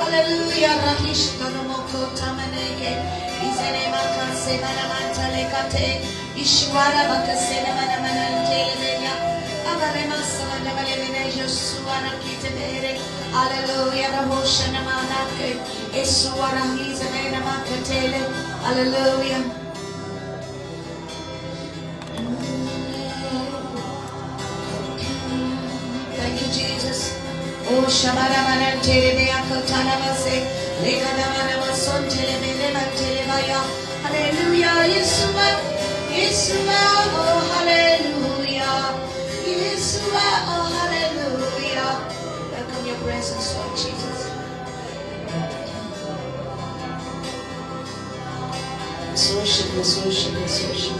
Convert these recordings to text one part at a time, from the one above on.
Hallelujah, Rahish Kanomoko Tamaneke, Izenemaka Semanamanta Lekate, Ishwara Bakasena Manamananteleya, Abalema Samandabalena Josuana Kitebere, Hallelujah, Rahoshana Manake, Eswara Hizamena Makatele, Hallelujah. Thank you, Jesus. Oh, Shabara Manan Telebea Kotanamase, Lekadamana Mason Telebele Telebaya, Hallelujah, Yesua, Yesua, oh, Hallelujah, Yesua, oh, Hallelujah. Welcome your presence, Lord Jesus. Let's worship, let's worship, let's worship.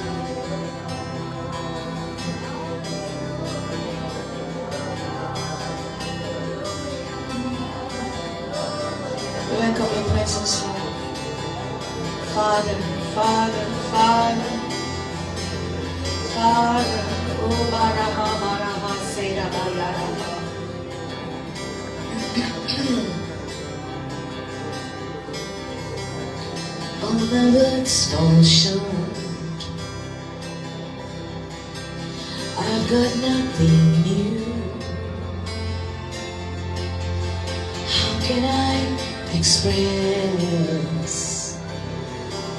Welcome your presence, Lord. Father, Father, Father, Father. Oh, Baraha, Baraha, Seda, Bayaraha. All my words fall short. I've got nothing new. How can I express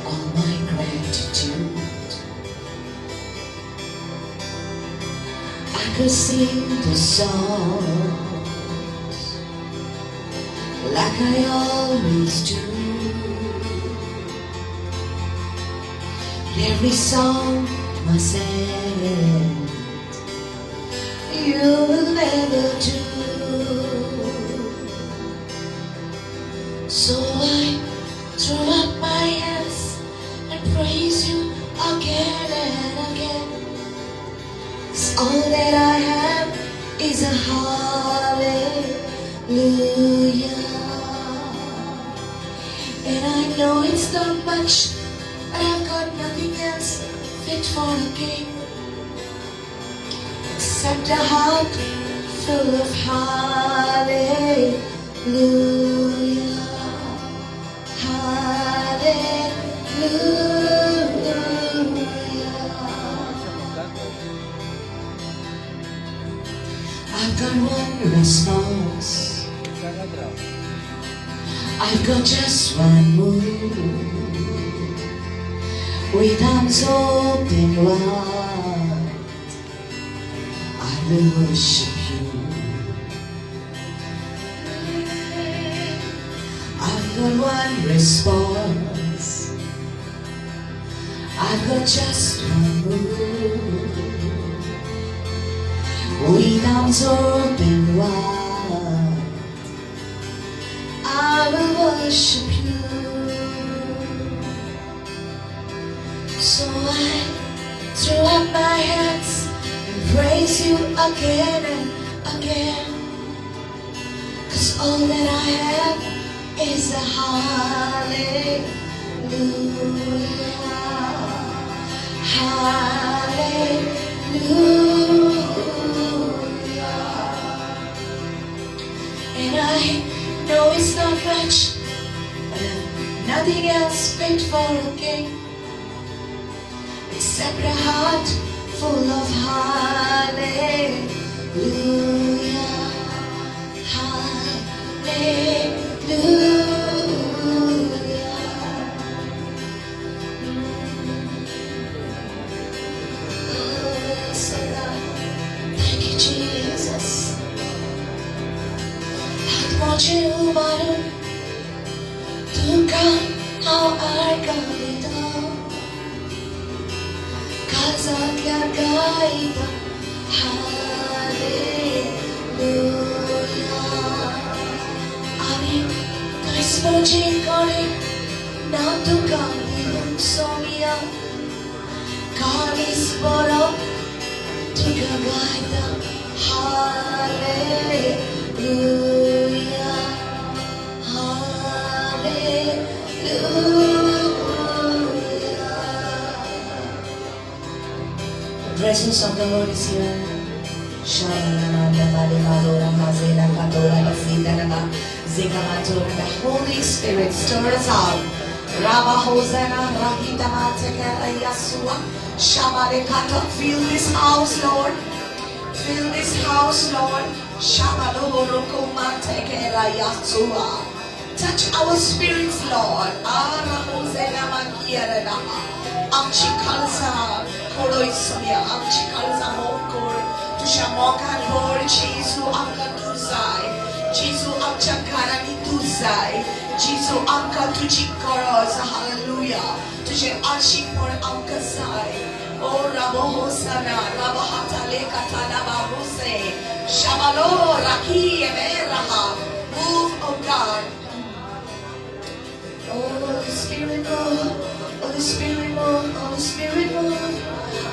all my gratitude? I could sing the songs like I always do. Every song must end, you will never do. So I throw up my hands and praise you again and again. 'Cause all that I have is a hallelujah. And I know it's not much, but I've got nothing else fit for a king except a heart full of hallelujah. I've got one response, I've got just one move. With arms open wide, I will worship you. I've got one response, I've got just one move. With arms open wide, I will worship you. So I throw up my hands and praise you again and again. 'Cause all that I have is a hallelujah. Hallelujah. And I know it's not much, but I've nothing else fit for a king except a heart full of hallelujah. Hallelujah. Thank you, Jesus. Atmochiumaru Tukan how I got it all. Kazakyaita hallelujah. Ani Krismoji kori Nantuka Somia Kanis Boro Tukagaita hallelujah. Hallelujah. The presence of the Lord is here. The Holy Spirit stir us up. Feel this house, Lord. Fill this house, Lord. Touch our spirits, Lord. Amchi kalsa koro isomia amchi kalsa mokor tusha mokan bor Jesu amka tuzai Jesu amcha karani tuzai Jesu amka tuji koros hallelujah tuje arshi por amka sai o rabo hosana rabahata lekatana baruse shabalo raki emeraha move oh God. Oh Holy Spirit move, Holy Spirit move, Holy Spirit move,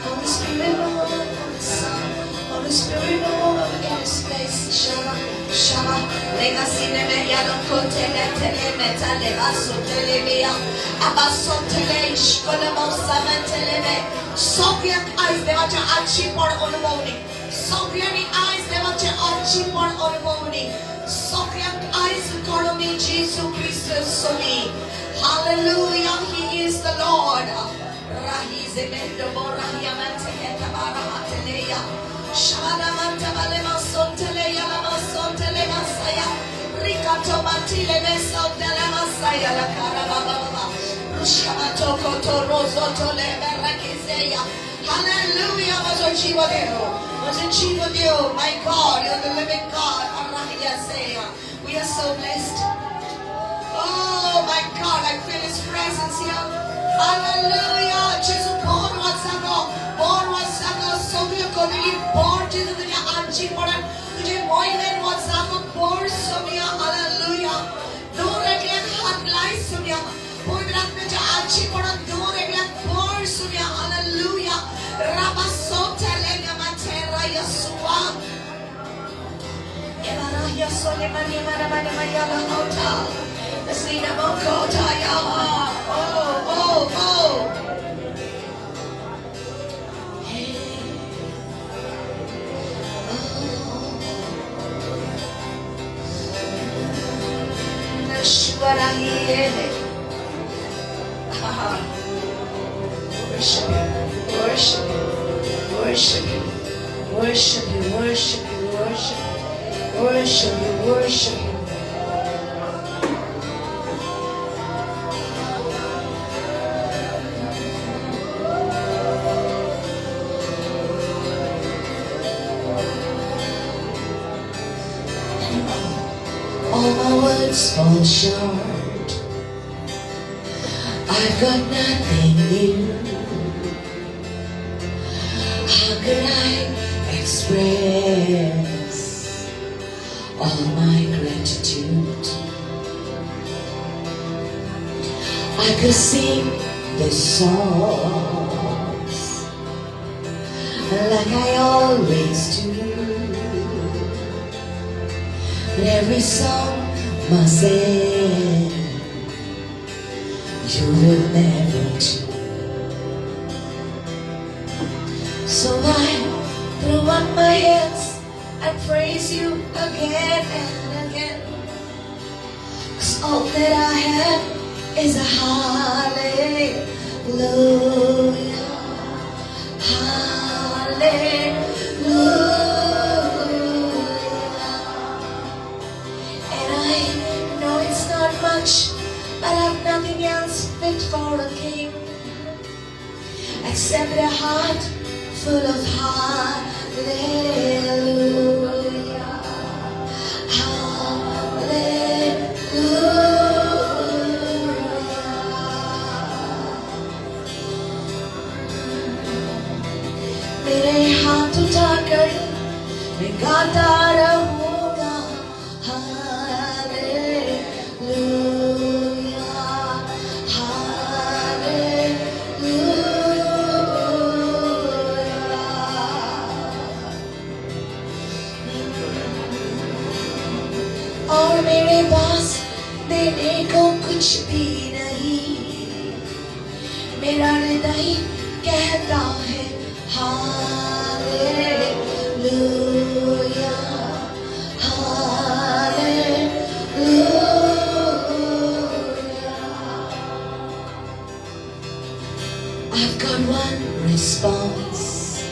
Holy Spirit move, Holy Son, Holy Spirit move in this place. Shama, Shama, Lega Cineme, Yadon Kotele, Telemeta, Levaso Telemea, Abaso Tele, Shkolamo Sama Teleme, Soviet eyes, they want to achieve more on the morning. Soviet eyes, they want to achieve more on the morning. Soviet eyes, call me Jesus Christus, so me. Hallelujah, He is the Lord. Hallelujah, my God, you're the living God. We are so blessed. Oh my God, I feel His presence here. Hallelujah. Jesus, born once ago, so we are going to be born to the Anchi Moran. Today, morning once ago, born so we are. Hallelujah. No regular heart lies so we are. Born to Anchi Moran, no regular born so we are. Hallelujah. Rabaso Telega Matera Yasua. Emaraya Solemania Maramania Hotel. Hey. Worship Him, worship Him, worship Him, worship Him, worship Him, worship Him, worship Him. All my words fall short. I've got nothing new. How could I express all my gratitude? I could sing the songs like I always do. But every song must end. You will never do. So I throw up my hands and praise you again and again. 'Cause all that I have is a hallelujah. Hallelujah. Much, but I've nothing else fit for a king except a heart full of hallelujah, hallelujah. मेरे हाथ उठाकर मैं गाता रहूँगा और मेरे पास देने को कुछ भी नहीं, मेरा हृदय कहता है hallelujah, hallelujah. I've got one response.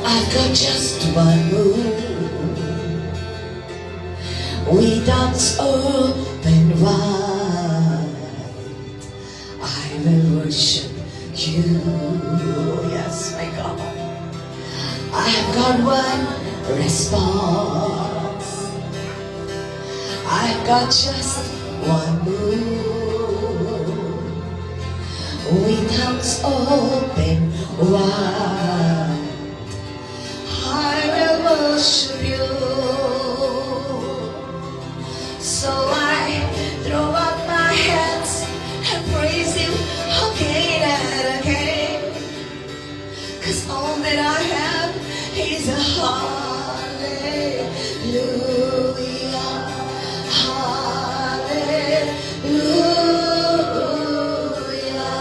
I've got just one move. We dance open wide. I will worship you. Yes, my God. I've got one response. I've got just one move. With arms open wide, I will worship you. So I throw up my hands and praise you again and again. 'Cause all that I have is a hallelujah, hallelujah.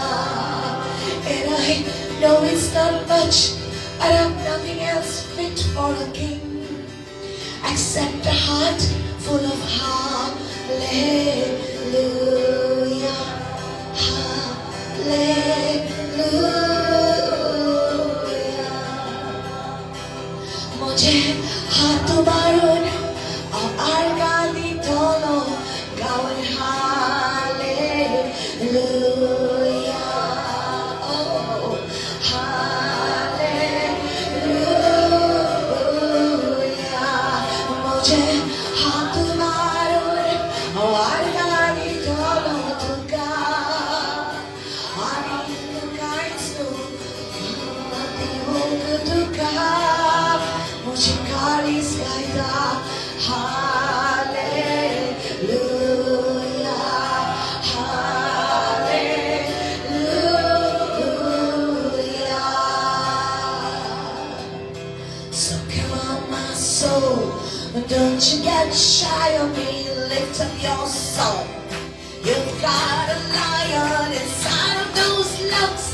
And I know it's not much, I have nothing else fit for a king except a heart full of hallelujah, hallelujah. मुझे हाथ मारून और गाली दोनों गावन hallelujah, oh hallelujah. मुझे हाथ मारून और गाली दोनों तुका आनी तुकाइसु तुका मुझे कालिस गाइदा hallelujah, hallelujah. So come on my soul, don't you get shy of me, lift up your soul. You've got a lion inside of those lungs.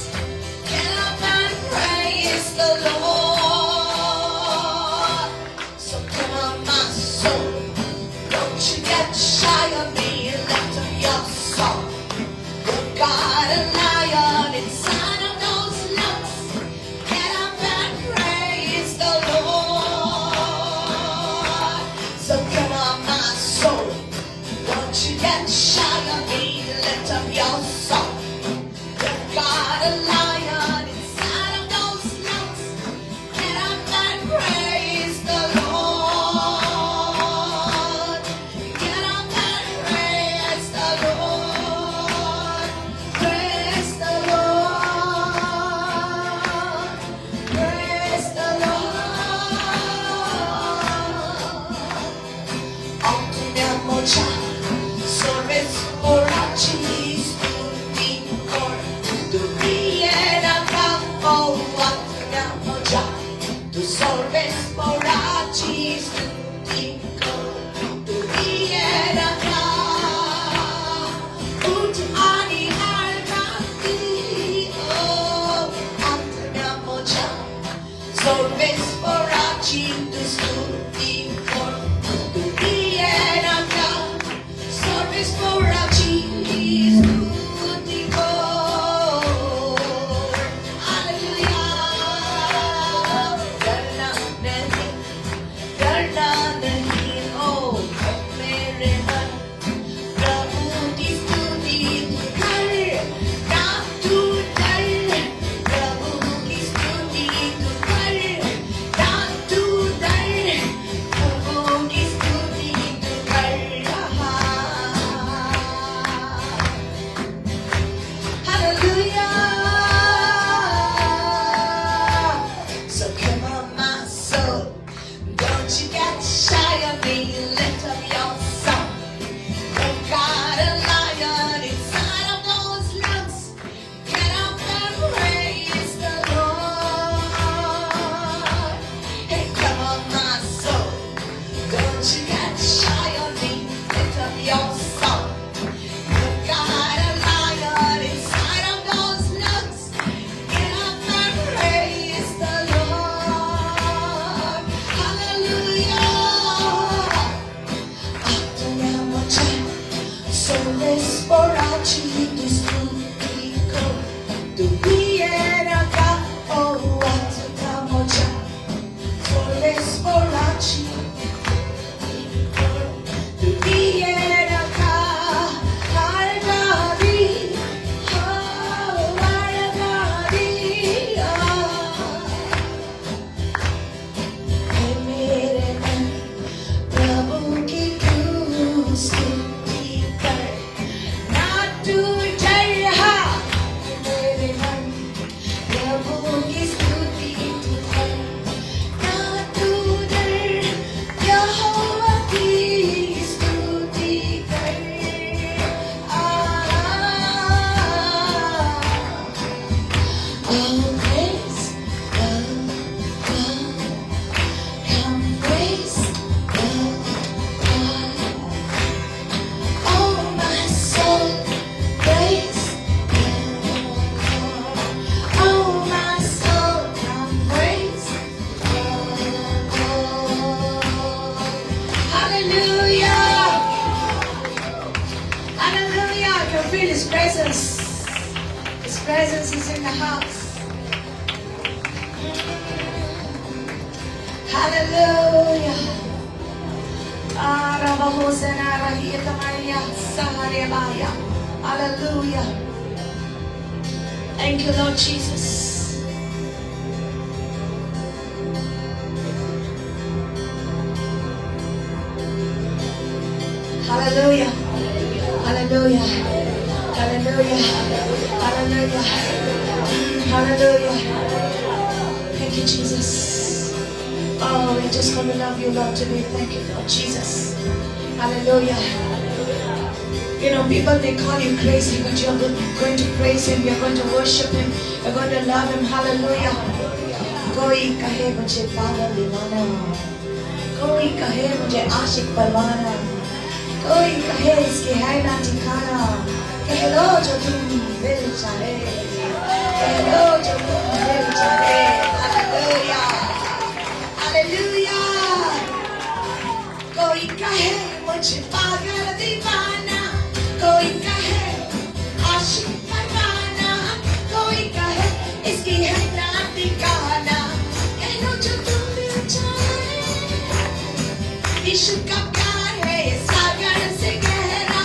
Get up and praise the Lord. So come on my soul, don't you get shy of me, lift up your soul. You've got a lion inside of those lungs. Get up and praise the Lord. So come on my soul, don't you get shy of me, lift up your soul. You've got a lion inside of those lungs. Get up and praise the Lord. Get up and praise the Lord. Praise the Lord. Praise the Lord. Otteniamo già sorriso poracci studi cor. Tu vieni presence is in the house. Hallelujah. Hallelujah. Thank you, Lord Jesus. Hallelujah. Hallelujah. Hallelujah. Hallelujah. Hallelujah. Thank you, Jesus. Oh, we're just going to love you, Lord, today. Thank you, Lord Jesus. Hallelujah. You know, people may call you crazy, but you're going to praise Him. You're going to worship Him. You're going to love Him. Hallelujah. Koi kahe mujhe pagal divana, koi kahe mujhe aashik parwana, koi kahe iski hai na ठिकाना, कह लो जो तुम दिल चाहे, कह लो जो तुम दिल चाहे. Hallelujah. Hallelujah. कोई कहे मुझे पागल दीवाना, कोई कहे आशिक परवाना, कोई कहे इसकी है ना ठिकाना, कह लो जो तुम दिल चाहे. इश्क का प्यार है ये सागर से गहरा,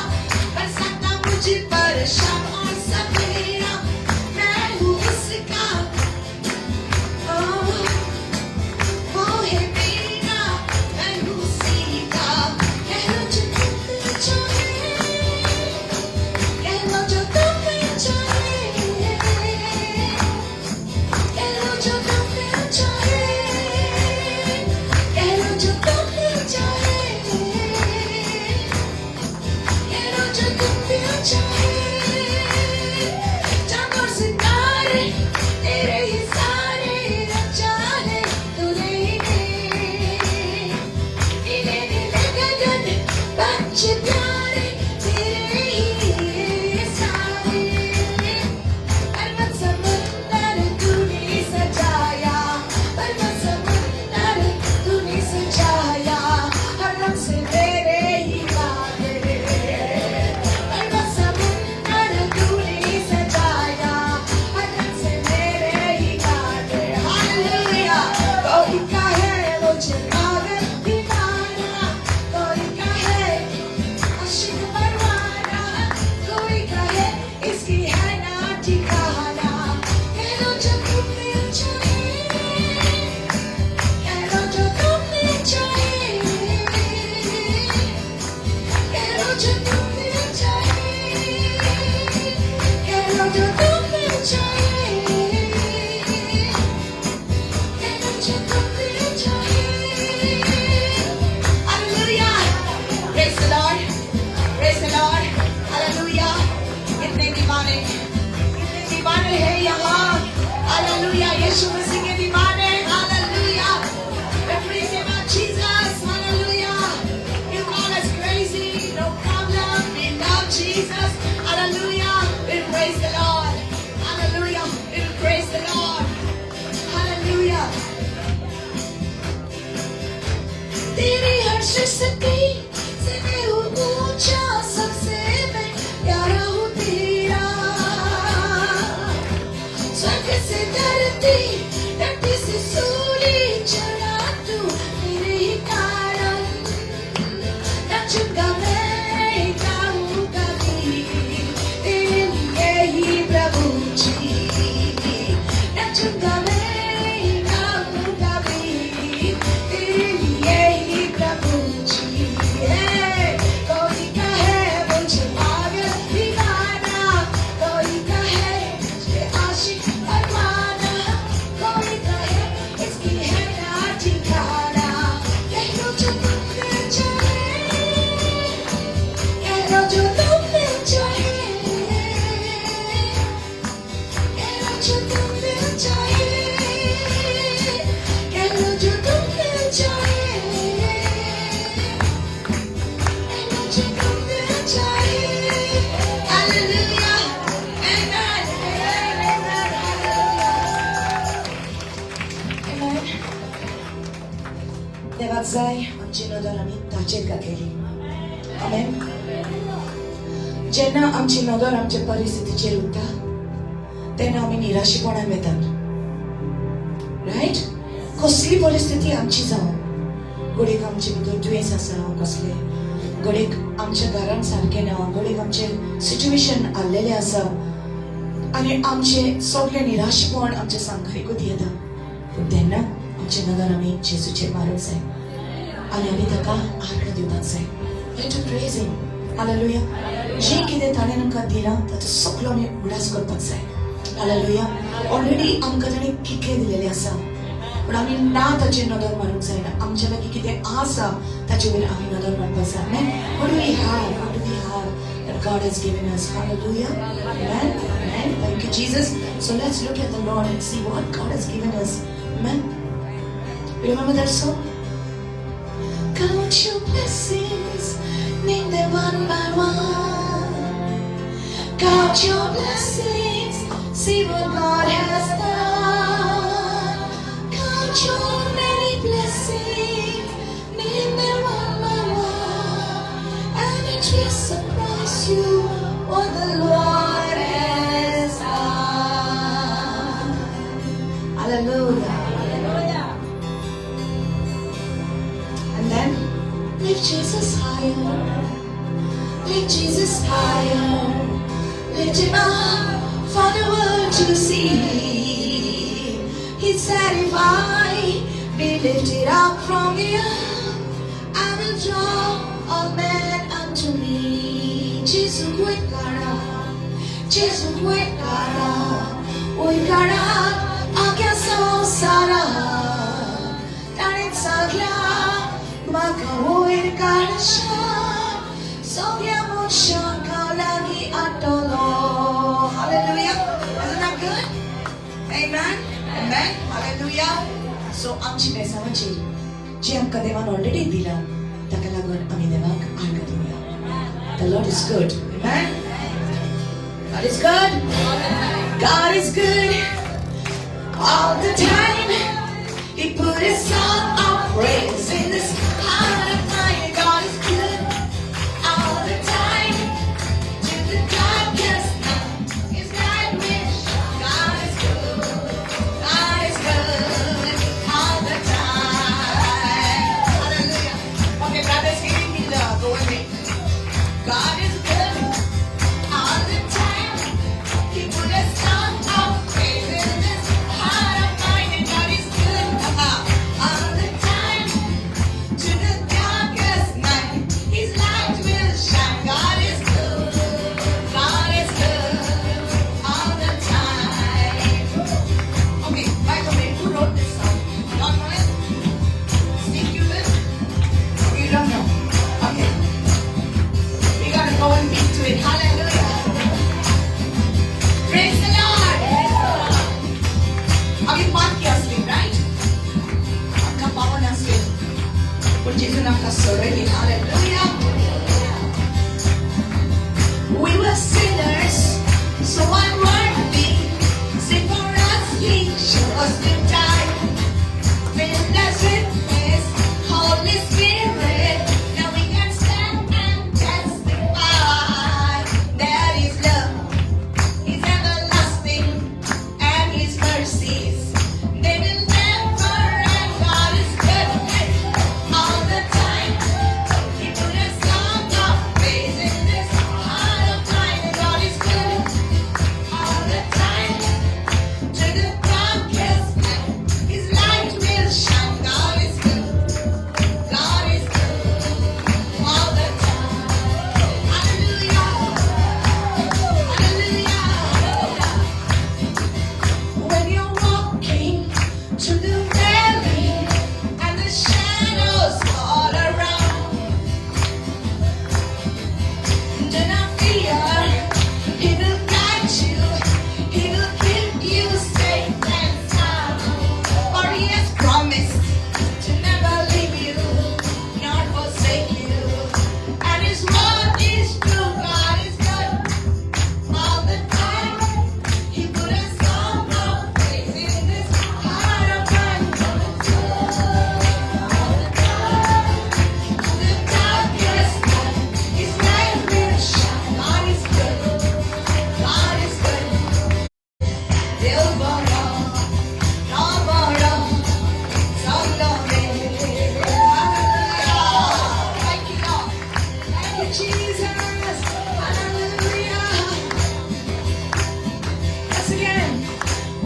बरसाता मुझ पर शाम और सवेरा. मैं हूँ उसका, वो है मेरा, मैं हूँ सीधा. कह लो जो तुम दिल चाहे, कह लो जो तुम दिल चाहे, कह लो जो तुम दिल चाहे, कह लो जो तुम दिल चाहे, कह लो जो तुम दिल चाहे. चांद और सितारे तेरे ही सारे रचा है तूने ही. नीले नीले गगन पंछी प्यारे तेरे ही सारे. पर्वत समुंदर तूने सजाया, पर्वत समुंदर तूने सजाया, हर रंग से मेरे ही वादे. पर्वत समुंदर तूने सजाया, हर रंग से मेरे ही वादे. हालेलुया. कोई कहे मुझे पागल दीवाना, कोई कहे आशिक परवाना, कोई कहे इसकी है ना ठिकाना. कह लो जो तुम दिल चाहे, कह लो जो तुम दिल चाहे, कह लो जो तुम दिल चाहे, कह लो जो तुम दिल चाहे, कह लो जो तुम दिल चाहे. Hallelujah. Praise the Lord. Praise the Lord. Hallelujah. कितने दीवाने हैं यहाँ. Hallelujah. यीशु मसीह के दीवाने. Hallelujah. We praise Him, our Jesus. Hallelujah. You call us crazy, no problem. We love Jesus. Hallelujah. We praise the Lord. Hallelujah. We praise the Lord. Hallelujah. तेरी हर सृष्टि से मैं हूँ ऊंचा, सबसे मैं प्यारा हूँ तेरा. स्वर्ग से धरती, धरती से सूर्य चढ़ा तू मेरे ही कारण. नाचूंगा मैं, गाऊंगा भी तेरे लिए ही प्रभु जी. नाचूंगा मैं, गाऊंगा भी तेरे लिए ही प्रभु जी. कोई कहे मुझे पागल दीवाना, कोई कहे मुझे आशिक परवाना, कोई कहे इसकी है ना ठिकाना. कह लो जो तुम दिल चाहे, कह लो जो तुम दिल चाहे, कह लो जो तुम दिल चाहे, कह लो जो तुम दिल चाहे, कह लो जो तुम दिल चाहे. Hallelujah. Amen. Amen. Amen. Devadzai amची नजर आम्ही ताचेर घातलेली. Amen. जेन्ना आमची नजर आमच्या परिस्थितीचेर उरता, तेन्ना आमी निराशेपणान येतात. रायट? कसली परिस्थिती आमची जावं, घडीक आमचे भितर दुयेंस आसा कसले, घडीक आमच्या घरान सारकें ना, घडीक आमचे सिच्युएशन आसलेले आसा आनी आमचे सगळे निराशपण आमच्या सांखारीकूच येता. पूण तेन्ना आमचे नदर आमी जेजूचेर मारूंक जाय आनी आमी ताका आर्गां दिवपाक जाय. We have to praise him. Hallelujah. जें कितें ताणें आमकां दिलां ताचो सगळो आमी उडास करपाक जाय. Hallelujah. ऑलरेडी आमकां ताणें कितलें दिलेलें आसा, पूण आमी ना ताचेर नदर मारूंक जायना. आमच्या लागीं कितें आसा ताचे वयर आमी नदर मारपाक जाय. Amen. What do we have? What do we have that God has given us? Hallelujah. Amen. Amen. Thank you, Jesus. So let's look at the Lord and see what God has given us. Amen. You remember that song? Count your blessings, name them one by one. Count your blessings, see what God has done. Count your many blessings, name them one by one. And it will surprise you what the Lord has done. Hallelujah. And then lift Jesus higher, lift Jesus higher, lift him up for the world to see. He said, if I be lifted up from the earth, I will draw all men unto me. Jesus kuikara, Jesus kuikara, uikara, akya samsara, tarin sagla. Magkahuir siya, sogya mo siya kalagi atolo. Hallelujah. Isn't that good? Amen. Amen. Hallelujah. So आमची बेसावाची जी आमकां देवान already दिला ताका लागून आमी देवाक आर्गां Divya. The Lord is good. Amen. God is good. God is good all the time. He put his song of praise in this heart of mine. God is good all the time. To the darkest night, his light will shine. God is good. God is good all the time. Hallelujah. Okay, brothers, give me the go with me. God is good all the time. He put his song of praise in this heart of mine. And God is good all the time.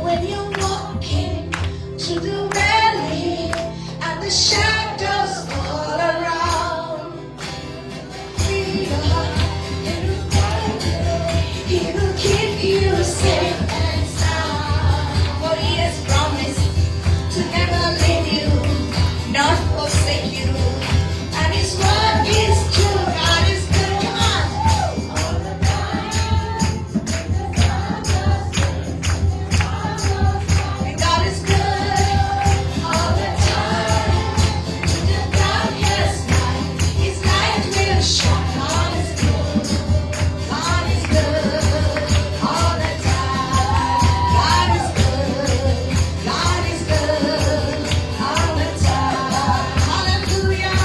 when you're walking through the valley and the shadows all around. He will keep you safe and sound. For He has promised to never leave you, not forsake you. And His word is true. God is good. Come on. All the time. And God is good. All the time. To the darkest night, His light will shine. God is good. God is good. All the time. God is good. God is good. All the time. Hallelujah.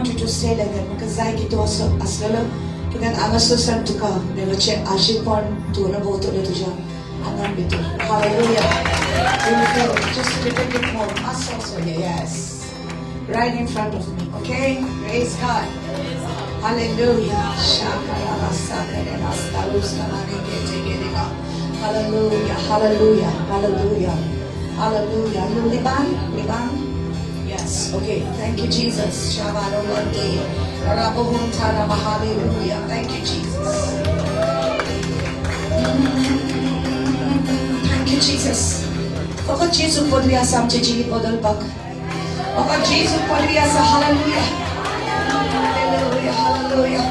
want you to stay like that. Because I get to aslo kidan anasusan tuka devache ashipon tu na boto le tuja angan bitu. Hallelujah. Just a little bit more muscles. Yes. Right in front of me. Okay? Praise God. Hallelujah. Hallelujah. Hallelujah. Hallelujah. Hallelujah. You liban? Liban? Yes. Okay. Thank you, Jesus. Hallelujah. Thank you, Jesus. Thank you, Jesus. Papa Jesus podria samche jini podal bak. Papa Jesus podria sa hallelujah. Hallelujah. Hallelujah.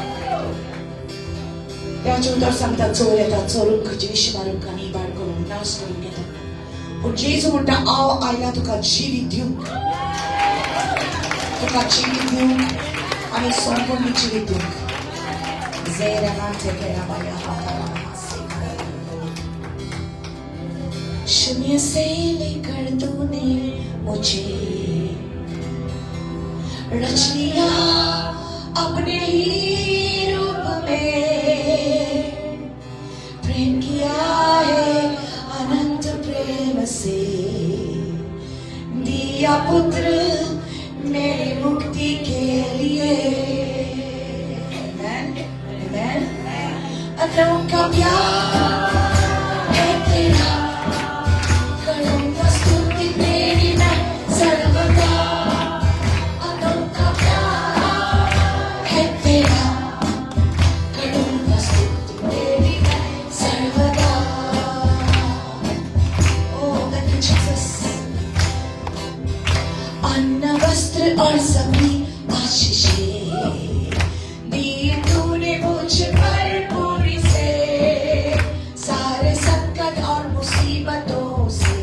Ya chudar samta chore ta chorun khajini shimaru kani bar kolon nas kolon geta. O Jesus munta ao aila to ka jivi diu. To ka jivi diu. Ani sompon ni jivi diu. Zera na teke na baya ha. शून्य से लेकर तूने मुझे रच लिया अपने ही रूप में प्रेम किया है अनंत प्रेम से दिया पुत्र मेरी मुक्ति के लिए Amen Amen अनोखा प्यार है तेरा और सभी आशीषें दिए तूने मुझ पर पूरी से सारे संकट और मुसीबतों से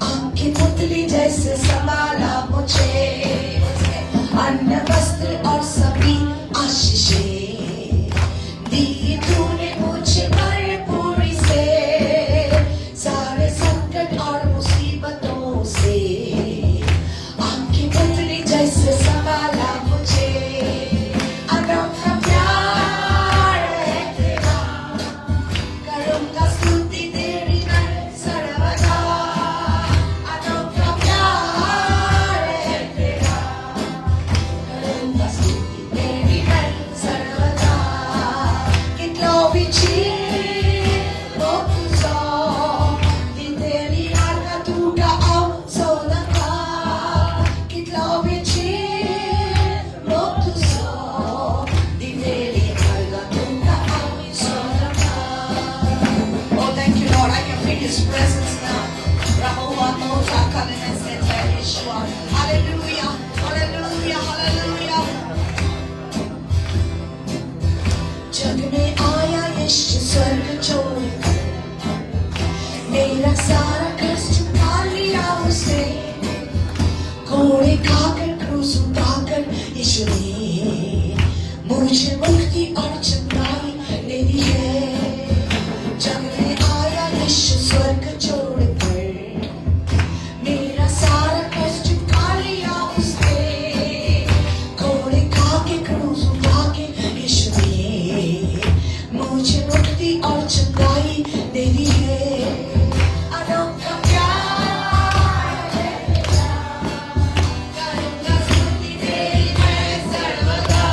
आंखें पुतली जैसे संभाला मुझे अन्न वस्त्र और सभी आशीषें दिए तूने मुझ पर पूरी से सारे संकट और मुसीबतों से जैसे संभाला मुझे अनोखा प्यार है तेरा करूँगा स्तुति तेरी मैं सर्वदा अनोखा प्यार है तेरा करूँगा स्तुति तेरी मैं सर्वदा कितना विची वो तुझो दिन तेरी आगा तू का आओ सोना His presence now. Hallelujah, hallelujah, hallelujah. जग में आया यीशु स्वर्ग छोड़ मेरा सारा कष्ट चुका लिया उसने घोड़े खाकर क्रूस उठाकर यीशु ने मुझे मुक्ति और चंगाई दे दी है जग में आया यीशु स्वर्ग छोड़कर मेरा सारा कष्ट चुका लिया उसने घोड़े खाके क्रूस उठाके यीशु ने मुझे मुक्ति और चंगाई दे दी है अनोखा प्यार है करूँगा स्तुति तेरी मैं सर्वदा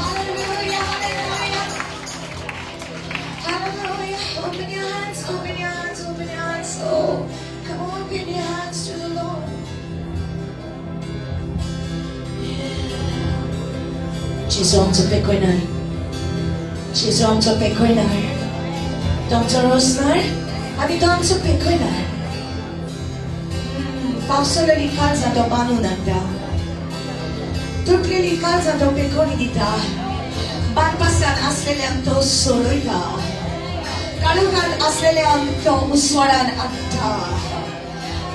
hallelujah, hallelujah. Hallelujah. Open your hands, open your hands, open your hands. Oh, come on, open your hands to the Lord. 지성 접했거나 지성 접했거나 Dr. Abi done 접했거나 Pausole li calza do banunanda Turple li calza do pekonidita Banpasan aslele ang to soloita Kalukan aslele ang to uswaran atta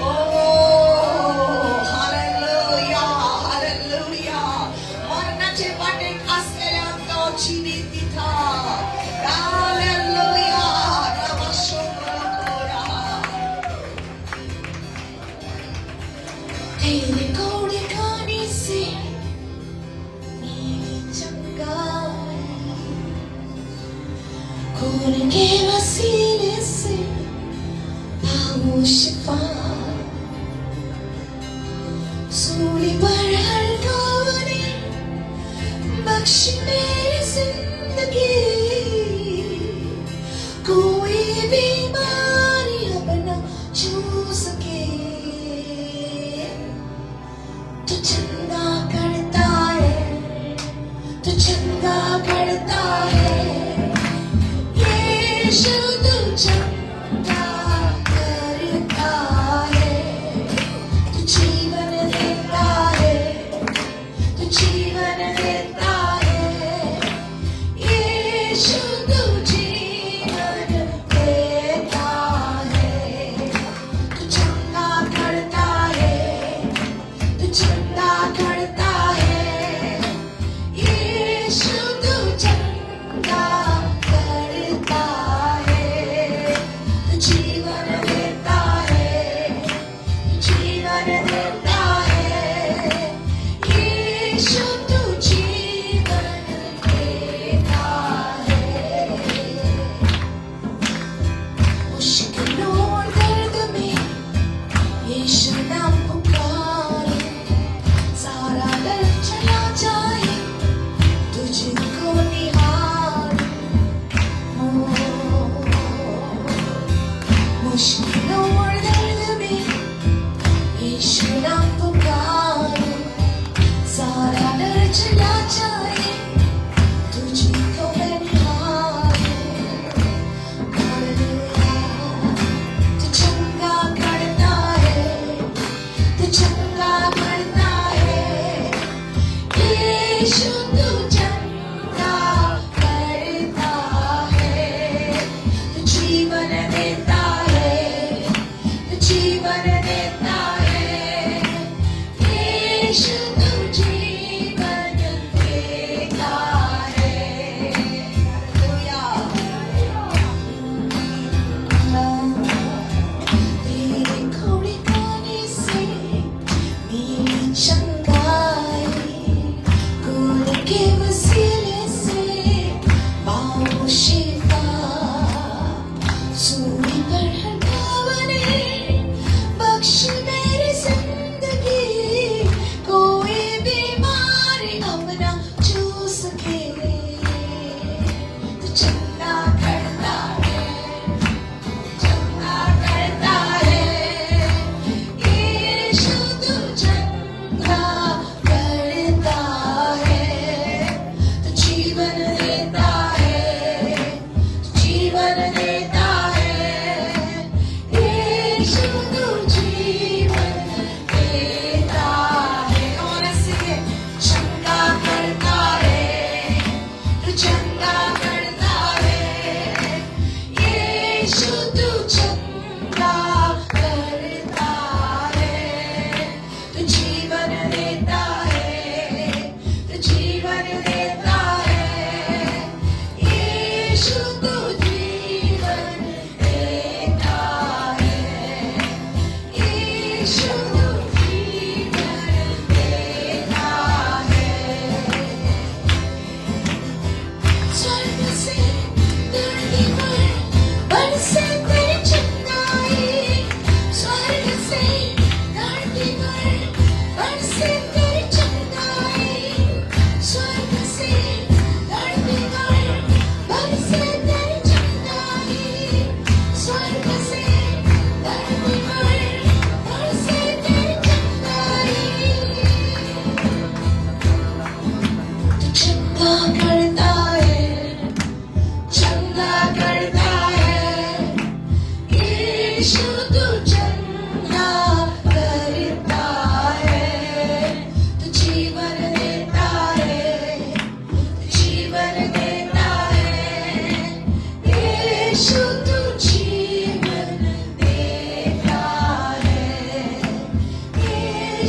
Oh, hallelujah, hallelujah Marnache batik aslele ang to chinitita Hallelujah Ramashomrakora Tene kore kani se Ni changai Kore ke vasile se Pao shifa Suli par har kavane Bakshi mere zindagi कोई बीमारी अब न छू सके तू चंगा करता है तू चंगा करता है यीशु तू चंगा करता है तू जीवन देता है तू जीवन देता है यीशु तू जीवन देता है तू चंगा करता है तू चंगा करता है यीशु तू चंगा करता है तू जीवन देता है तू जीवन देता है यीशु तू जीवन देता है मुश्किलों और दर्द में यीशु नाम पुकारे सारा डर चला जाए तुझको निहारे मुश्किलों और दर्द में यीशु नाम पुकारे सारा डर चला जाए तुझको मैं निहारे तू चंगा करता है तू चंगा करता है यीशु तू चंगा करता है तू जीवन देता है तू जीवन देता है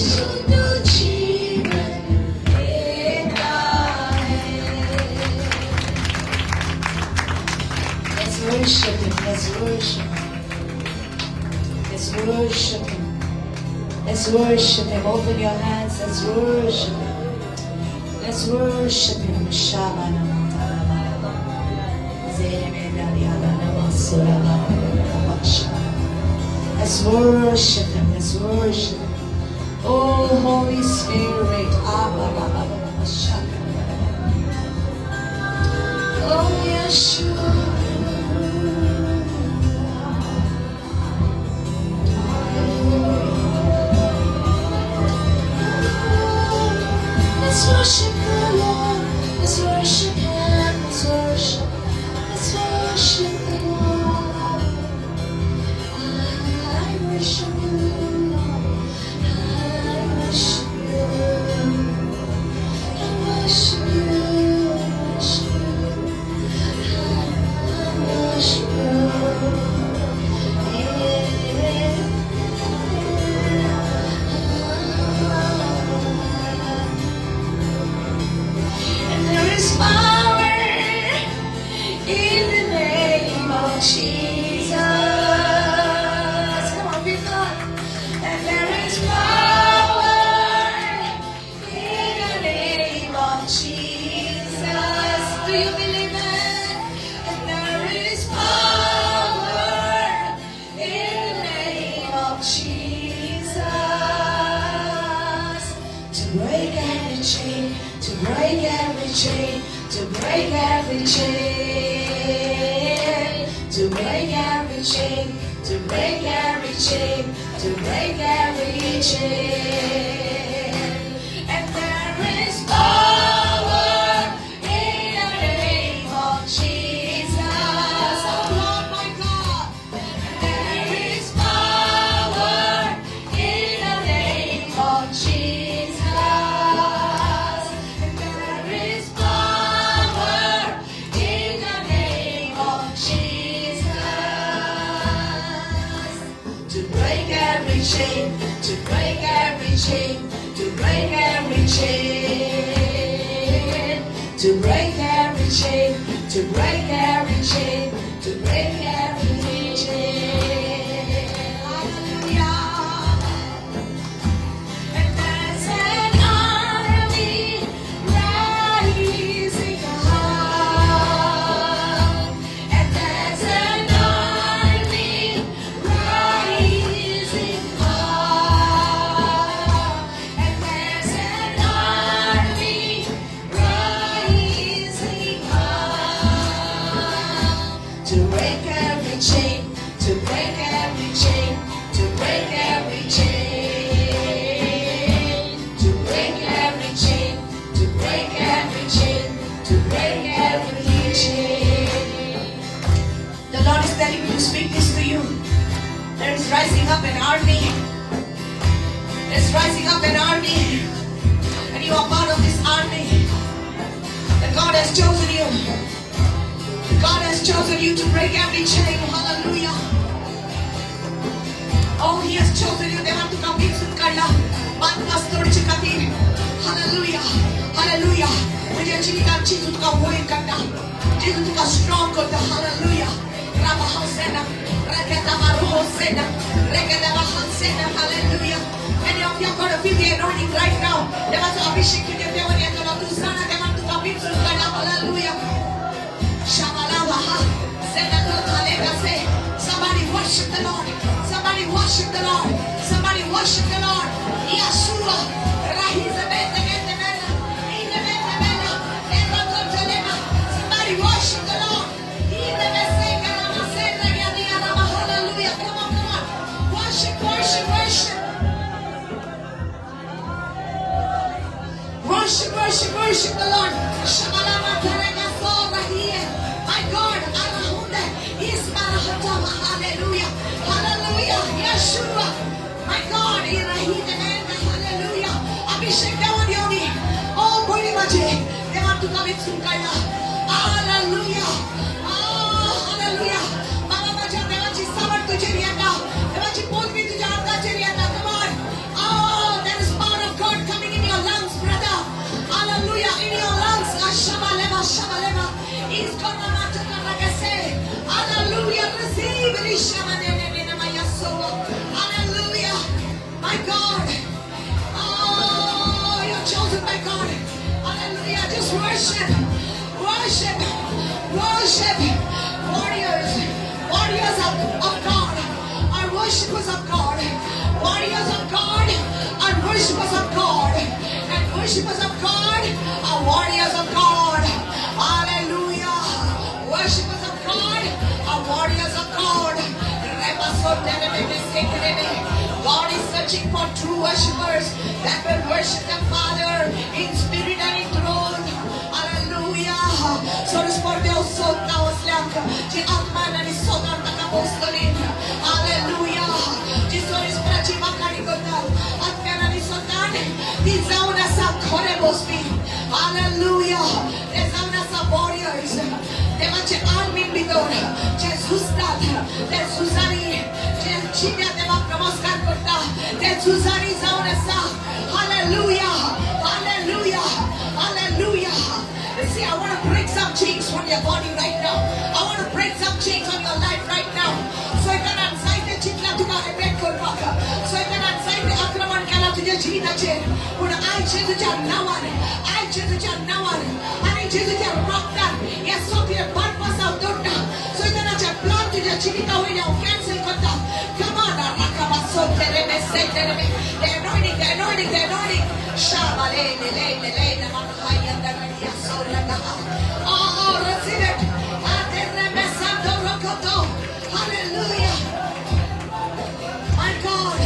शुद्ध जीवन देता है. Let's worship Him. Let's worship Him. Let's worship Him. Let's worship Him. Open your hands. Let's worship Him. Let's worship Him. Shabana Matarababa. Zeremedariana Masurababa. Let's worship Him. Let's worship Him. Oh, Holy Spirit. Oh, Yeshua. Let's worship the Lord. Let's worship Him. Let's worship. Let's worship the Lord. I worship You, Lord. I worship You. I worship You. I worship You. And there is power in the name of Jesus. Come on, people. And there is power in the name of Jesus. Do you believe it? And there is power in the name of Jesus to break every chain, to break every chain, to break every chain, to break every chain, to break every chain, to break every chain. And there is power in the name of Jesus. Oh Lord my God. There is power in the name of Jesus. And there is power in the name of Jesus to break every chain, to break every chain, to break every chain, to break every chain, to break every chain, to break every chain. Hallelujah. And there's an army rising up. And there's an army rising up. And there's an army rising up to break every chain, to break every chain, to break every chain, to break every chain, to break every chain, to break every chain. The Lord is telling me to speak this to you. There is rising up an army. There's rising up an army. And you are part of this army. And God has chosen you. God has chosen you to break every chain. Hallelujah. Oh, He has chosen you. They want to come in Karna. Hallelujah. Hallelujah. मुझे जीविका चीज़ का होए करना. जीवित का strong करना. Hallelujah. Rama Hosena. Reketa Maru Hosena. Reketa Mahosena. Hallelujah. Many of you are going to feel the anointing right now. They want to abhishek you. They want to Susana. They want to come in Karna. Hallelujah. Somebody worship the Lord. Somebody worship the Lord. Somebody worship the Lord. Yeshua. Somebody worship the Lord. Hallelujah. Come on, come on. Worship, worship, worship. Worship, worship, worship the Lord. My God, hallelujah, hallelujah, Yeshua, my God, hallelujah, Abhishek Devanyoni, oh, Bodi Maji, they want to come in Sukaya, hallelujah, oh, hallelujah, Mama Maja, they want to summer to Jeriata, they want to pull me to Janta Jeriata, come on, oh, there is Hallelujah. My God. Oh, you're chosen by God. Hallelujah. Just worship. Worship. Worship. Warriors. Warriors of God. Our worshippers of God. Warriors of God. Our worshippers of God. And worshippers of God are warriors of God. Hallelujah. Worshippers of God are warriors of God. God is searching for true worshippers that will worship the Father in spirit and in truth. Hallelujah. So respondeu solta os lamp de atmana ni sonar takapostolin. Hallelujah. Jesus prati makari godal. Atmana ni sonar di zauna sa korebosbi. Hallelujah. Di zauna sa warriors. Demace armin bidon. Jesus dat. Susani. China deva promoskar korta. Susani zauna sa. Hallelujah. Hallelujah. Hallelujah. See, I want to break some chains from your body right now. I want to break some chains on your life right now. So I can anxiety chitla tuka ebek korwaka. So I can anxiety akraman kala tujhe jina chen. Una I choose to nawan. I choose to nawan. I choose to rocktan. Yes, so your purpose out there. So I can plan tujhe chita we now cancel korta. Come on, rakaba so terebe se terebe. The anointing, the anointing, the anointing. Shabale le naman hayya dagariya. Oh, receive it. Hallelujah. My God.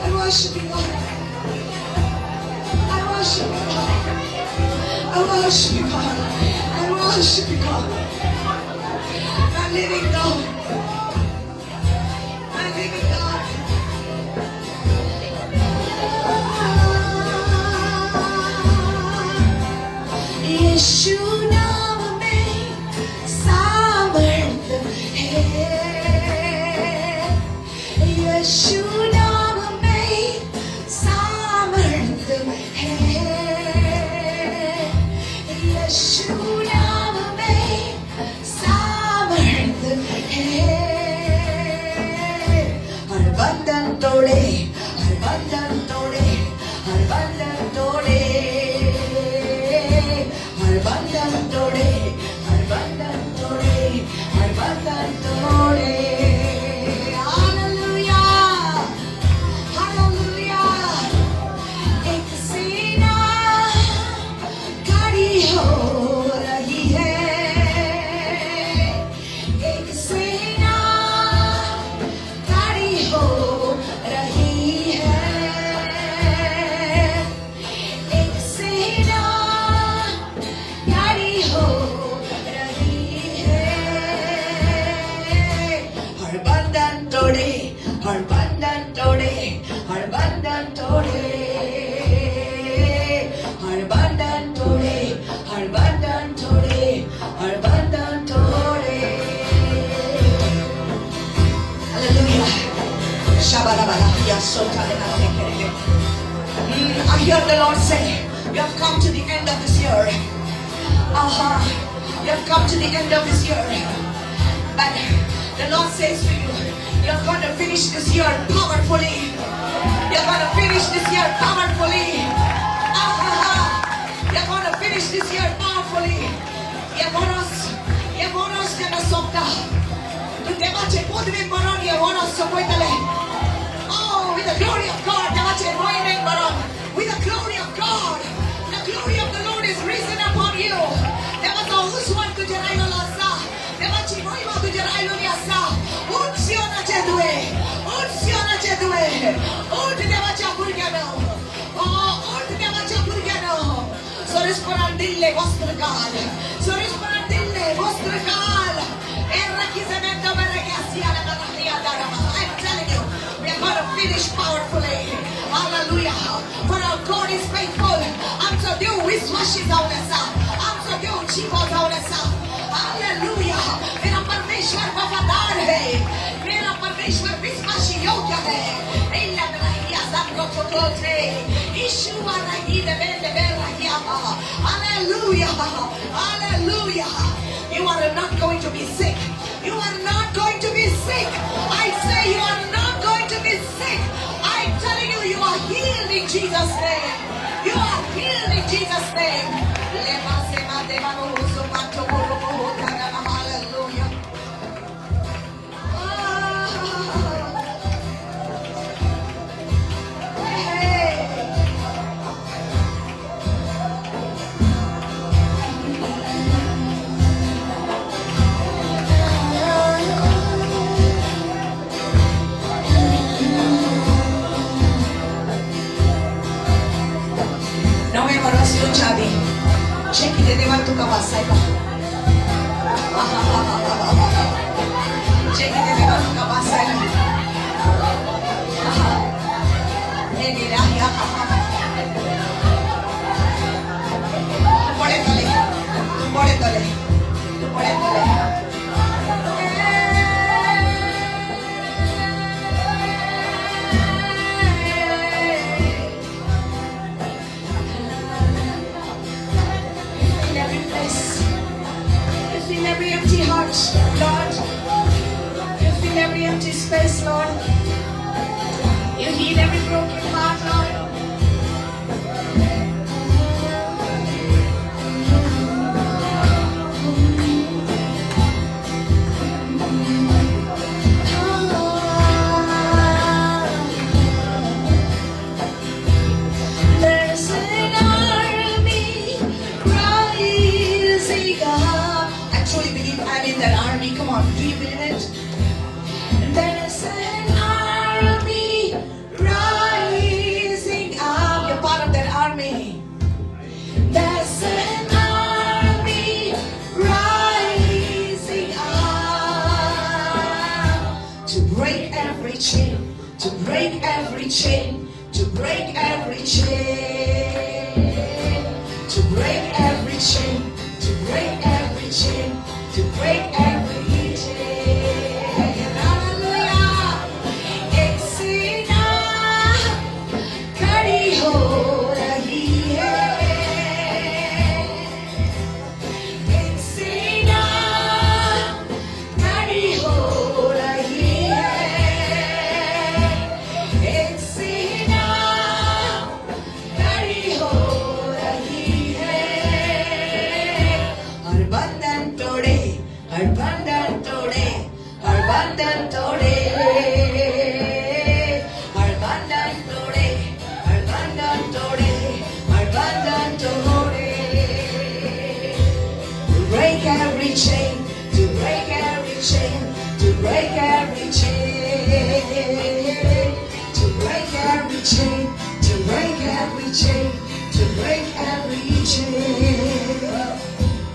I worship you, God. I worship you, God. I worship you, God. I worship you, God. My living God. यीशु नाम में सामर्थ है यीशु नाम में सामर्थ है यीशु नाम में सामर्थ है हर बंधन तोड़े हर बंधन तोड़े हर बंधन तोड़े हर बंधन तोड़े हर बंधन तोड़े हर बंधन तोड़े हालेलुया हालेलुया एक सेना खड़ी हो रही है एक सेना खड़ी हो रही है एक सेना खड़ी हो रही है हर बंधन तोड़े हर बंधन तोड़े हर बंधन तोड़े हर बंधन तोड़े हर बंधन तोड़े हर बंधन तोड़े hallelujah shabarabara yasotare natekere I hear the Lord say we have come to the end of this year. You have come to the end of this year. But the Lord says to you, you're going to finish this year powerfully. You're going to finish this year powerfully. You're going to finish this year powerfully. Yevonos gonna sopta. Tu devache podve baron yevonos sopoitale. Oh, with the glory of God, devache roinen baron. With the glory of God, the glory of the Lord is risen upon you. Devache uswan tu jerailo lasa. Devache roiva tu jerailo liasa. Unsiona jedue. Unsiona jedue. Ut devache purgano. Oh, ut devache purgano. So risparandille vostro God. So risparandille vostro God. Erra chisamento verregasia la barahia darama. I'm telling you, we are going to finish powerfully. Hallelujah. For our God is faithful. Amso Dieu wiswashi zaunasa. Amso Dieu chivo zaunasa. Hallelujah. Mera parmeshwar wafadar hai. Mera parmeshwar wiswashi yogya hai. Illa barahia zamro Hallelujah. Hallelujah. You are not going to be sick. You are not going to be sick. I say you are not going to be sick. I'm telling you, you are healed in Jesus' name. You are healed in Jesus' name. Hallelujah. No me conoció Chavi. Chequi de devar tu cabeza. Chequi de devar tu cabeza. Poréndole. Fill every empty heart, Lord. You fill every empty space, Lord. You heal every broken heart, Lord. There's an army rising up. I truly believe I'm in that army. Come on, do you believe it? There's an army rising up. You're part of that army. There's an army rising up to break every chain, to break every chain, to break every chain, to break every chain, to break every chain, to break every chain. Hallelujah. It's enough. Kari ho rahi hai. It's enough. Kari ho rahi hai. It's enough. Kari ho rahi hai. Har bandhan tode, har bandhan tode, har bandhan tode, har bandhan tode, har bandhan tode, har bandhan tode. To break every chain, to break every chain, to break every chain, to break every chain, to break every chain, to break every chain.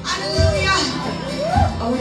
Hallelujah. Oh,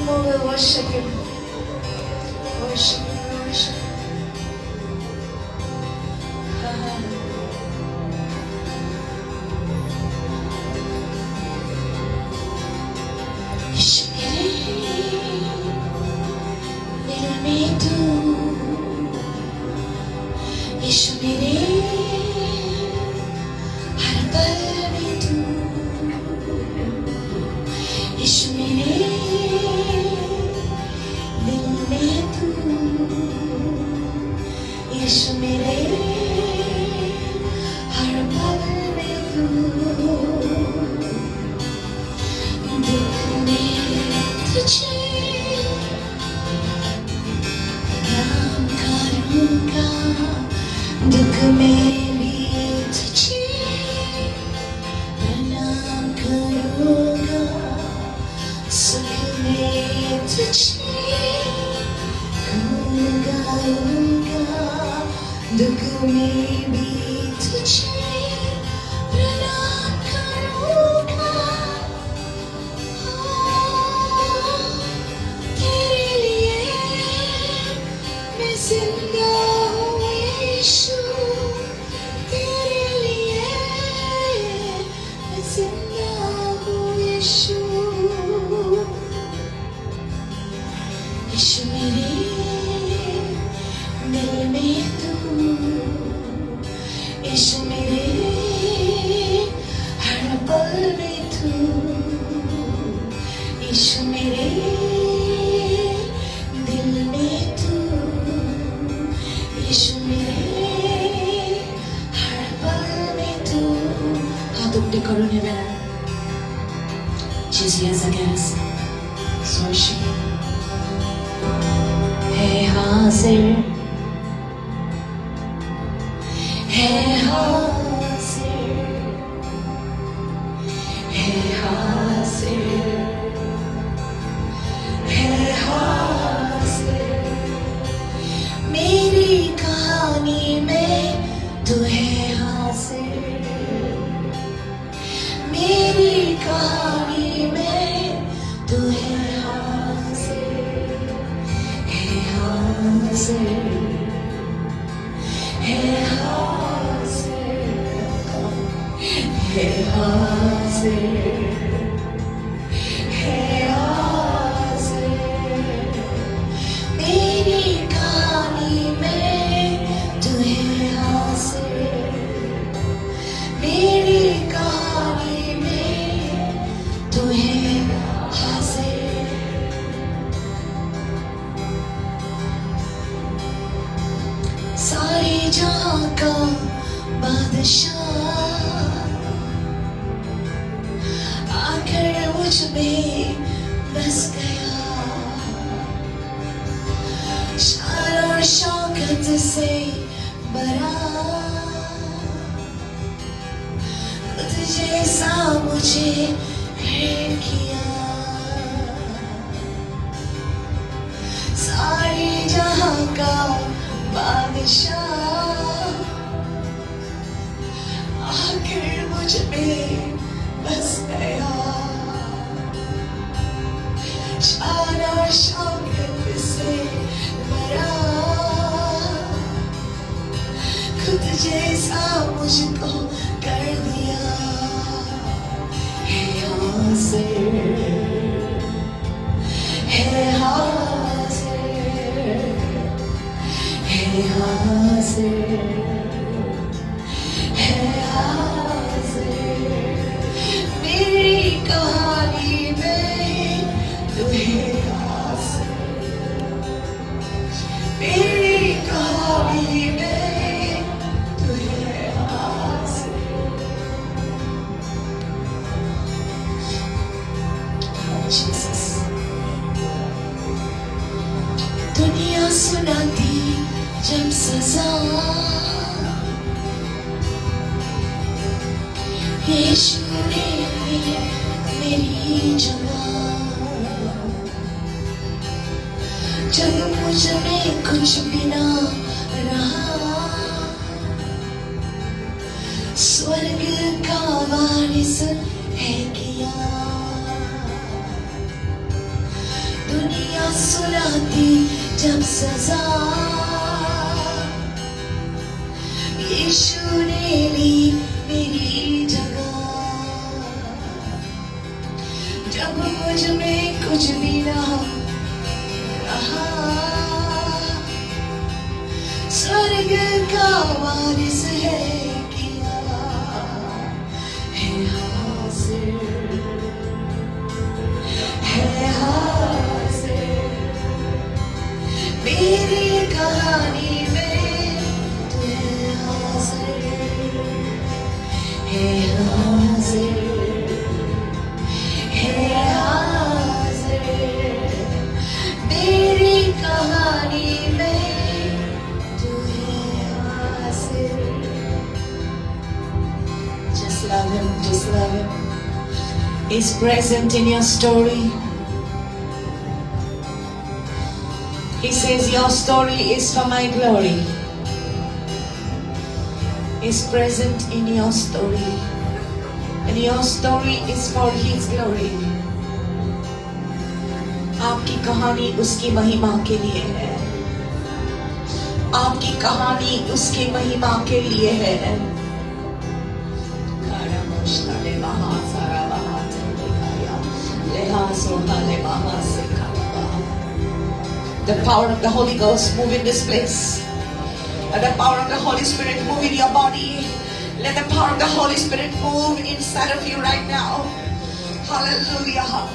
more we'll worship Him. Worship Him, worship Him. यीशु मेरे दिल में तू, यीशु मेरे हर पल में तू, यीशु मेरे दिल में तू, यीशु मेरे हर पल में तू। दुख में तुझे नाम करूँगा, दुख में भी तुझे प्रणाम करूँगा, सुख में तुझे गुण गाऊँगा, दुख में भी तुझे प्रणाम करूँगा। तेरे लिए मैं जिंदा हूँ यीशु, तेरे लिए मैं जिंदा हूँ यीशु। यीशु मेरे दिल में तू, यीशु मेरे हर पल में तू, यीशु मेरे दिल में तू, यीशु मेरे हर पल में तू। हाथ ऊपर करो निवेदन, Jesus against worship है हाजिर, है हाजिर, है हाजिर, है हाजिर। मेरी कहानी में तू है हाजिर, मेरी कहानी में तू है हाजिर, है हाजिर, है हाजिर, है हाजिर, है हाजिर। मेरी कहानी में तू है हाजिर, मेरी कहानी में तू है हाजिर। सारे जहां का बादशाह आकर मुझ में बस गया, शान और शौकत से भरा, तुझे सा मुझे खैर किया। सारे जहां का बादशाह आकर मुझ में बस गया, शान और शौकत से भरा, खुद जैसा मुझको कर दिया। है हाजिर, है हाजिर, है हाजिर, है हाजिर। मेरी कहानी में तू है हाजिर, मेरी कहानी में तू है हाजिर। Jesus। दुनिया सुनाती जब सजा, यीशु ने मेरी जगह, जब मुझ में कुछ भी ना रहा, स्वर्ग का वारिस है किया। सुनाती जब सजा यीशु ने ली मेरी जगह। जब मुझ में कुछ भी ना रहा, स्वर्ग का वारिस है किया है हाजिर, है हाजिर मेरी कहानी में तू है हाजिर, है हाजिर, है हाजिर मेरी कहानी में तू है हाजिर। Just love him, just love him. He's present in your story. He says your story is for my glory. He's present in your story, and your story is for his glory. आपकी कहानी उसकी महिमा के लिए है, आपकी कहानी उसकी महिमा के लिए है। The power of the Holy Ghost move in this place. Let the power of the Holy Spirit move in your body. Let the power of the Holy Spirit move inside of you right now. Hallelujah.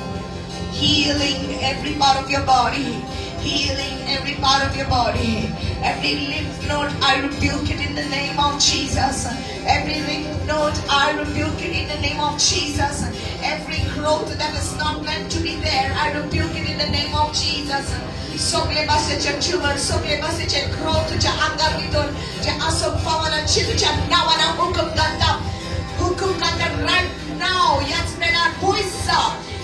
Healing every part of your body. Healing every part of your body. Every lymph node, I rebuke it in the name of Jesus. Every lymph node, I rebuke it in the name of Jesus. Every growth that is not meant to be there, I rebuke it in the name of Jesus. सगळे भाषेचे tumor, सगळे भाषेचे growth च्या अंगाभितून जे असंपवाना चिजूच्या नावाना हुकूम घालता right now. याच वेळार पैसा,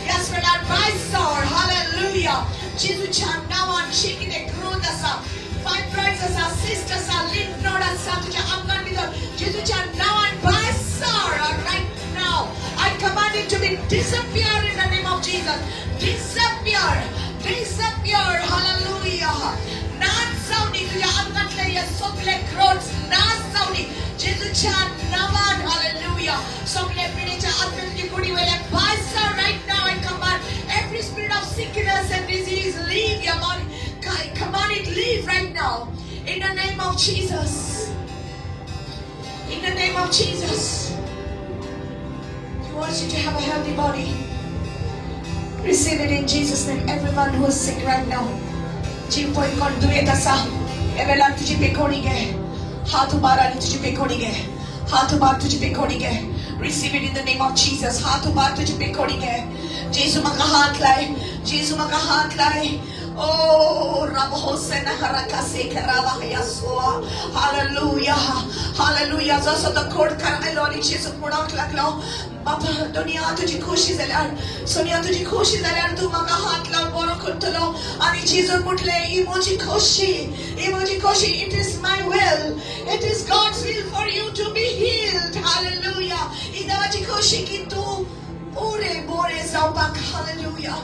याच वेळार पैसा, hallelujah. चिजूच्या नावान जे कितें growth आसा, fibroids आसा, cyst आसा, lymph node आसा तुझ्या अंगाभितून चिजूच्या नावान पैसा right now. I command it to be disappear in the name of Jesus. Disappear. Disappear, hallelujah. नाच जावनी तुझ्या अंगातले हे सगळे growths नाच जावनी जेजूच्या नावान, hallelujah. सगळे पिढीच्या आतमध्ये कुडी वेळे पैसा right now. I command every spirit of sickness and disease leave your body. I command it leave right now in the name of Jesus. In the name of Jesus. He wants you to have a healthy body. Receive it in Jesus' name. Everyone who is sick right now, चिंपोई कोण दुयेत आसा, हे वेळार तुजी पेकोणी घे, हात उबार आनी तुजी पेकोणी घे, हात उबार तुजी पेकोणी घे. Receive it in the name of Jesus. हात उबार तुजी पेकोणी घे. जेजू म्हाका हात लाय, जेजू म्हाका हात लाय. Oh, Rabbi Hosena Harakase Karava Yasua. Hallelujah. Hallelujah. जसं तो खोड करायलो आणि जेजू पुढाक लागलो. बाबा दुनिया तुझी खुशी जाल्यार, सोनिया तुझी खुशी जाल्यार तू म्हाका हात लावन बरो करतलो. आणि जेजू म्हटले ही म्हजी खुशी, ही म्हजी खुशी. It is my will. It is God's will for you to be healed. Hallelujah. ही देवाची खुशी की तू पुरे बोरे जावपाक. Hallelujah.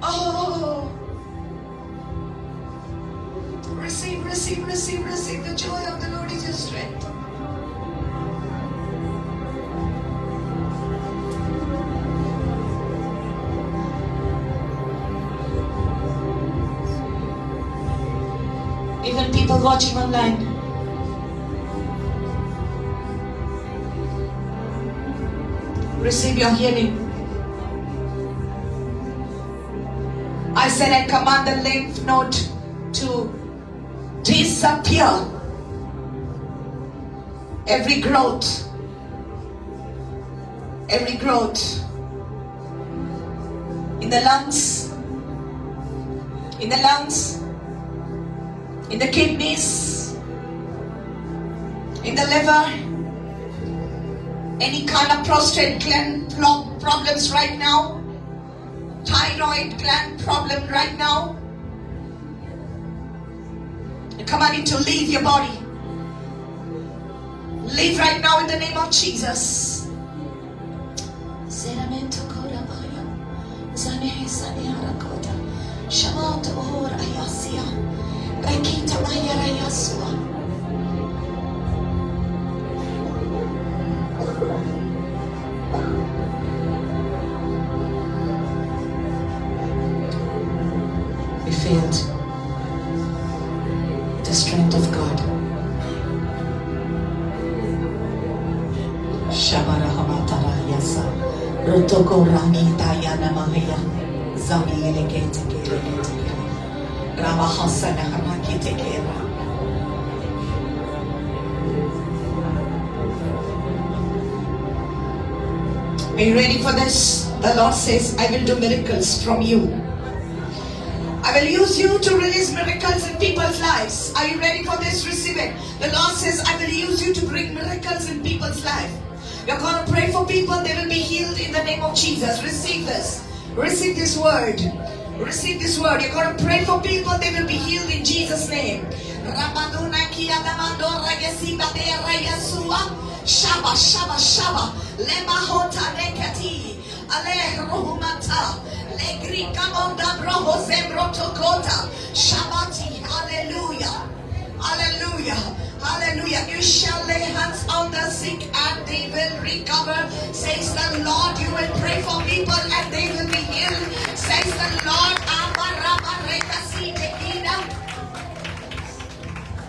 Oh. Receive, receive, receive, receive. The joy of the Lord is your strength. Even people watching online, receive your healing. I said I command the lymph node to disappear. Every growth, in the lungs, in the kidneys, in the liver, any kind of prostate gland problems right now, thyroid gland problem right now, I command it to leave your body. Leave right now in the name of Jesus. Shama filled with the strength of God. Shabarahamatara yasa. Rotoko rangi tayana mahaya. Zami elegete kelegete. Ramahasana hamakite kera. Are you ready for this? The Lord says, I will do miracles from you. I will use you to release miracles in people's lives. Are you ready for this? Receive it. The Lord says, I will use you to bring miracles in people's life. You're going to pray for people. They will be healed in the name of Jesus. Receive this. Receive this word. Receive this word. You're going to pray for people. They will be healed in Jesus' name. Shaba, shaba, shaba. Lema hota nekati. Ale rohumata. Legri kamonda broho zemrotokota. Shabati. Hallelujah. Hallelujah. Hallelujah. You shall lay hands on the sick and they will recover. Says the Lord. You will pray for people and they will be healed. Says the Lord.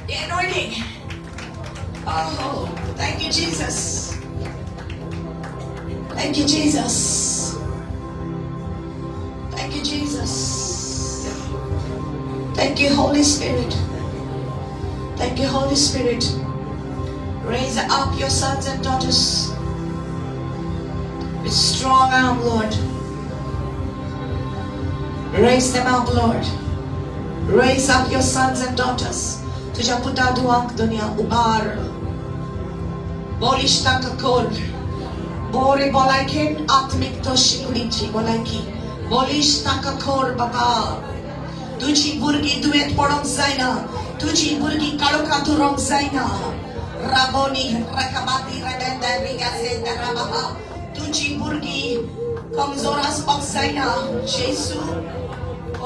The anointing. Oh, thank you, Jesus. Thank you, Jesus. Thank you, Jesus. Thank you, Holy Spirit. Thank you, Holy Spirit. Raise up your sons and daughters with strong arm, Lord. Raise them up, Lord. Raise up your sons and daughters. Tuja puta duak dunia ubar. Bolish takakol. Bori bolaikin atmik to shiklichi bolaiki. Bolish takakor baba. Tuji burgi duet porong zaina. Tuji burgi kaluka turong zaina. Raboni rakabati rabenda rigasenda rabaha. Tuji burgi kamzoras pang zaina. Jesu.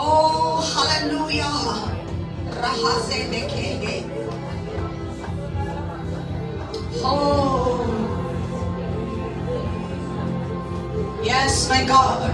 Oh, hallelujah. Rahase dekege. Oh, yes, my God.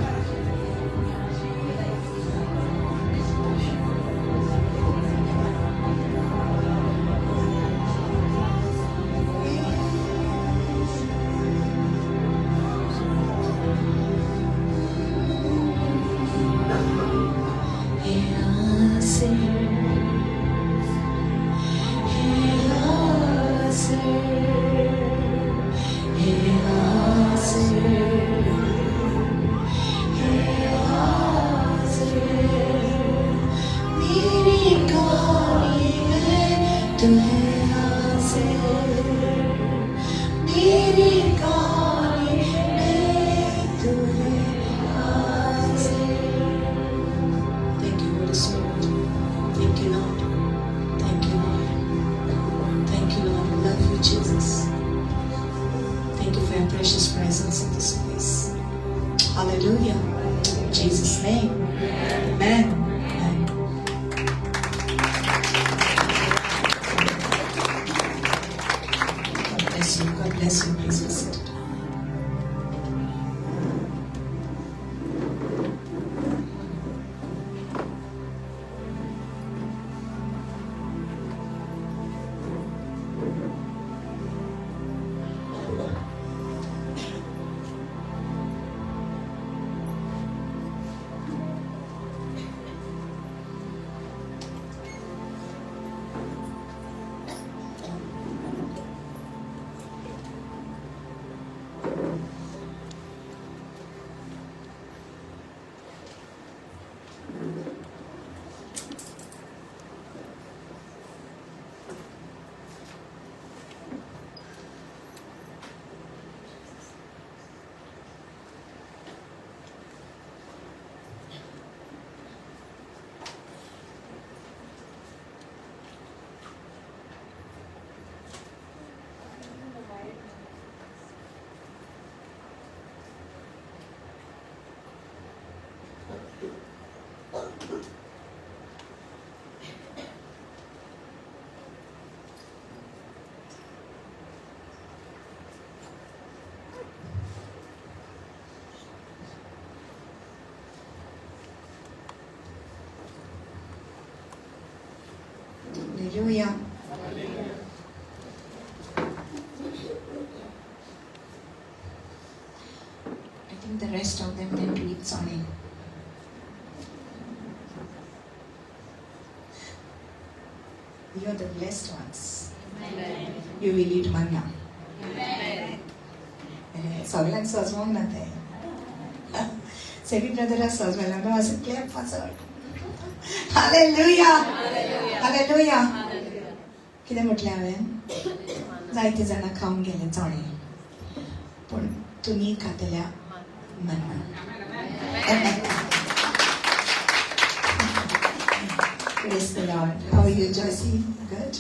Hallelujah. In Jesus' name. Amen. Amen. God bless you. God bless you. Please be seated. Hallelujah. I think the rest of them can read, sorry. You are the blessed ones. Amen. You will eat manna. Amen. Soglan sozmong na te. Sevi brother sozmela no as clap for sir. Hallelujah. Hallelujah. किती म्हटले हांवें जायते जाणां खावन गेले चणे पूण तुमी खातल्या मन्ना. Praise the Lord. How are you, Joycey? Good?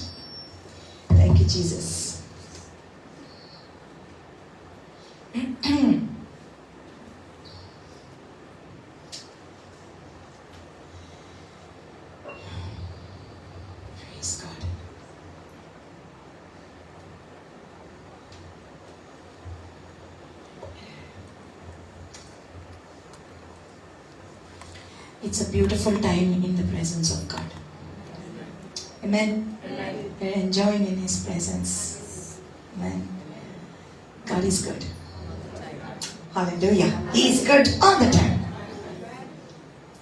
Thank you, Jesus. Praise God. It's a beautiful time in the presence of God. Amen. Amen. We're enjoying in His presence. Amen. God is good. Hallelujah. He is good all the time.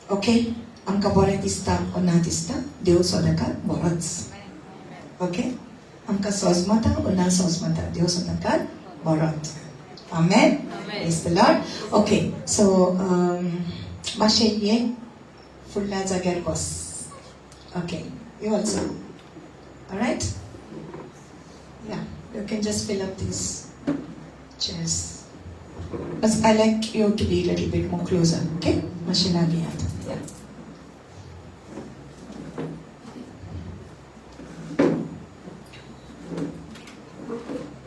Okay? Amka bore dista o na dista, Deus sodaka borots. Okay? Amka sosmata o na sosmata, Deus sodaka borot. Amen. Praise the Lord. Okay. So, mashe ye fulla jagar bos. Okay. You also. Alright? Yeah. You can just fill up these chairs. But I like you to be a little bit more closer. Okay? Mashina biyat. Yeah.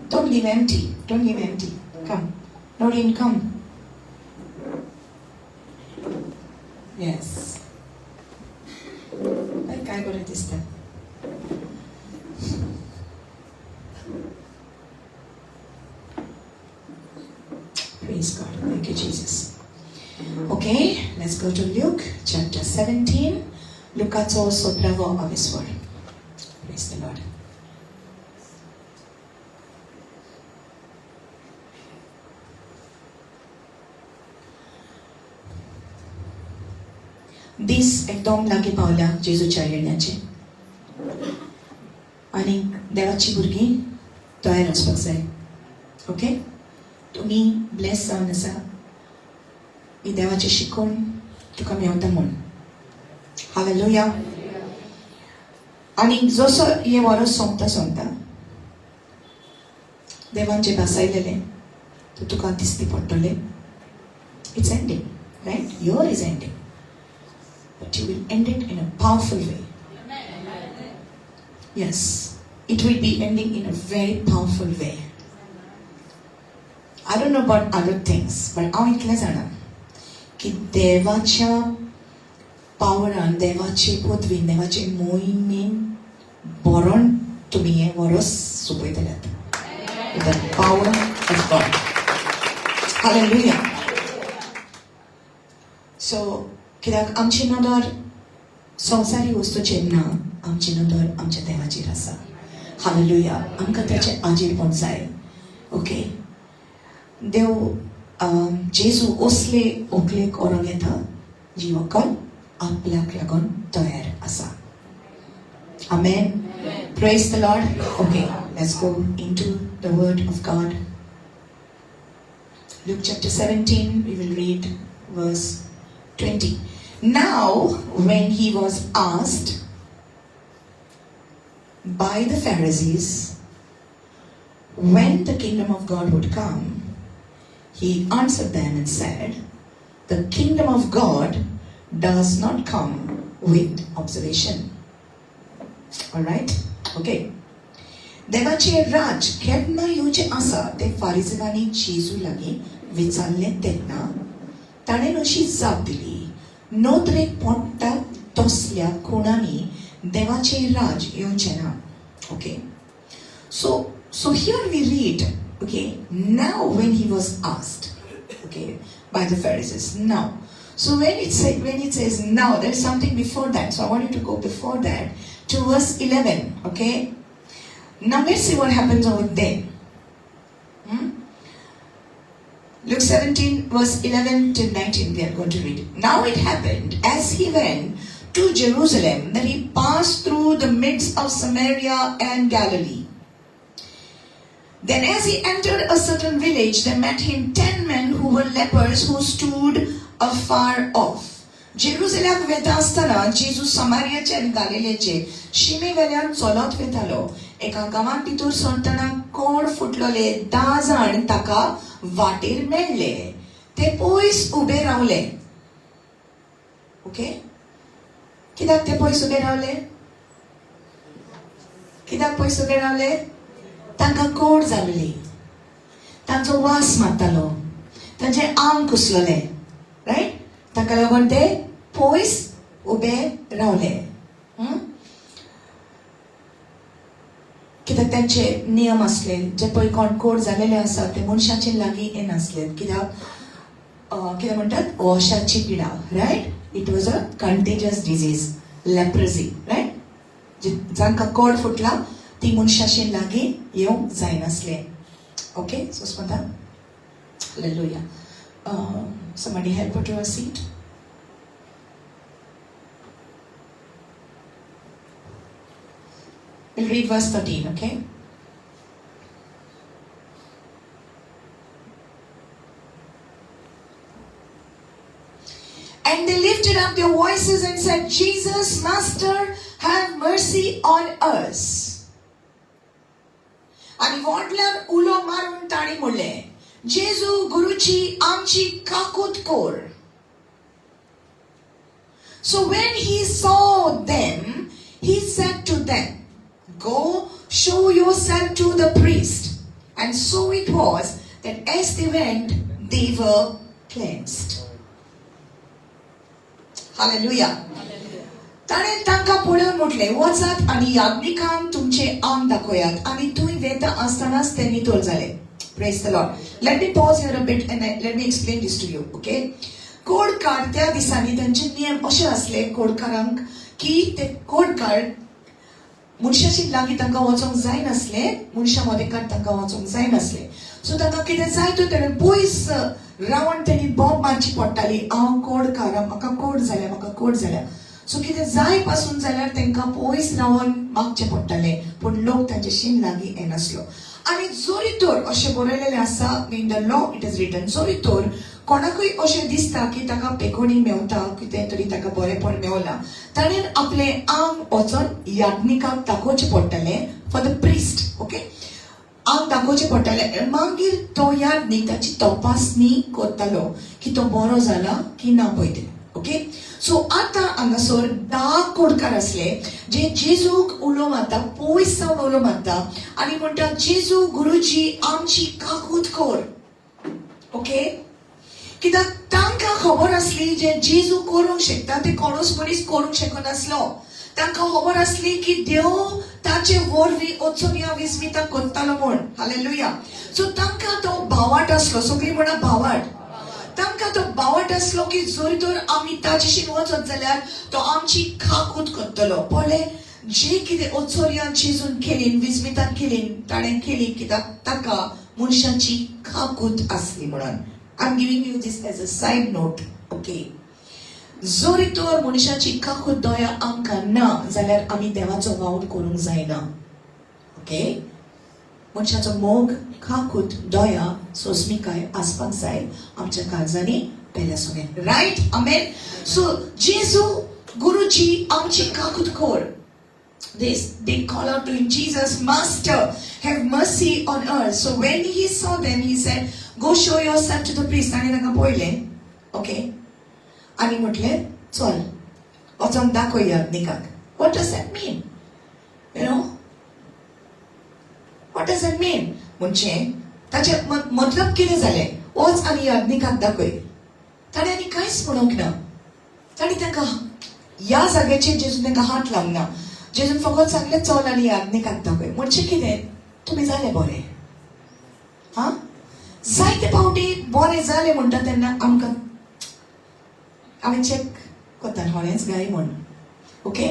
Don't leave empty. Don't leave empty. Come. Noreen, come. Yes. Like I got it this time. Praise God. Thank you, Jesus. Okay, let's go to Luke chapter 17. Luka's also prawo o wysłor. Praise the Lord. This एकदम लागी पावल्या जेजूच्या येण्याचे आणि देवाची भुरगीं तयार आसपाक जाय. ओके? तुमी ब्लेस जावन आसा ही देवाचें शिकून तुका मेवता म्हूण. हालेलुया. आणि जसो हे वर्स सोंपता सोंपता देवान जें बासायलेलें तें तुका दिसती पडटलें. It's ending, right? Your is ending. But you will end it in a powerful way. Yes, it will be ending in a very powerful way. I don't know about other things, but हांव इतलें जाणां की देवाच्या पावरान, देवाचे पदवीन, देवाचे मोहिमेन बरोवन तुमी हें verse सोंपयतल्यात. With the power of God. Hallelujah. So, कित्याक आमची नदर संवसारी वस्तूचेर ना, आमची नदर आमच्या देवाचेर आसा. हालेलुया. आमकां ताचें आजीरपण जाय. ओके? देव जेजू असले व्हंकलेक व्हरोंक येता जी व्हंकल आपल्याक लागून तयार आसा. Amen. Praise the Lord. Okay, let's go into the word of God. Luke chapter 17, we will read verse 20. Now, when he was asked by the Pharisees when the kingdom of God would come, he answered them and said, the kingdom of God does not come with observation. Alright? Okay. देवाचे राज केन्ना येवचे आसा ते फारिझींनी जेजू लागीं विचारलें तेन्ना ताणें अशी जाप दिली, नोत्रेक पोट्टा तसल्या कोणांनी देवाचे राज येवचें ना. Okay? So here we read, okay, now when he was asked, okay, by the Pharisees. Now, So when it says now, there's something before that. So I want you to go before that to verse 11. Okay. Now let's see what happens over there. Luke 17 verse 11 to 19 we are going to read. Now it happened as he went to Jerusalem that he passed through the midst of Samaria and Galilee. Then as he entered a certain village, there met him 10 men who were lepers who stood afar off. Jerusalem वेता आसतना जेजू समारियाचे आनी गालिलेचे शिमे वेल्यान चलत वेतालो. एका गांवांत भितर सरतना कोण फुटलोले 10 जाण ताका वाटेर मेळ्ळे. ते पयस उबे रावले. ओके, कित्याक ते पयस उबे रावले? कित्याक पयस उबे रावले? तांकां कोड जाल्ली, तांचो वास मारतालो, तांचे आंग कुसलोले. रायट, ताका लागून ते पयस उबे रावले. कित्याक तांचे नियम आसले. जे पळय कोण कोड जालेले आसा ते मनशाचे लागीं येनासले. कित्याक म्हणटात वॉशाची पिडा. Right, it was a contagious disease, leprosy. Right, जांकां कोड फुटला ती मनशाचे लागीं येवंक जायनासले. ओके, सो स्पंदा hallelujah. Somebody help her to a seat. We'll read verse 13, okay? And they lifted up their voices and said, Jesus, Master, have mercy on us. आणि वॉटल्यार उलो मारून ताणी म्हणले, जेजू गुरुची आमची काकूत core. So when he saw them, he said to them, go show yourself to the priest. And so it was that as they went, they were cleansed. Hallelujah. ताणे तांकां पळोवन म्हटलें, वचात आनी याज्ञिकांक तुमचे आंग दाखयात. आनी थंय वेता आसतनाच ते नितोळ जाले. Praise the Lord. Let me pause here a bit and let me explain this to you, okay? कोडकार त्या दिसांनी तांचे नियम अशे आसले कोडकारांक की ते कोडकार मनशाची लागीं तांकां वचोंक जायनासले, मनशा मदेकार तांकां वचोंक जायनासले. सो तांकां कितें जाय तो तेणें पयस रावन तेणी बोब मारची पडटाली. हांव कोडकार, म्हाका कोड जाल्या, म्हाका कोड जाल्या. सो कितें जाय पासून जाल्यार तांकां पयस रावन मागचें पडटालें. पूण लोक तांचेशी लागीं येनासलो. आणि जोरी तोर अशें बरयलेलें आसा in the law it is written. जोरी तोर कोणाकूय अशें दिसता की ताका पेकोणी मेवता, कितें तरी ताका बरेपण मेवला, ताणें आपलें आंग वचोन याज्ञिकाक दाखोवचें पडटलें फॉर द प्रिस्ट. ओके, आंग दाखोवचें पडटलें. मागीर तो याज्ञिक ताची तपासणी करतालो की तो बरो जाला की ना पळय तें. ओके, सो आतां हांगासर 10 कोडकार आसले जे जेजूक उलो मारता, पयस सावन उलो मारता आनी म्हणटा, जेजू गुरुजी आमची काकूत कोर. ओके, कित्याक तांकां खबर आसली जे जेजू करूंक शकता ते कोणूच मनीस करूंक शकनासलो. तांकां खबर आसली की देव ताचे वरवीं वचून ह्या विस्मिताक करतालो म्हूण. हालेलुया. सो तांकां तो भावाट आसलो. सगळीं म्हणा भावाट. तांकां तो भावाट आसलो की जोरी तर आमी ताचेशी वचत जाल्यार तो आमची काकूत करतलो. पळय, जे कितें ओचोरियान जेजून केलीं, विस्मितान केलीं, ताणें केली कित्याक ताका मनशाची काकूत आसली म्हणून. I am giving you this as a side note. Okay, जोरी तर मनशाची काकूत दया आमकां ना जाल्यार आमी देवाचो वावड करूंक जायना. ओके, मनशाचो मोग, काकूत, दया, सोसमीकाय आसपाक जाय आमच्या काळजांनी पयल्या सगळ्यान. रायट, आमेन. सो जेजू गुरुजी आमची काकूत core. They call out to him, Jesus, Master, have mercy on us. So when he saw them, he said, go show yourself to the priest. आणि ताका पळयलें. ओके, आणि म्हटलें, चल वचोन दाखय याज्ञिकाक. What does that mean? You know? What does that mean? म्हणजे ताचे मतलब कितें जालें? वच आनी याज्ञिकाक दाखय. ताणें आनी कांयच म्हणूंक ना. ताणें ताका ह्या जाग्याचेर जेजून तांकां हात लावंक ना. जेजून फकत सांगलें, चल आनी याज्ञिकाक दाखय. म्हणजे कितें? तुमी जालें बरें. हा, जायते फावटी बरें जालें म्हणटा तेन्ना आमकां आमी चेक करता थोडेंच गाय म्हूण ओके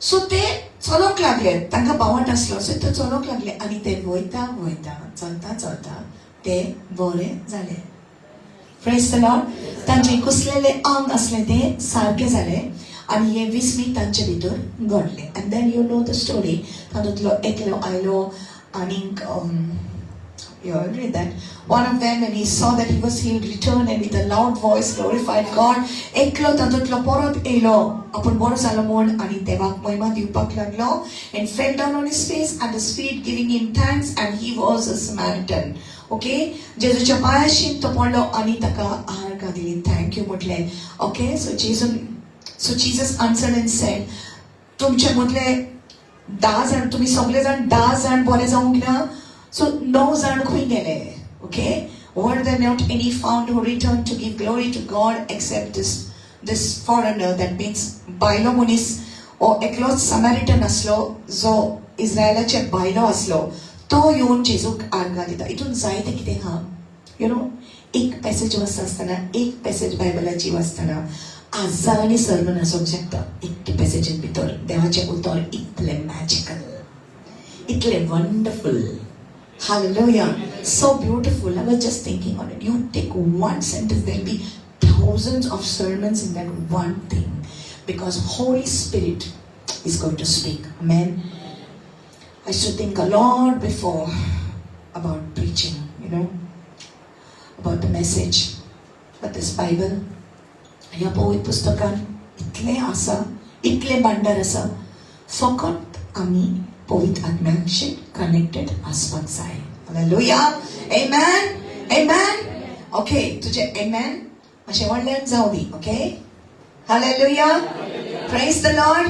सो ते चलोंक लागले तांकां भावट आसलो सो ते चलोंक लागले आनी ते वयता वयता चलता चलता ते बरे जाले प्रेज द लॉर्ड तांचे कुसलेले अंग असले ते सारके जाले आनी हे 20 मिनीट तांचे भितर घडले and then you know the story तातूंतलो एकलो आयलो आनीक you all read that one of them when he saw that he was healed returned and with a loud voice glorified God eklo tantutlo porot elo apun boro jalo mon ani devak moima diwpak laglo and fell down on his face at his feet giving him thanks and he was a Samaritan okay jesuच्या पायाशी तो पडलो आणि ताका आहार घातली thank you म्हटले okay so Jesus answered and said तुमचे मदले 10 जण तुम्ही सगळे जण 10 जण बरे जावंक ना So 9 जाण खंय गेले okay were there not any found who returned to give glory to God except this foreigner that means बायलो मनीस ओ एकलोच Samaritan असलो जो इस्रायलाचे बायलो असलो तो येवन जेजूक आर्गां दिता इतून जायते कितें हा यू नो एक पॅसेज वाचताना एक पॅसेज बायबलाची वाचताना आजारांनी सर्मन आसूंक शकता एक पॅसेजीन भितर देवाचें उतर इतलें मॅजिकल इतलें wonderful Hallelujah. So beautiful. I was just thinking on it. You take one sentence, there'll be thousands of sermons in that one thing. Because Holy Spirit is going to speak. Amen. I should think a lot before about preaching, you know, about the message. But this Bible, ह्या पवित्र पुस्तकान इतले आसा, इतले भांडार आसा, फकत आमी पवित्र आत्म्याशी कनेक्टेड आसपाक जाय. हालेलुया. Amen. Amen. Okay, तुझे amen मातशें व्हडल्यान जावं दी. Okay. Hallelujah. Praise the Lord.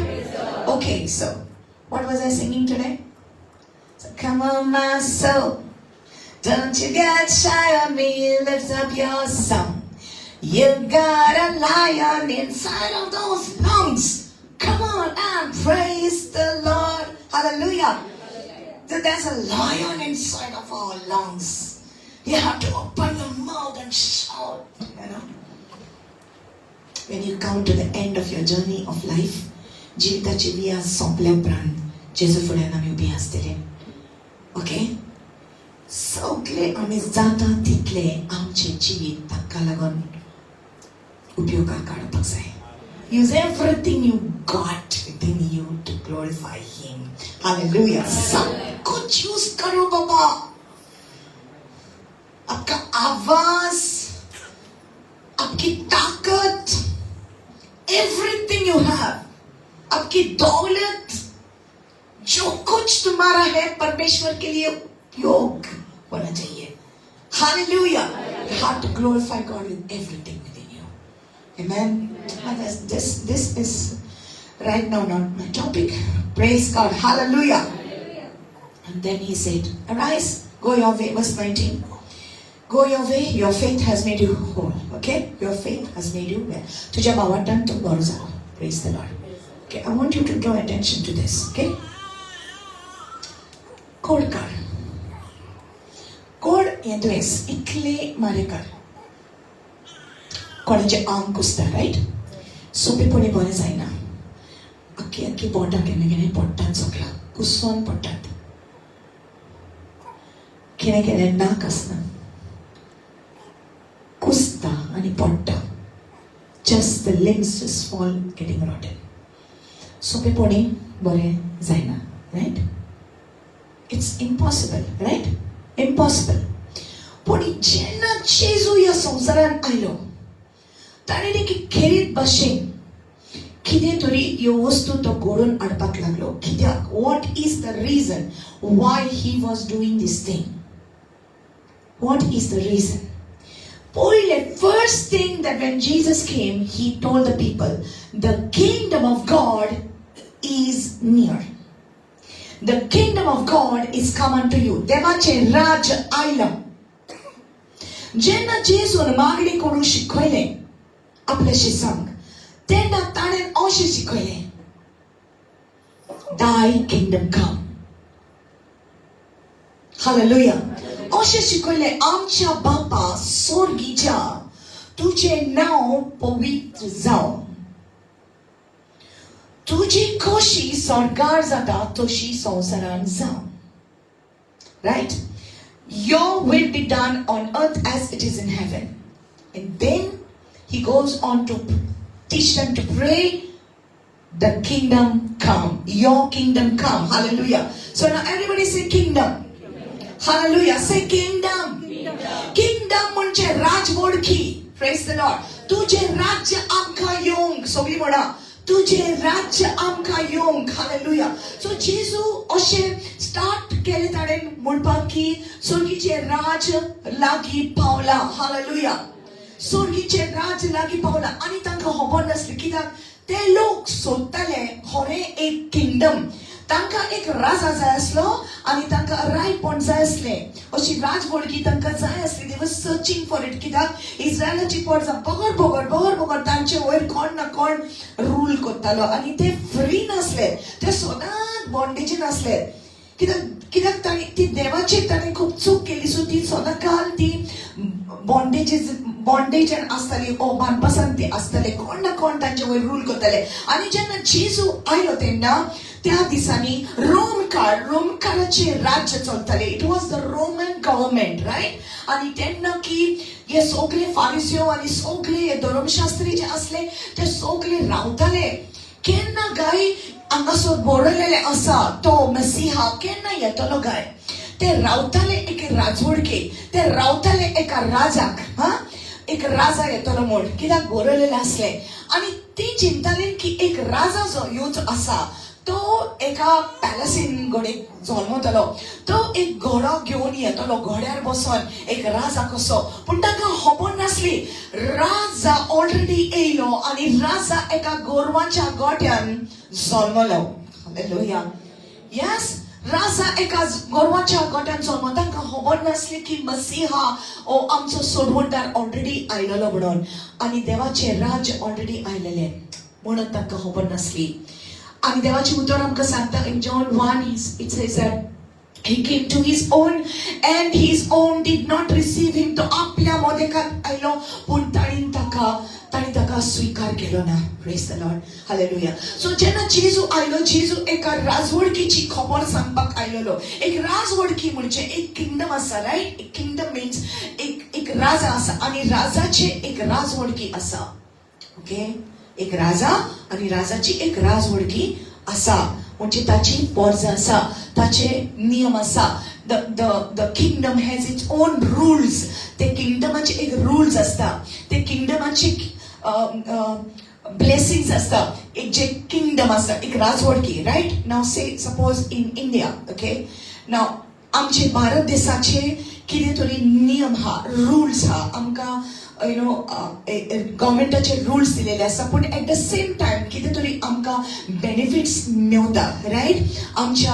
Okay, so what was I singing today? So come on my soul, don't you get shy on me, lift up your song. You got a lion inside of those lungs. Come on and praise the Lord. Hallelujah. So there's a lion inside of our lungs. You have to open your mouth and shout, you know. When you come to the end of your journey of life, जीविताची विया सोंपल्या उपरांत जेजू फुड्यान आमी उबी आसतले. Okay सगळे आमी जाता तितले आमचे जिवीत ताका लागून उपयोगाक काडपाक जाय. Use everything you got within you to glorify Him. Hallelujah. सब कुछ यूज करो बाबा. आपका आवाज, आपकी ताकत, everything you have, आपकी दौलत, जो कुछ तुम्हारा है परमेश्वर के लिए उपयोग होना चाहिए. Hallelujah. You have to glorify God with everything within you. Amen. This is right now not my topic. Praise God. Hallelujah. And then he said, arise, go your way. Verse 19. Go your way. Your faith has made you whole. Okay? Your faith has made you well. तुझ्या भावार्थान तू बरो जालो. Praise the Lord. Okay, I want you to draw attention to this. Okay? Code कर. Code हे दुयेस इतले मारे कर. कोणाचे आंग कुसता, राईट? सोपेपणी बरें जायना. अख्खी बोटां केन्ना केन्ना पडटात सगळ्या कुसोन पडटात. केन्ना केन्ना नाक आसना कुसता आनी पडटा. Just the limbs just fall getting rotten. सोपेपणी बरें जायना, right? It's impossible, right? Impossible. पूण जेन्ना जेजू ह्या संवसारांत आयलो ताणें देखीक खेरीत भाशेन कितें तरी ह्यो वस्तू तो घडोवन हाडपाक लागलो. कित्याक? What is the reason why he was doing this thing? What is the reason? Pole, first thing that when Jesus came, he told the people, the kingdom of God is near. The kingdom of God is come unto you. देवाचे राज्य आयला. जेन्ना जेजून मागणी करून शिकयलें आपल्या शिसांक तेन्ना ताणें अशें शिकयलें, Thy kingdom come. Hallelujah. अशें शिकयलें, आमच्या बापा स्वर्गीच्या तुझे नाव पवित्र जावं. तुझी कशी स्वर्गार जाता तशी संवसारान जावं. Right? Your will be done on earth as it is in heaven. And then he goes on to teach them to pray, the kingdom come. Your kingdom come. Hallelujah. So now everybody say kingdom. Hallelujah. Say kingdom. Kingdom म्हणजे राजवडकी. Praise the Lord. तुझे राज्य आमका येवंक. सगळी म्हणा. तुझे राज्य आमका येवंक. Hallelujah. So जेजू अशे स्टार्ट केले ताणें म्हणपाक की स्वर्गीचे राज लागी पावला. Hallelujah. स्वर्गीचे राज लागी पावला आनी तांकां खबर नासलें कित्याक ते लोक सोदताले खरें एक किंगडम. तांकां एक राजा जाय आसलो आनी तांकां रायपण जाय आसलें. अशी राजवडकी तांकां जाय आसली. दे वर सर्चिंग फॉर इट कित्याक इस्रायलाची परजा बगर तांचे वयर कोण ना कोण रूल करतालो आनी ते फ्री नासले. ते सदांच बॉन्डेजीन आसले. कित्याक तांणी ती देवाची तांणी खूब चूक केली. सो ती सदांकाल ती बॉन्डेजान आसताली ओ बानपासान ते आसताले. कोण ना कोण तांचे वयर रूल करताले. आनी जेन्ना जेजू आयलो तेन्ना त्या दिसांनी रोमकाराचे राज्य चलताले. It was the Roman government. Right. आनी तेन्ना की हे सगळे फारिसियो आनी सगळे धर्मशास्त्री जे आसले ते सगळे रावताले. केन्ना गाय हांगासर बरयलेले आसा तो मसीहा केन्ना येतलो गाय. ते रावताले एक राजवडके. ते रावताले एका राजाक. एक राजा येतलो म्हण कित्याक बरयलेले आसले. आनी ती चिंताली की एक राजा जो येवचो आसा तो एका पॅलेसीन घडे जल्मतलो. तो एक घोडो घेवन येतलो. घोड्यार बसून एक राजा कसो. पूण ताका खबर नासली राजा ऑलरेडी येयलो आनी राजा एका गोरवांच्या गोठ्यान जल्मलो. हालेलुया. यस. राजा एका गोरवांच्या गोठ्यान जल्मलो. तांकां खबर नासली की मसीहा ओ आमचो सोडवणदार ऑलरेडी आयलेलो म्हणून आनी देवाचे राज ऑलरेडी आयलेले म्हणून तांकां खबर नासली. आणि देवाची उतर आमकां सांगता इन John 1 it says that he came to his own and his own did not receive him. तो आपल्या मोदेकात आयलो पूण ताणी ताका स्वीकार केलो ना. Praise the Lord. हालेलुया. सो जेन्ना जेजू आयलो जेजू एका राजवडकीची खबर सांगपाक आयलोलो. एक राजवडकी म्हणजे एक किंगडम आसा. रायट. एक किंगडम मीन्स एक राजा आसा आनी राजाचे एक राजवडकी आसा. ओके. एक राजा आणि राजाची एक राजवडकी आसा म्हणजे ताची परजा आसा. ताचे नियम आसा. The kingdom has its own rules. ते किंगडमाचे एक रुल्स असता. ते किंगडमाचे ब्लेसिंग्स असता. एक जे किंगडम आसा एक राजवडकी. राईट. नाव से सपोज इन इंडिया. ओके. नाव आमचे भारत देशाचे कितें तरी नियम हा रुल्स हा. आमकां गव्हर्मेंटाचे रुल्स दिलेले आसा पूण एट द सेम टाइम कितें तरी आमकां बेनिफिट्स मेवता. रायट. आमच्या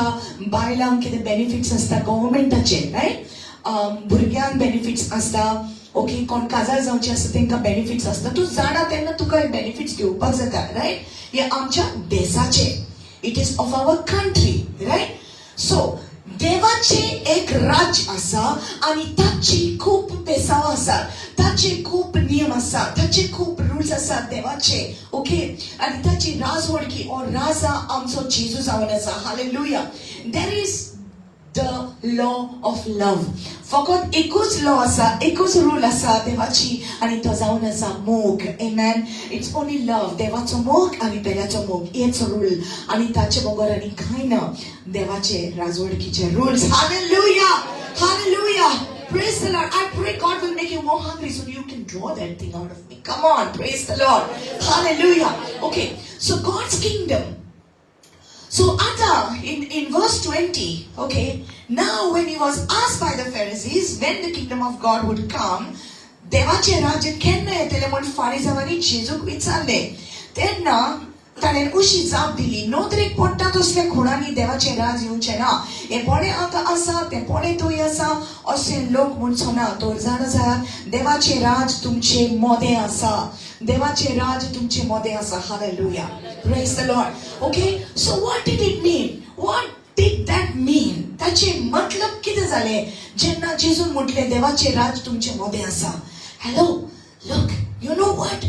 बायलांक कितें बेनिफिट्स आसता गव्हर्मेंटाचे. रायट. भुरग्यांक बेनिफिट्स आसता. ओके. कोण काजार जावचे आसता तांकां बेनिफिट्स आसता. तूं जाणा तेन्ना तुका बेनिफिट्स घेवपाक जाता. रायट. हे आमच्या देशाचे. It is of our country. Right. So देवाचे एक राज्य आसा आणि ताची खूप पेसाव आसा. ताचे खूप नियम आसा. ताचे खूप रुल्स आसा देवाचे. ओके. आणि ताची राजवडकी ओ राजा आमचो जेजू जावन आसा. Hallelujah. There is the law of love. फकत एकूच लॉ आसा. एकूच रूल आसा देवाची आणि तो जावन आसा मोग. आमेन. It's only love. देवाचो मोग आणि पेल्याचो मोग हेच रूल आणि ताचे बगर आणि कांय ना. देवाचे राजवडकीचे rules. Hallelujah. Hallelujah. Praise the Lord. I pray God will make you more hungry so you can draw that thing out of me. Come on. Praise the Lord. Hallelujah. Okay. So God's kingdom. So Ata in verse 20. Okay. Now when he was asked by the Pharisees when the kingdom of God would come, देवाचे राज्य केन्ना येतले म्हण फारिसांनी जेजूक विचारले. तेन्ना ताणें अशी जाप दिली. नोदरेक पडटा तसले खुणांनी देवाचे राज येवचें ना. हे बरें हांगा आसा ते बरें थंय आसा अशें लोक म्हणचो ना. तो जाणा जाल्यार देवाचे राज तुमचे मोदें आसा. देवाचे राज तुमचे मोदें आसा. Hallelujah. Praise the Lord. Okay. So what did it mean. What did that mean. ताचे मतलब कितें जालें जेन्ना जेजून म्हटलें देवाचे राज तुमचे मोदें आसा. Hello. Look. You know what?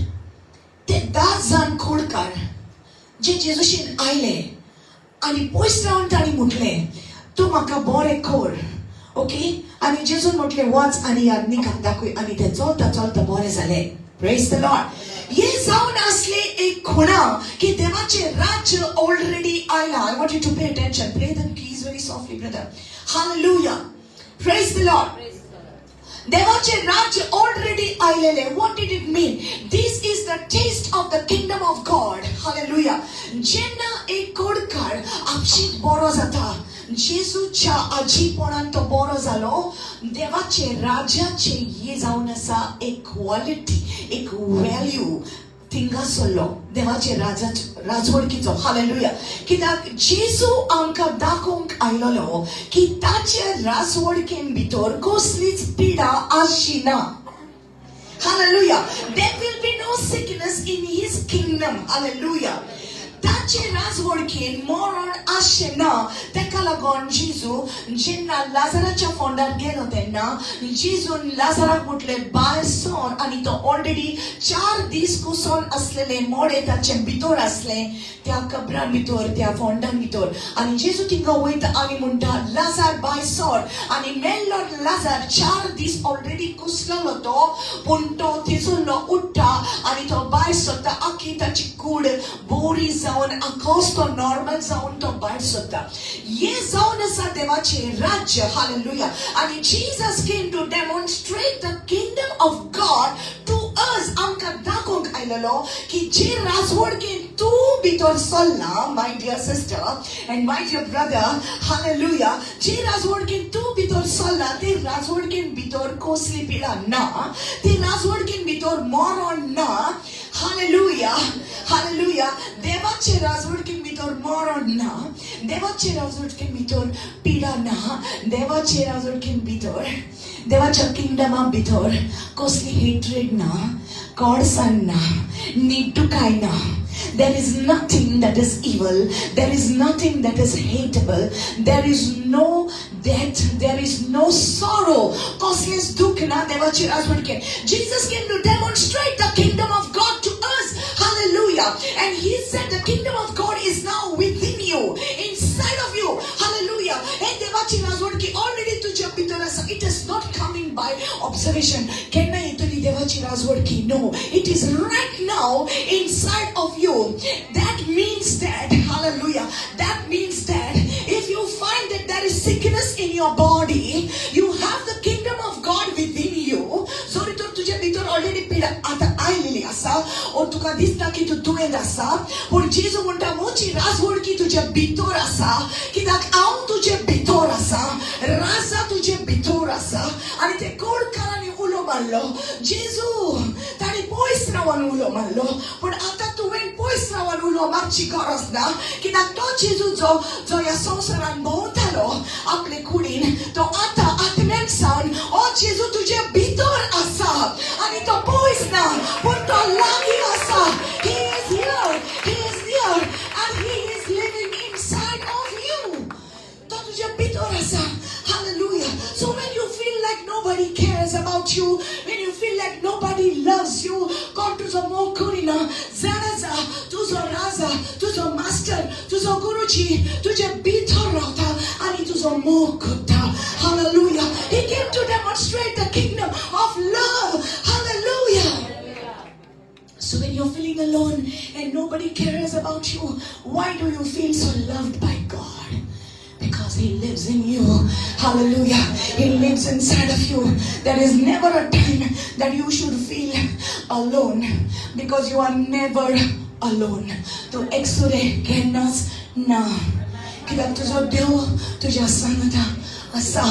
ते 10 जाण कुडकार जे जेजूशीन आयले आनी पयस रावन तांणी म्हटलें तूं म्हाका बरें कर, ओके? आनी जेजून म्हटलें वच आनी याज्ञिकाक दाखय आनी तें चलता चलता बरें जालें. Praise the Lord. हे जावन असले एक खुणा की देवाचे राज्य ऑलरेडी आयला. I want you to pay attention. Play the keys very softly, brother. Hallelujah. Praise the Lord. देवाचे राज्य already आयलेले. What did it mean? This is the taste of the kingdom of God. Hallelujah. जेन्ना एक कुडकार आपशीक बरो जाता, जेजूच्या आजीपणान तो बरो जालो, देवाचे राज्याचे हे जावन आसा एक क्वालिटी, एक व्हॅल्यू थिंगा सरलो देवाचे राजवडकीचो. हालेलुया. कित्याक जेजू आमकां दाखोवंक आयलोलो की ताचे राजवडकेन भितर कसलीच पिडा आशिना. Hallelujah. There will be no sickness in his kingdom. Hallelujah. ताचे राजवडकेन मरण आशेना. तेका लागोन जेजू जेन्ना लाजाराच्या फोंडार गेलो तेन्ना जेजून लाजाराक म्हटलें भायर सोर आनी तो ऑलरेडी 4 दीस कुसोन असलेले मोडे ताचे भितर असले त्या कबरान भितर त्या फोंडान भितर. आनी जेजू थिंगा वयता आनी म्हणटा लाजार भायर सोर. आनी मेल्लो लाजार 4 दीस ऑलरेडी कुसलोलो तो, पूण तो थिंसून उठ्ठा आनी तो भायर सरता. आख्खी ताची कूड बोरी जावन आखोस तो नॉर्मल जावन तो भायर सरता. हे जावन आसा देवाचे राज्य. हालेलुया. आनी Jesus came to demonstrate the kingdom of God to us. आमकां दाखोवंक आयलोलो की जे राजवडकेन तूं भितर सरला, my dear sister and my dear brother, hallelujah, जे राजवडकेन तूं भितर सरला ते राजवडकेन भितर कसली पिडा ना, ते राजवडकेन भितर मरण ना. हालेलुया. हालेलुया. देवाचे राजवडकेन भितर मरण ना, देवाचे राजवडकेन भितर पिडा ना, देवाचे राजवडकेन भितर देवाच्या किंगडमा भितर कसली हेट्रेड ना, कॉडसान ना, नीटुकाय ना. There is nothing that is evil. There is nothing that is hateable. There is no death. There is no sorrow. Causeless dukh na devachi razwadke. Jesus came to demonstrate the kingdom of God to us. Hallelujah. And he said the kingdom of God is now within you, inside of you. Hallelujah. And devachi razwadke already tuja bhitar asa. It is not coming by observation. Kenna ituli devachi razwadke. No, it is right now inside of you. That means that, hallelujah, that means that if you find that there is sickness in your body, you have the kingdom of God within you. Sorry to तुझे भीतर already पीड़ा आता आयलेली आसा और तुका दिसता की तू दुयेंत आसा, और जेजू म्हणटा मोची राजवडकी तुझे भीतर आसा, कित्याक हांव तुझे भीतर आसा, राजा तुझे भीतर आसा. आनी ते कोडकारांनी उलो मारलो, जेजू ताणी पयस रावन उलो मारलो, पण आतां तुवें पयस रावन उलो मारची गरज ना, कित्याक तो जेजू जो ह्या संवसारान भोंवतालो आपले कुडीन, तो आतां आत्म्यान सावन ओ जेजू तुजे भितर आसा आनी तो पयस ना, पूण तो लागीं आसा. He is here, he is here and he is living inside of you. तो तुजे भितर आसा. Hallelujah. So when you feel like nobody cares about you, when you feel like nobody loves you, come to the mokurina, zanaza, tuzo raza, tuzo master, tuzo guruji, tuje भितर रावता आणि तुझो मोग करता. Hallelujah. He came to demonstrate the kingdom of love. Hallelujah. So when you're feeling alone and nobody cares about you, why do you feel so loved by God? Because he lives in you. Hallelujah. He lives inside of you. There is never a time that you should feel alone, because you are never alone. तो एक्सुरे केन्नाच ना, कित्याक तुजो देव तुज्या सांगता आसा.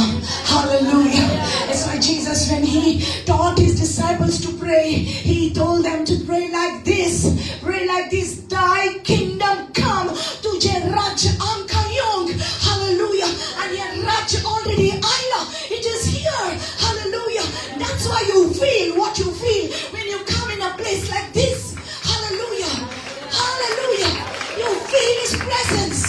Hallelujah. That's why Jesus, when he taught his disciples to pray, he told them to pray like this. Pray like this. Thy kingdom come. तुझे राज्य आमकां येवंक. Hallelujah. And your राज्य already आयला. It is here. Hallelujah. That's why you feel what you feel when you come in a place like this. Hallelujah. Hallelujah. You feel his presence.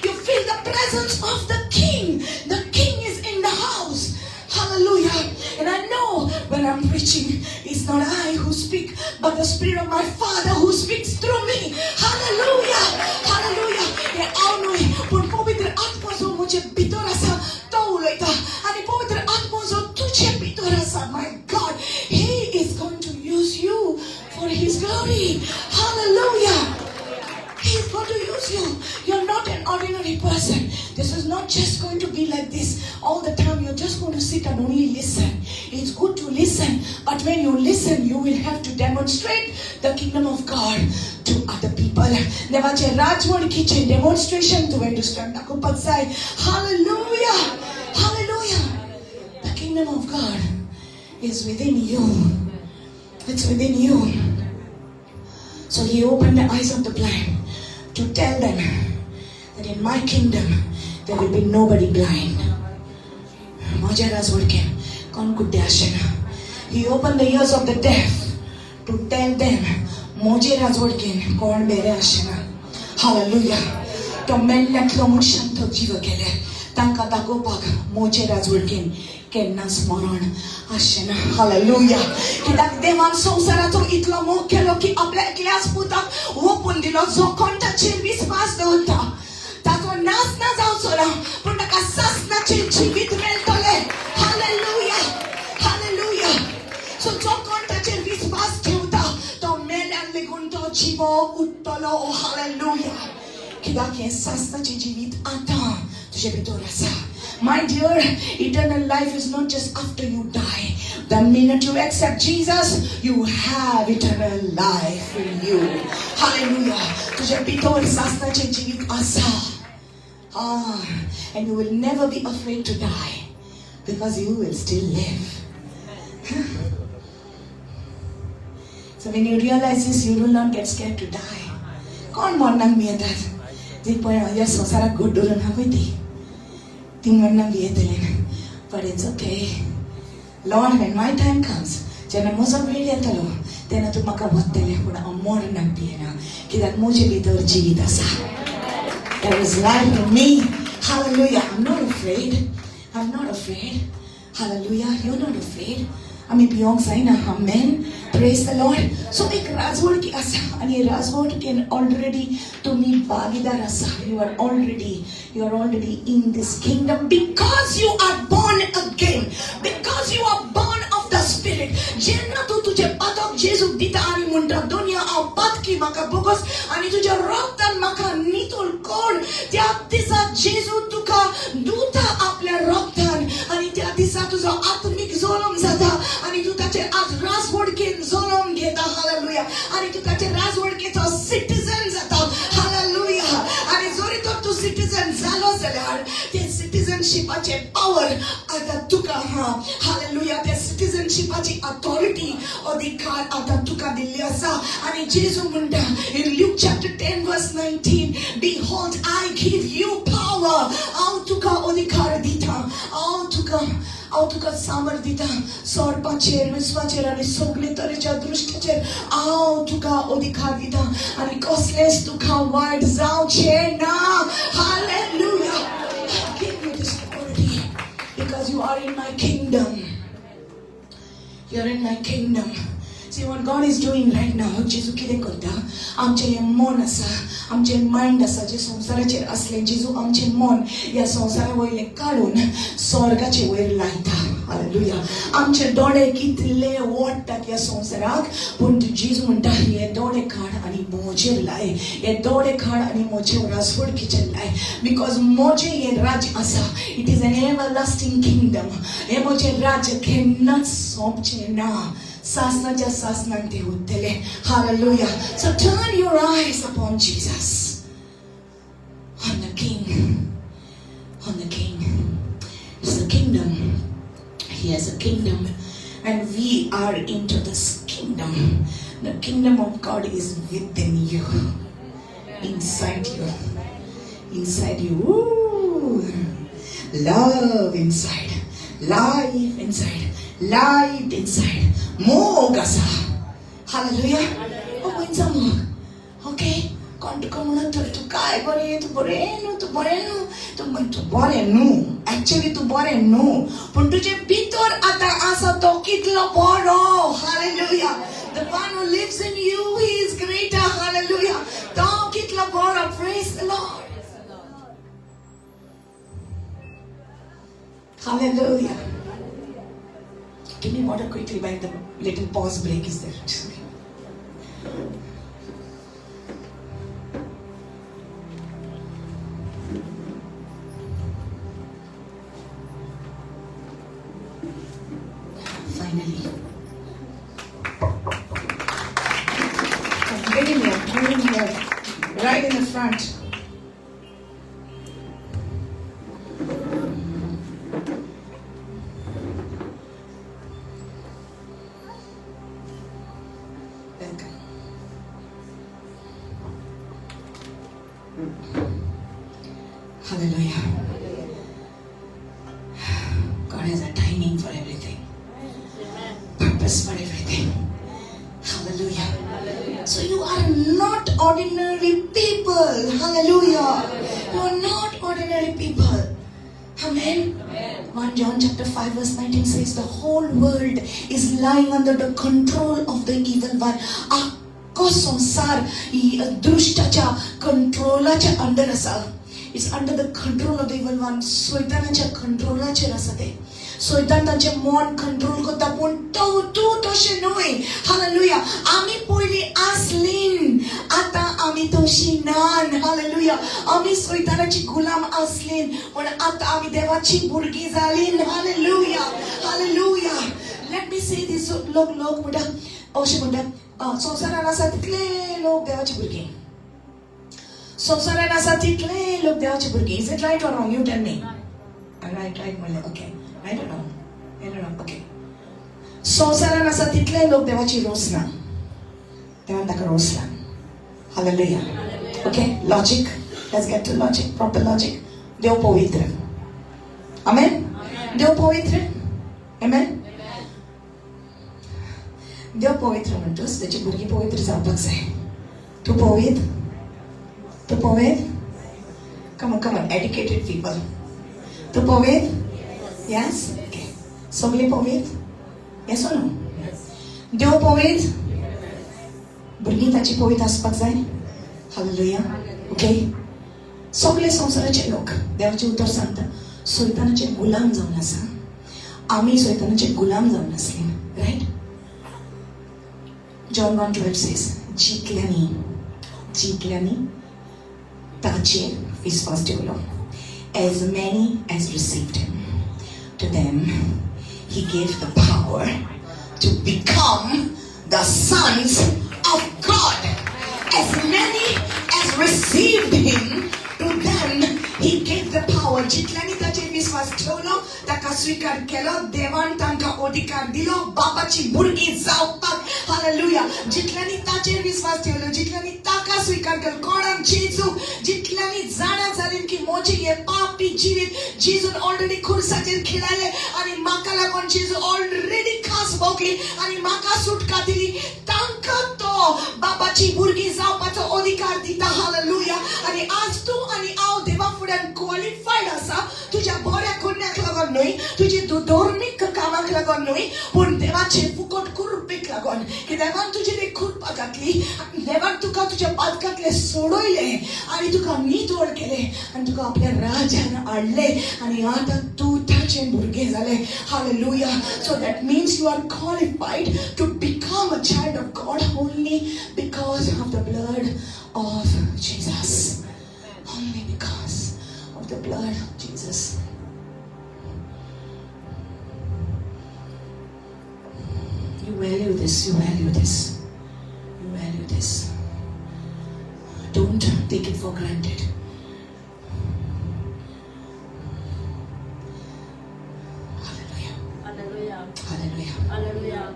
You feel the presence of the King. The King is in the house. Hallelujah. And I know when I'm preaching, it's not I who speak, जे भितर आसा तो उलयता आनी पवित्र आत्मा जो तुजे भितर आसा. My God, He is going to use you for His glory. Hallelujah. He is going to use you. You're not an ordinary person. This is not just going to be like this all the time. You're just going to sit and only listen. It's good to listen, but when you listen, you will have to demonstrate the kingdom of God to other people. देवाचे राजवडकीचे demonstration to understand. Hallelujah. Hallelujah. The kingdom of God is within you. It's within you. So He opened the eyes of the blind to tell them that in my kingdom there will be nobody blind. He opened the ears of the deaf to tell them hallelujah. To mellet lomushanto jiva kele tanka dagopak moje razulkin kenna smaran ashena hallelujah. Kidak devan संसाराचो इतलो मोग केलो की आपल्या एकल्याच पुताक ओपून दिलो जो कोणताचेर विश्वास दवरता ताचो नाश ना जावचो ना पूण ताका सासणाचें जिवीत मेळटलें. hallelujah. hallelujah. So जो कोणताचेर विश्वास ठेवता तो मेल्यान लेगून तो जिवो उठतलो. hallelujah. कित्याक हें सासणाचें जिवीत आतां तुजे भितर आसा. My dear, eternal life is not just after you die. The minute you accept Jesus, you have eternal life in you. Hallelujah. तुझे भितर सासणाचें जिवीत आसा. And you will never be afraid to die because you will still live. So when you realize this, you will not get scared to die. कोण मरनाक भियेतात? ती पळय ह्या संवसाराक घोट धरून हा पळय ती मरनाक भियेतलें. But it's okay. Lord, when my time comes, जेन्ना म्हजो वेळ येतलो तेन्ना तूं म्हाका व्हरतलें पूण हांव मरनाक भियेना कित्याक म्हजे भितर जिवीत आसा. There is life in me. Hallelujah. I'm not afraid. I'm not afraid. Hallelujah. You're not afraid. आमी भियोंक जायना. Amen. Praise the Lord. So एक राजवडकी आसा आनी राजवडकेन already तुमी भागीदार आसा. You are already in this kingdom because you are born again. Because you are born of the Spirit. जेन्ना तूं तुजे पातक जेजूक दिता आनी म्हणटा दुनिया हांव पातकी म्हाका बोगस आनी तुज्या रगतान म्हाका नितळ कोण त्या दिसा जेजू तुका दुता आपल्या रगतान आनी त्या दिसा तुजो आत्मीक जल्म जाता आनी तूं ताचेर आज राजवडकेन जल्म घेता. हालेलुया. आनी तूं ताचेर राजवडकेचो सिटीजन जाता. हालेलुया. आनी जरी तर तूं सिटीजन जालो जाल्यार ते सिटीजनशिपाचे पावर आतां तुका हालेलुया. ते सिटीजनशिपाची अथॉरिटी अधिकार आतां तुका दिल्ली आसा. आनी जेजू म्हणटा in Luke chapter 10 verse 19, behold I give you power. हांव तुका अधिकार दिता. हांव तुका सामर्थ दिता सोडपाचेर विश्वाचेर आनी सगळे तरेच्या दृश्टाचेर हांव तुका अधिकार दिता आनी कसलेच तुका वायट जावचें ना. Hallelujah. I give you this authority because you are in my kingdom. You're in my kingdom. See what God is doing right now. जेजू कितें करता? आमचें हें मन आसा, आमचें मायंड आसा जे संवसाराचेर असलें जेजू आमचें मन ह्या संवसारा वयलें काडून स्वर्गाचे वयर लायता. हालेलुया. आमचे दोळे कितले ओडटात ह्या संवसाराक पूण जेजू म्हणटा हे दोळे काड आनी म्हजेर लाय. हे दोळे काड आनी म्हजे राजवडकीचेर लाय. बिकॉज म्हजें हें राज्य आसा. It is an everlasting kingdom. हें म्हजें राज्य केन्नाच सोंपचें ना. सासनाच्या सासनाक ते उरतले. Hallelujah. So turn your eyes upon Jesus. On the King. On the King. It's a kingdom. He has a kingdom. And we are into this kingdom. The kingdom of God is within you. Inside you. Inside you. Ooh. Love inside. Life inside. Light inside. Mogasa. Hallelujah. Oh, what's a mog? Okay. Can't come on to Kai Bore to Boreno to Boreno to Boreno. Actually, to Boreno. Puntuche Pitor Ata Asa Tokit Loporo. Hallelujah. The one who lives in you, he is greater. Hallelujah. Tokit Loporo. Praise the Lord. Hallelujah. Give me water quickly while the little pause break is there. Finally. Get in here. Right in the front. Hallelujah. God has a timing for everything. Purpose for everything. Hallelujah. So you are not ordinary people. Hallelujah. You are not ordinary people. Amen. 1 John chapter 5 verse 19 says the whole world is lying under the control of the evil one. संसार दृष्टाच्या कंट्रोलाच्या under असा. It's under the control of the evil one. शैतानाच्या कंट्रोलाचेर आसा ते. शैतान तांचे मन control करता पूण तूं तशें न्हय. हालेलुया. आमी पयलीं आसलीं आतां आमी तशीं नान. हालेलुया. आमी शैतानाची गुलाम आसलीं पूण आतां आमी देवाची भुरगीं जालीं. Hallelujah. Hallelujah. Let me say this. लोक म्हणटा अशें म्हणटा संवसारान आसा तितले लोक देवाची भुरगीं. संवसारान आसा तितले लोक देवाची भुरगीं. Is it right or wrong? You tell me. Right म्हणलें. Okay. I don't know. Okay. संवसारान आसा तितले लोक देवाची रोस ना. देवान ताका रोसला. Hallelujah. Okay. Logic. Let's get to logic. Proper logic. देव पवित्र. Amen. देव पवित्र. Amen. देव पवित्र म्हणतोस त्याची भुरगीं पवित्र जावपाक जाय. तूं पवित्र? तूं पवित्र? Come on, educated people. तूं पवित्र? Yes? Okay. सगळीं पवित्र? Yes or no? देव पवित्र? भुरगीं ताची पवित्र आसपाक जाय. Hallelujah. Okay? सगळे संवसाराचे लोक देवाचे उतर सांगता शैतानाचे गुलाम जावन आसा. आमी शैतानाचे गुलाम जावन आसलीं. Right? John 1:12 says, जितल्यांनी ताचेर विश्वास ठेवलो. As many as received him, to them he gave the power to become the sons of God. As many as received him, to them he gave the power. जितल्यांनी ताचेर विश्वास ठेवलो, ताका स्वीकार केलो, देवान तांकां अधिकार दिलो बापाची भुरगीं जावपाक. हालेलुया. जितल्यांनी ताचेर विश्वास ठेवलो, जितल्यांनी ताका स्वीकार केलो, कोणाक जेजू, जितल्यांनी जाणा जालीं की म्हजें हें पापी जिवीत जेजून ऑलरेडी खुर्साचेर खिळालें आनी म्हाका लागून जेजू ऑलरेडी खास भोगली आनी म्हाका सुटका दिली, तांकां तो बापाची भुरगीं जावपाचो अधिकार दिता. हालेलुया. आनी आज तूं आनी हांव देवा फुड्यान क्वॉलिफायड आसा. तुज्या बऱ्या कुन्याक लागून न्हय, तुजी धोर्मीक कामाक लागून न्हय, पूण देवाचे फुकट कृपेक लागून. की देवान तुजेर एक कृपा घातली, देवान तुका तुज्या पातकांतले सोडयले आनी तुका नितोड केले आनी तुका आपल्या राज्यान हाडले आनी आतां तूं ताचें भुरगें जालें. Hallelujah. So that means you are qualified to become a child of God only because of the blood of Jesus. Only because of the blood of Jesus. You value this. Don't take it for granted. Hallelujah.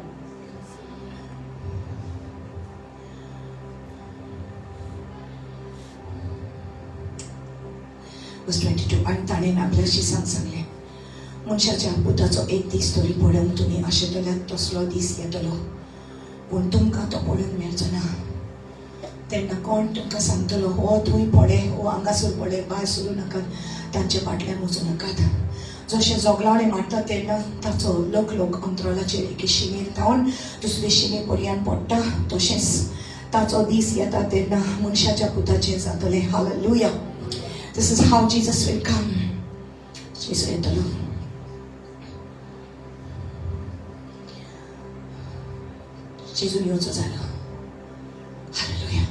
Verse 22. आणि ताणें आपल्याशी सांगलें, मनशाच्या पुताचो एक दीस तरी पडून तुमी आशिल्ल्याक तसलो दीस येतलो, पूण तुमकां तो पडून मेळचो ना. तेन्ना कोण तुमकां सांगतलो, हो थंय पडे, हो हांगासर पडे, भायर सरूं नाकात, तांचे फाटल्यान वचूं नाकात. जशें जोगलावणे मारता तेन्ना ताचो लोक अंतराळाचेर एके शिमेर धांवन दुसरे शिमे पर्यान पडटा, तशेंच ताचो दीस येता तेन्ना मनशाच्या पुताचें जातलें. Hallelujah. This is how Jesus will come. जेजू येतलो. जेजू येवचो जालो. हालेलुया.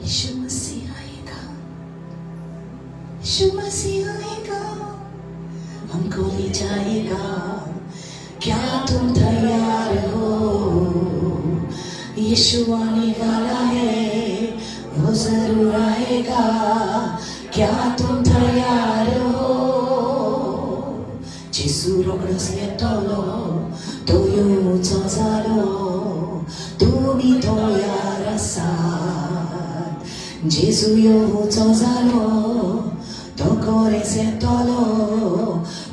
यीशु मसीह आएगा, यीशु मसीह आएगा, हमको ले जाएगा. क्या तुम तैयार हो? यीशु आने वाला है, वो जरूर आएगा. क्या तुम तैयार हो? जेजू रोकड़ो से येतलो, तो येवचो जालो. तुमी तयार आसात. जेजू येवचो जालो, तो कोरेस येतलो.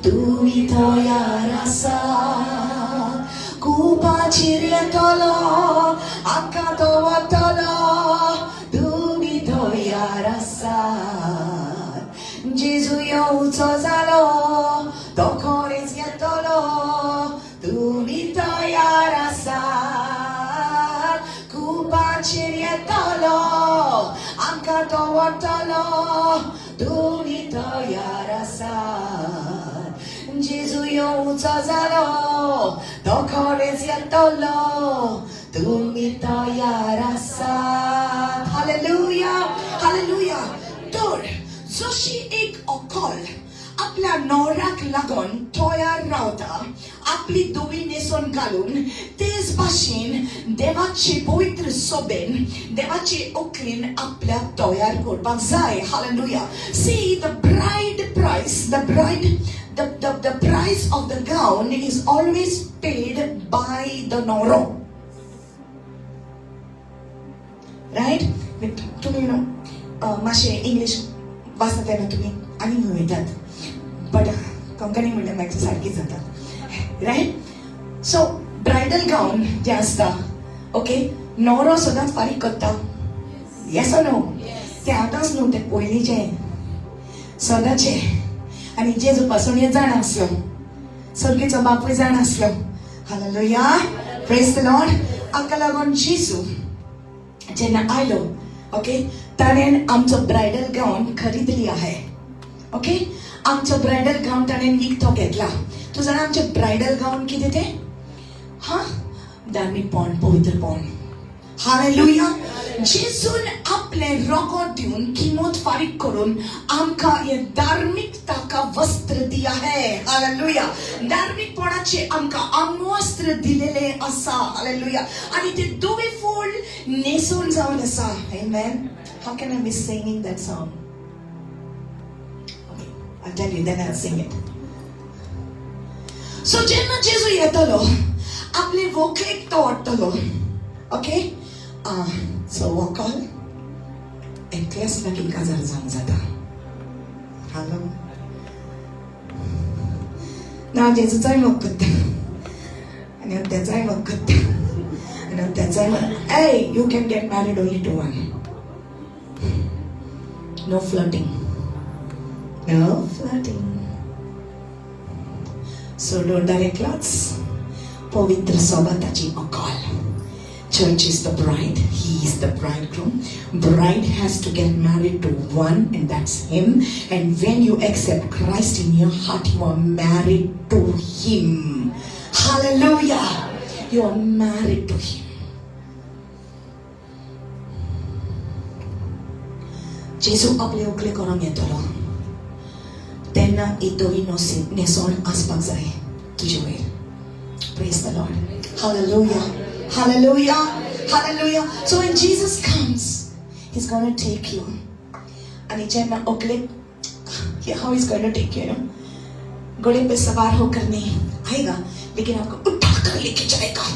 तुमी तयार आसात. कुपाचेर येतलो, आमकां तो वतलो. तुमी तयार आसात. जेजू येवचो जालो, तो कोरेस येतलो. तुमी तयार आसात. कुपाचेर येतलो, आमकां तो वतलो. तुमी तयार आसात. जेजू येवचो जालो, तो कोरेस येतलो. तुमी तयार आसात. Hallelujah, hallelujah. तर जशी एक अकोल आपल्या नवऱ्याक लागून तयार रावता, आपली धवी न्हेसून घालून, तेच भाशेन देवाचे पवित्र सोबेन, देवाचे ओकलेन आपल्याक तयार करपाक जाय. Hallelujah. See, the bride price, the price of the gown is always paid by the noro. Right? तुम्ही मातशें इंग्लीश वाचता तेन्ना तुम्ही आनी उलयतात, बट कोंकणी म्हणल्यार म्हाका सारकीच जाता. रायट? सो ब्रायडल गाऊन जे आसता, ओके, नवरो सदांच फारीक करता. Yes or no? ते आतांच न्हू, ते पयलींचे सदांचे. आनी जेजू पासून हे जाण आसलो, सर्गेचो बापूय जाण आसलो. Hallelujah, praise the Lord. हाका लागून जेजू जेन्ना आयलो, ओके, ताणें आमचो ब्रायडल गाऊन खरीदली आहे. ओके, आमचो ब्रायडल गाऊन ताणें विकतो घेतला. तूं जाणा आमचे ब्रायडल गाऊन कितें ते? धार्मीकपण, पवित्रपण. हालेलुया. जेजून आपले रगत दिवन, किंमत फारीक करून आमकां हे धार्मिकताका वस्त्र दिया है. हालेलुया. धार्मिकपणाचे आमकां आंगवस्त्र दिलेले आसा. हालेलुया. आनी ते दोवे फूल न्हेसून जावन आसा. आमेन. How can I be singing that song? Okay, I'll tell you, then I'll sing it. So जेन्ना जेजू येतलो, आपले व्हंकलेक तो हाडटलो. ओके, सो व्हंकल एकल्याच लागीं काजार जावंक जाता. हालो, ना जेजूचोय मोग करता, आनी हांव तेचोय मोग करता, आनी हांव तेचोय मोग. Hey, you can get married only to one. No flirting. No flirting. So don't direct lots. Pavitra Sabataji Akal. Church is the bride. He is the bridegroom. Bride has to get married to one, and that's him. And when you accept Christ in your heart, you are married to him. Hallelujah. You are married to him. जेजू आपले उकले करून येतलो, तेन्ना इतोवी न्हेसोन आसपाक जाय तुजे वयर. Praise the Lord. Hallelujah. Hallelujah. Hallelujah. So when Jesus comes, he's going to take you. And जेन्ना उकले, how he's going to take you? घोड़े पे सवार होकर नहीं आएगा, लेकिन आपको उठाकर लेके जाएगा.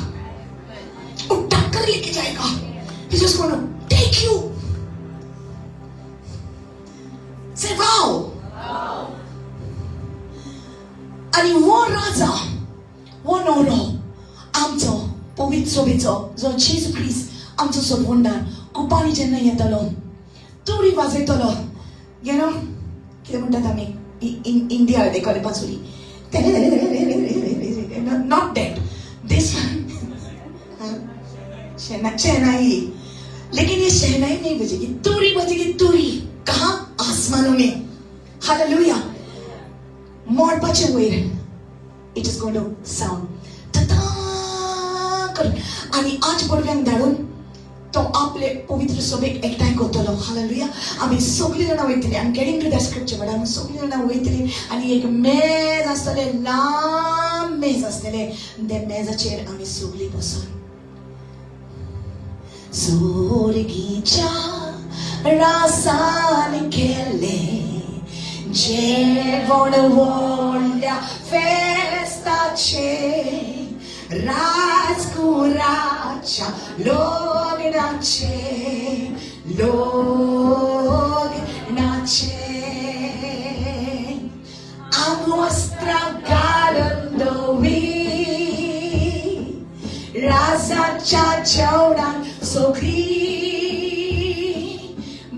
उठाकर लेके जाएगा. He's just going to take you. Say wow. आणि वो राजा, वो नवरो आमचो पवित्रोबेचो जो जेजू ख्रिस्त आमचो सोबोंडार कुपानी जेन्ना येतलो, तुरी वाजयतलो. यू नो कितें म्हणटात आमी इंडिया हळदेकारे बासुरी, नॉट दॅट दिस शहनाई, लेकिन ये शहनाई नहीं बजेगी, तुरी बजेगी. तुरी कहाँ? आसमानों में. हालेलुया. मोडपाचे वयर It is going to sound आणि आज पडव्यांक धाडून तो आपले पवित्र सभेक एकठांय करतलो. हालेलुया. आमी सगळीं जाणां वयतली. I am getting to that scripture, but आमी सगळीं जाणां वयतली आनी एक मेज आसतले, लांब मेज आसतले. ते मेजाचेर आमी सगळीं बसून सोरगीच्या रासान केले जेवण व्हडल्या फेस्ताचे, राजकुराच्या लग्नाचे, आमोस्त्रा घालून दोवी राजाच्या जेवणान सगळी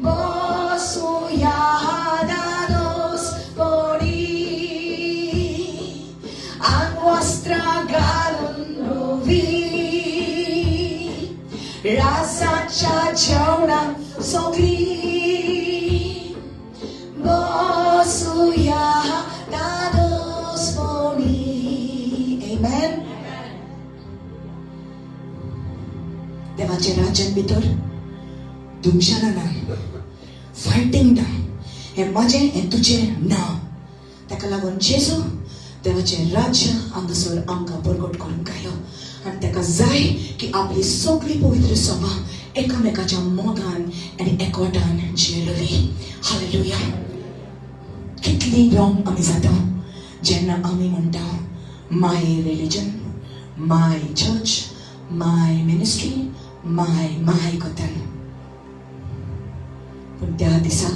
बसूया दादोस पोळी. आमोस्त्रा घालून दोवी राजाच्या जेवणान सगळी बसूया दादोस पोळी. Amen. देवाचे राज्यान भितर दुमशाना ना, फायटिंग ना, हे माझे हे तुझे ना. ताका लागून जेजू देवाचे राज्य हांगासर आमकां परगट करून घालो आनी ताका जाय की आपली सगळी पवित्र सभा एकामेकाच्या मोगान आनी एकवटान जियेली. हालेलुया. कितली रॉंग आमी जाता जेन्ना आमी म्हणटा my religion, my church, my ministry, my कथन. पण त्या दिसा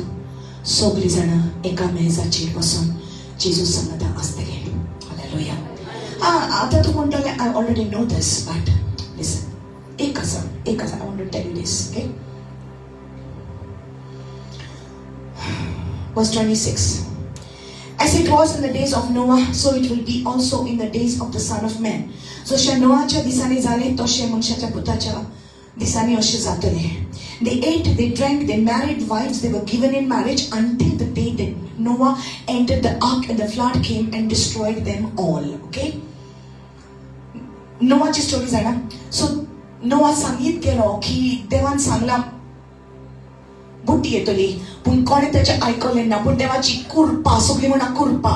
सगळीं जाणां एका मेजाचेर बसून जेजू सांगता आसतले. हालेलुया. आतां तूं म्हणटलें I already know this, but listen, एक आसा I want to tell you this. Okay, verse 26. As it was in the days of Noah, so it will be also in the days of the Son of Man. जशें नोआच्या दिसांनी जालें तशें मनशाच्या पुताच्या दिसांनी अशें जातलें. They ate, they drank, they married wives, they were given in marriage until the day that Noah entered the ark and the flood came and destroyed them all. Okay? नोआची story जाणा. सो नोआ सांगीत गेलो की देवान सांगला बुट्टी येतली, पूण कोणें तेचें आयकलें ना. पूण देवाची कृपा, सगळीं म्हणा कृपा,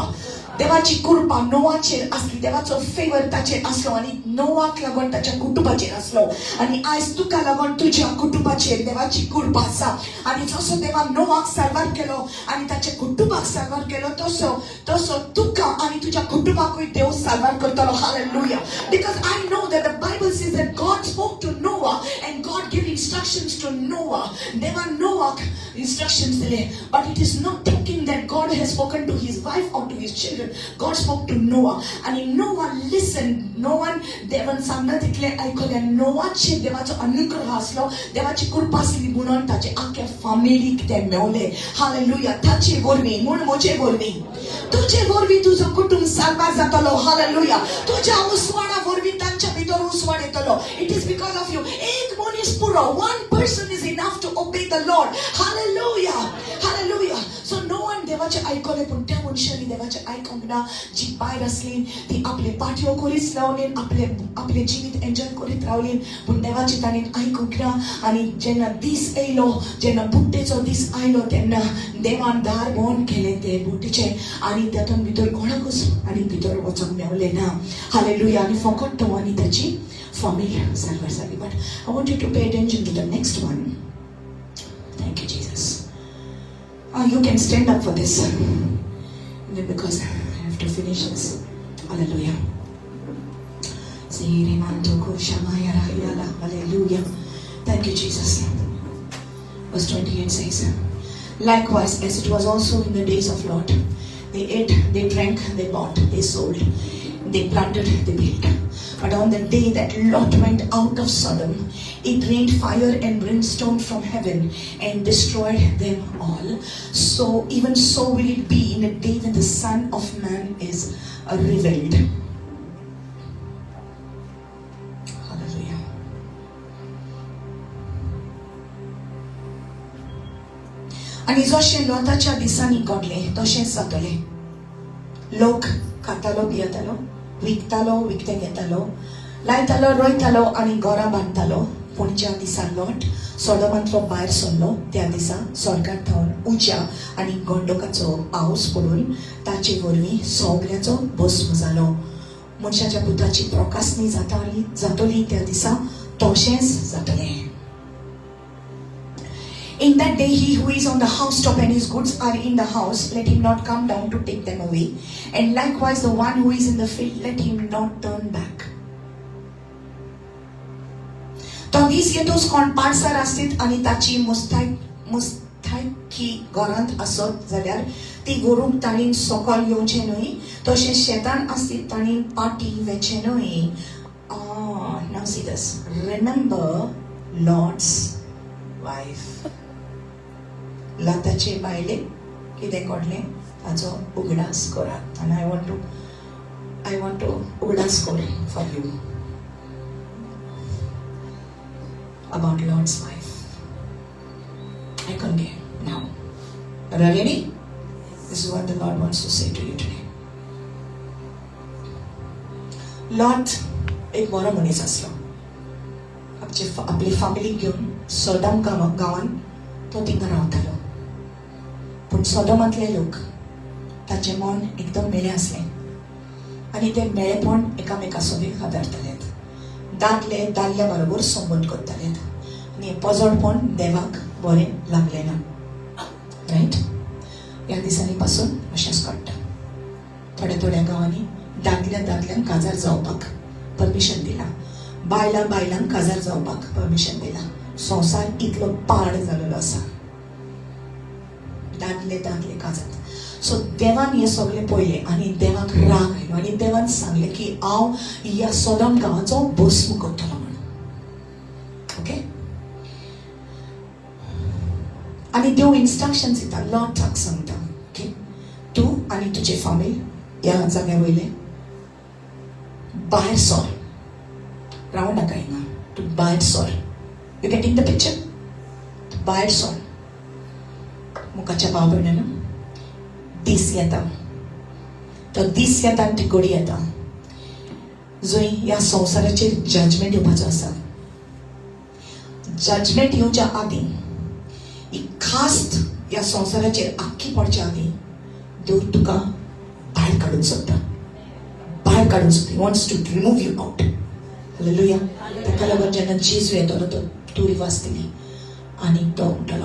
देवाची कृपा नोआचेर आसली. देवाचो फेवर ताचेर आसलो आनी नोआक लागून ताच्या कुटुंबाचेर आसलो. आनी आयज तुका लागून तुज्या कुटुंबाचेर देवाची कृपा आसा. आनी जसो देवान नोआक सारवार केलो आनी ताच्या कुटुंबाक सारवार केलो, तसो तुका आनी तुज्या कुटुंबाकूय देव सारवार करतलो. Hallelujah. Because I know that the Bible says that God spoke to Noah and God gave instructions to Noah. देवान नोआक instructions दिले, but it is not thinking that God has spoken to his wife or to his children. God spoke to Noah and Noah listened. Noah देवान सांगना तितले आयकलें. नोआचेर देवाचो अनुग्रह आसलो, देवाची कृपा आसली म्हणून ताचे आख्या फॅमिलीक ते मेवले. हालेलुया. ताचे वरवीं म्हूण म्हजे वरवीं, तुजे वरवीं तुजो कुटुंब सारवार जातलो. हालेलुया. तुज्या उसवाडा वरवीं तांच्या भितर उसवाड येतलो. It is because of you. एक मनीस पुरो, one person is enough to obey the Lord. Hallelujah. Hallelujah. So no one देवाचे आयकले, पूण त्या मनशांनी देवाचे आयकूंक ना. जी भायर आसली ती आपले पाटयो करीत रावली, आपले जिवीत एन्जॉय करीत रावली, पूण देवाचे ताणें आयकूंक ना. आनी जेन्ना दीस येयलो, जेन्ना बुड्डेचो दीस आयलो, तेन्ना देवान दार बंद केलें ते बुड्डेचें आनी तातूंत भितर कोणाकूच आनी भितर वचोंक मेवलें ना. हालेलुया. आनी फकत तो आनी ताची फॅमिली सारवार जाली. But I want you to pay attention to the next one. Thank you, Jesus. You can stand up for this because I have to finish this. Hallelujah. Hallelujah. Thank you, Jesus. Verse 28 says, likewise, as it was also in the days of Lot, they ate, they drank, they bought, they sold, they planted, they built. But on the day that Lot went out of Sodom, it rained fire and brimstone from heaven and destroyed them all. So even so will it be in the day when the Son of Man is revealed. Hallelujah. आणि जशें लोताच्या दिसांनी घडलें तशेंच जातलें. लोक खातालो पियतालो, विकतालो, विकते घेतालो, लायतालो, रोयतालो आनी घरां बांदतालो. पूण ज्या दिसा लॉट सोदोमांतलो भायर सरलो त्या दिसा स्वर्गांत थावन उज्या आनी गंडोकाचो पावस पडून ताचे वरवीं सगळ्याचो भस्म जालो. मनशाच्या पुताची प्रकाशनी जातली त्या दिसा तशेंच जातलें. In that day, he who is on the housetop and his goods are in the house, let him not come down to take them away. And likewise, the one who is in the field, let him not turn back. तो दीस येतूच कोण पाडसार आसत आनी ताची मुस्तायकी घरांत आसत जाल्यार ती गोरूंक ताणीन सकल येवचें न्हय, तशें शेतान आसत ताणीन पाटी वेचें न्हय. Now see this. Remember Lord's wife. लाताचे बायले कितें घडलें ताचो उगडास करात. And I want to उगडास कर for you about Lord's wife. I continue now. Are you ready? This is what the Lord wants to say to you today. Lot एक बरो मनीस आसलो. आपली फॅमिली घेवन सोदोम गांवांत तो थिंगा रावतालो. पूण सोदोमांतले लोक ताचें मन एकदम मेळें आसलें आनी ते मेळेपण एकामेका सोबीत हाताळटालेत. दादले दादल्या बरोबर संबंद करतालेत आनी हें पोजडपण देवाक बरें लागलें ना. रायट? ह्या दिसांनी पासून अशेंच घडटा. थोड्या गांवांनी दादल्यांक काजार जावपाक परमिशन दिला, बायलांक काजार जावपाक परमिशन दिला. संवसार इतलो पाड जाल्लो आसा. दादले काजार. सो देवान हे सगळें पळयलें आनी देवाक राग आयलो आनी देवान सांगलें की हांव ह्या सोदोम गांवाचो भस्म करतलो म्हणून. ओके? आनी देव इन्स्ट्रक्शन्स दिता, लॉटाक सांगता ओके, तूं आनी तुजे फामील ह्या जाग्या वयले भायर सर, रावं नाका हिंगा, तूं भायर sir. You getting the picture? तूं भायर सर. मुखाच्या भाव भयणांनो, दीस येता, तो दीस येता आनी ती घडी येता जंय ह्या संवसाराचेर जजमेंट येवपाचो आसा. जजमेंट येवच्या आदीं, ही खास्त ह्या संवसाराचेर आख्खी पडच्या आदीं देव तुका भायर काडूंक सोदता. भायर काडूंक सोदता. He wants to remove you out. Hallelujah. ताका लागून जेन्ना जेजू येतलो तो तुरी वाजतली आनी तो म्हणटलो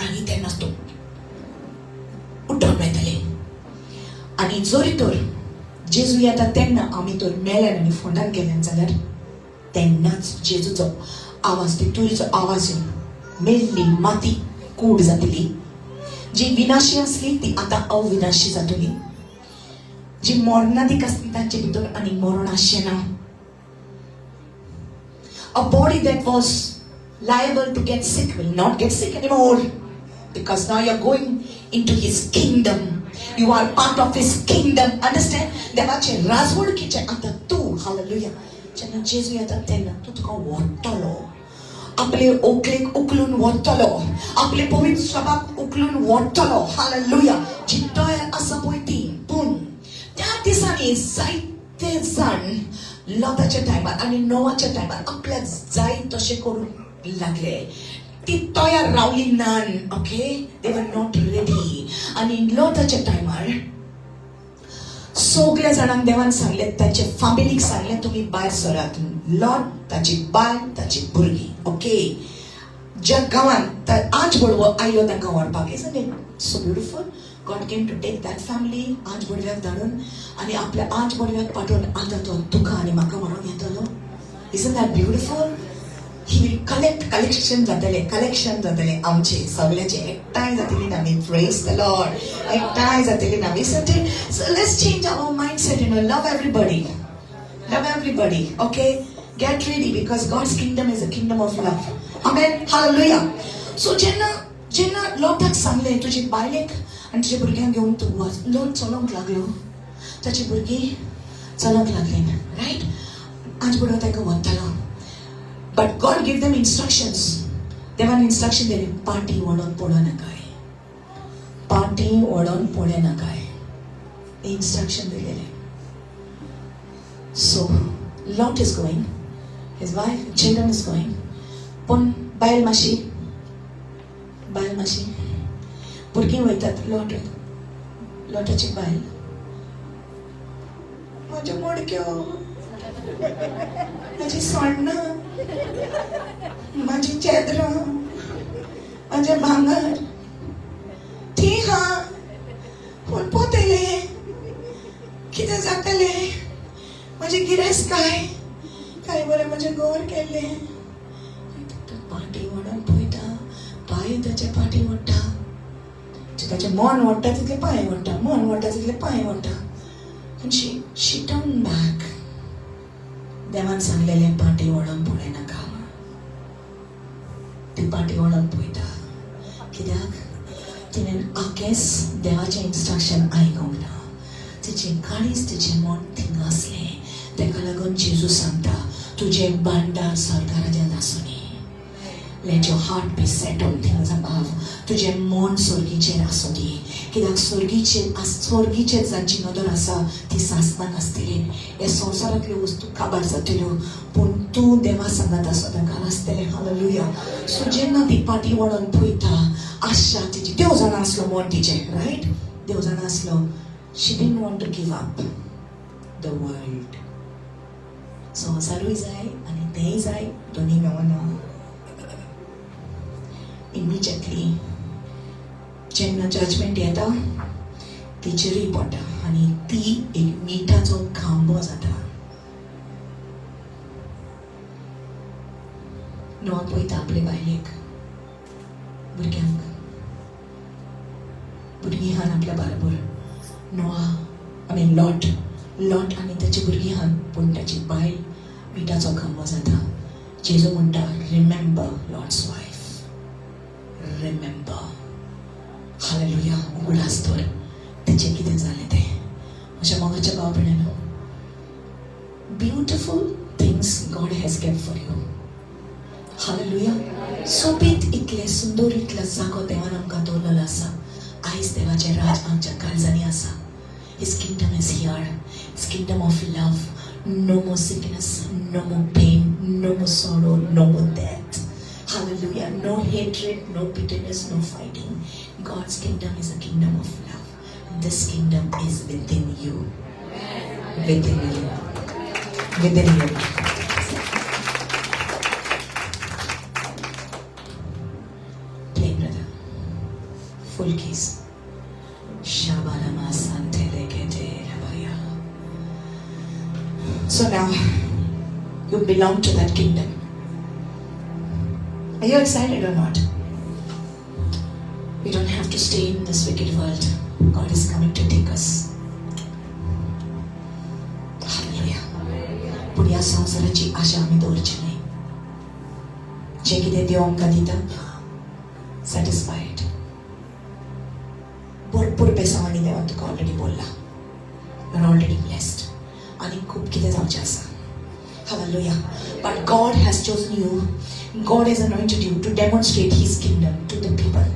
आनी तेन्नाच तो उठोन वयतले. आनी जरी तर जेजू येता तेन्ना आमी तर मेल्यान आनी फोंडार गेल्यान जाल्यार तेन्नाच जेजूचो आवाज, ते तुरीचो आवाज येवन मेल्ली माती कूड जातली. जी विनाशी आसली ती आतां अविनाशी जातली. जी मरणादीक आसली तांचे भितर आनी मरण आसचें ना. A body that was liable to get sick will not get sick anymore, because now you're going into his kingdom. You are part of his kingdom. Understand? देवाचे राजवडकीचे आता तू. हालेलुया. जेन्ना जेजू येता तेन्ना तू तुका वट्टलो, आपले ओकलेक उखलून वट्टलो, आपले पवित्र सभाक उखलून वट्टलो. हालेलुया. जी तयार आसा पळय ती. पूण त्या दिसांनी जायते जाण लॉटाच्या टायमार आनी नोवाच्या टायमार आपल्याक जाय तशें करूंक लागले. ती तयार रावली नान. Okay? They were not ready. आनी लॉटाच्या टायमार सगळ्या जाणांक देवान सांगले, ताचे फॅमिलीक सांगले तुम्ही भायर सरात. लॉट, ताची बाय, ताची भुरगीं. ओके? ज्या गांवांत आज बडवो आयलो तांकां व्हरपाक. Isn't it so beautiful? God came to take that family, आज बडव्याक धाडून आनी आपल्या आज बडव्याक पाठोवन आतां तो तुका आनी म्हाका व्हरोन येतलो. Isn't that beautiful? He will collection जातले आमचे सगळ्याचे एकठांय जातली नामी. Praise the Lord. एकठांय जातली नामी. So let's change our mindset, love everybody. Love everybody. Okay? Get ready, because God's kingdom is a kingdom of love. Amen. Hallelujah. So जेन्ना लॉटाक सांगले तुजी बायलेक आनी तुज्या भुरग्यांक घेवन तूं वच. लॉट चलोंक लागलो, ताची भुरगीं चलोंक लागली. रायट? आज बडो ताका व्हरतलो. But God give them instructions. देवान इन्स्ट्रक्शन दिली, पाटी ओडोन पडो नाकाय, पाटी ओडोन पडे नाकाय. इन्स्ट्रक्शन दिलेले. So, Lot is going, his wife, children is going. Pon bail mashi. Burgi वयतात लोटाची बायल. माझ्या मोडक्यो, माझी सोन्ना, माझी चेदरां, माझे भांगर. ठीक हा, पूण पोतेले, कितें जातले? माझे गिरेस्त काय बरें माझे गोर केले. पाटी ओडून पळयता, पांय ताचे पाटी ओडटा. ताचे मन ओडटा तितले पांय ओडटा, मन ओडटा तितले पांय ओडटा. And she turned back. देवान सांगलेले पाटी ओडून पळय नाका. ती पाटी ओडून पळयता. कित्याक तिणें आखेस देवाचें इंस्ट्रक्शन आयकूंक ना. तिचें काळीज तिचें मन थिंगा आसलें. तेका लागून जेजू सांगता तुजें भांडार स्वर्गाराज्यांत आसूंदी. Let your heart be set on things above. तुजें मन स्वर्गीचेर आसूंदी. कित्याक स्वर्गीचेर जांची नदर आसा ती सासणाक आसतली. हे संवसारांतल्यो वस्तू काबार जातल्यो पूण तूं देवा सांगात सदांकाळ आसतलें. हालेलुया. सो जेन्ना ती पाटी वळोन पळयता आशा तिची देव जाणा आसलो मन तिचें रायट. देव जाणा आसलो. She didn't want to give up the world. संवसारूय जाय आनी तेंय जाय दोनी मेळना. Immediately जेन्ना जजमेंट येता तिचेरूय पडटा आनी ती एक मिठाचो खांबो जाता. नोआ पळयता आपले बायलेक भुरगीं आहान आपल्या बरोबर. नोआ लॉट आनी ताची भुरगीं आहान पूण ताची बायल मिठाचो खांबो जाता. जेजू म्हणटा remember lots wife. Remember. Hallelujah. उगडास तर तिचे कितें जालें तें. म्हज्या मोगाच्या भाव भयणींनो, beautiful things God has kept for you. Hallelujah. सोबीत इतले सुंदर इतलो जागो देवान आमकां दवरलेलो आसा. आयज देवाचें राज आमच्या काळजांनी आसा. His kingdom is here. His kingdom of love. No more sickness, no more pain, no more sorrow, no more death. Hallelujah. No hatred, no bitterness, no fighting. God's kingdom is a kingdom of love. This kingdom is within you. Within you. Within you. Play, brother. Full keys. Shabalama Sante Lekete Rabaya. So now, you belong to that kingdom. Are you excited or not? We don't have to stay in this wicked world. God is coming to take us. Hallelujah. पूण ह्या संवसाराची आशा आमी दवरची न्ही. जे कितें देव आमकां दिता satisfied. भरपूर बेसांवांनी देवान तुका ऑलरेडी बोल्ला. You are already blessed. आनी खूब कितें जावचें आसा. Hallelujah. But God has chosen you. God has anointed you to demonstrate His kingdom to the people,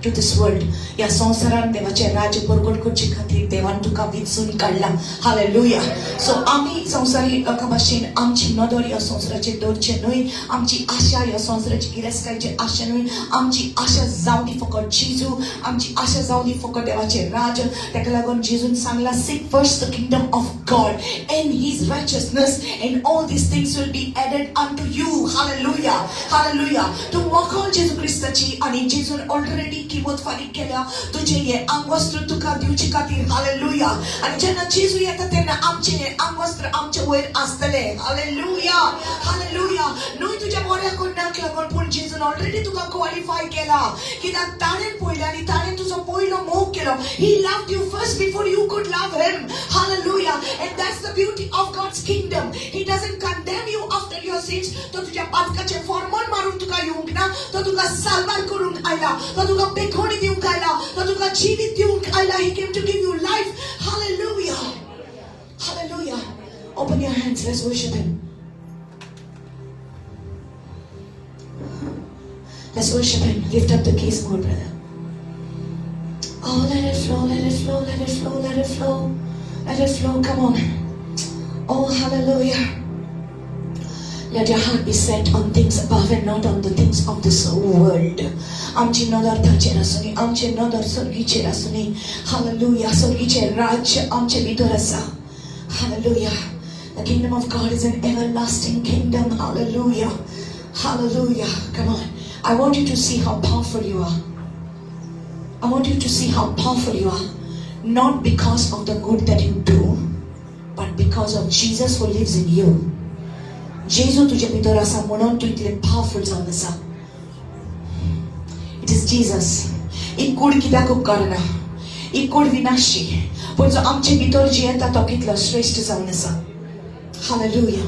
to this world. या संसारान देवाचे राज्य परगट करचे खातीर देवान तुका विचून काडला. हालेलुया. सो आमी संसारी लोकां भाशेन आमची नदर ह्या संसाराचेर दवरचे न्हय. आमची आशा ह्या संसाराची गिरेस्तकायेची आशा न्हय. आमची आशा जावं दी फकत जेजू. आमची आशा जावं दी फकत देवाचे राज. ताका लागून जेजून Sangla seek first the kingdom of God and His righteousness and all these things will be added unto you. Hallelujah. Hallelujah. तू वखल जेजू क्रिस्ताची आनी जेजून ऑलरेडी किंमत फारीक केल्या तुझे हे अंगवस्त्र तुका दिवचे खातीर. हालेलुया. आनी जेन्ना जेजू येता तेन्ना आमचे हे अंगवस्त्र आमचे वयर आसतले. हालेलुया. हालेलुया. न्हय तुज्या बऱ्या करण्याक लागून पूण जेजून ऑलरेडी तुका क्वॉलिफाय केला. कित्याक ताणें पळयलें आनी ताणें तुजो पयलो मोग केलो. He loved you first before you could love Him. Hallelujah. And that's the beauty of God's kingdom. He doesn't condemn you after your sins. तो तुज्या पातकाचे फॉर्मल मारून तुका येवंक ना. तो तुका साल्वार करूंक आयला. तो तुका बेखोडी दिवंक आयला. तो तुका जीवित दिवंक आयला. He came to give you life. Hallelujah. Hallelujah. Open your hands. Let's worship Him. Let's worship Him. Lift up the keys more, brother. Oh, let it flow, let it flow, let it flow, let it flow. Let it flow. Come on. Oh, hallelujah. Let your heart be set on things above and not on the things of this world. आमची नजर ताचेर आसूनी, आमची नजर स्वर्गीचेर आसूनी. Hallelujah. स्वर्गीचे राज्य आमचे भितर आसा. Hallelujah. The kingdom of God is an everlasting kingdom. Hallelujah. Hallelujah. Come on. I want you to see how powerful you are. I want you to see how powerful you are. Not because of the good that you do, but because of Jesus who lives in you. Jesus तुझ्या भितर आसा म्हणून तू इतले powerful जावन आसा. It is Jesus. ही कूड कित्याक उपकारना, ही कूड विनाशी, पण जो आमचे भितर जियेता तो कितलो श्रेष्ठ जावन आसा. Hallelujah.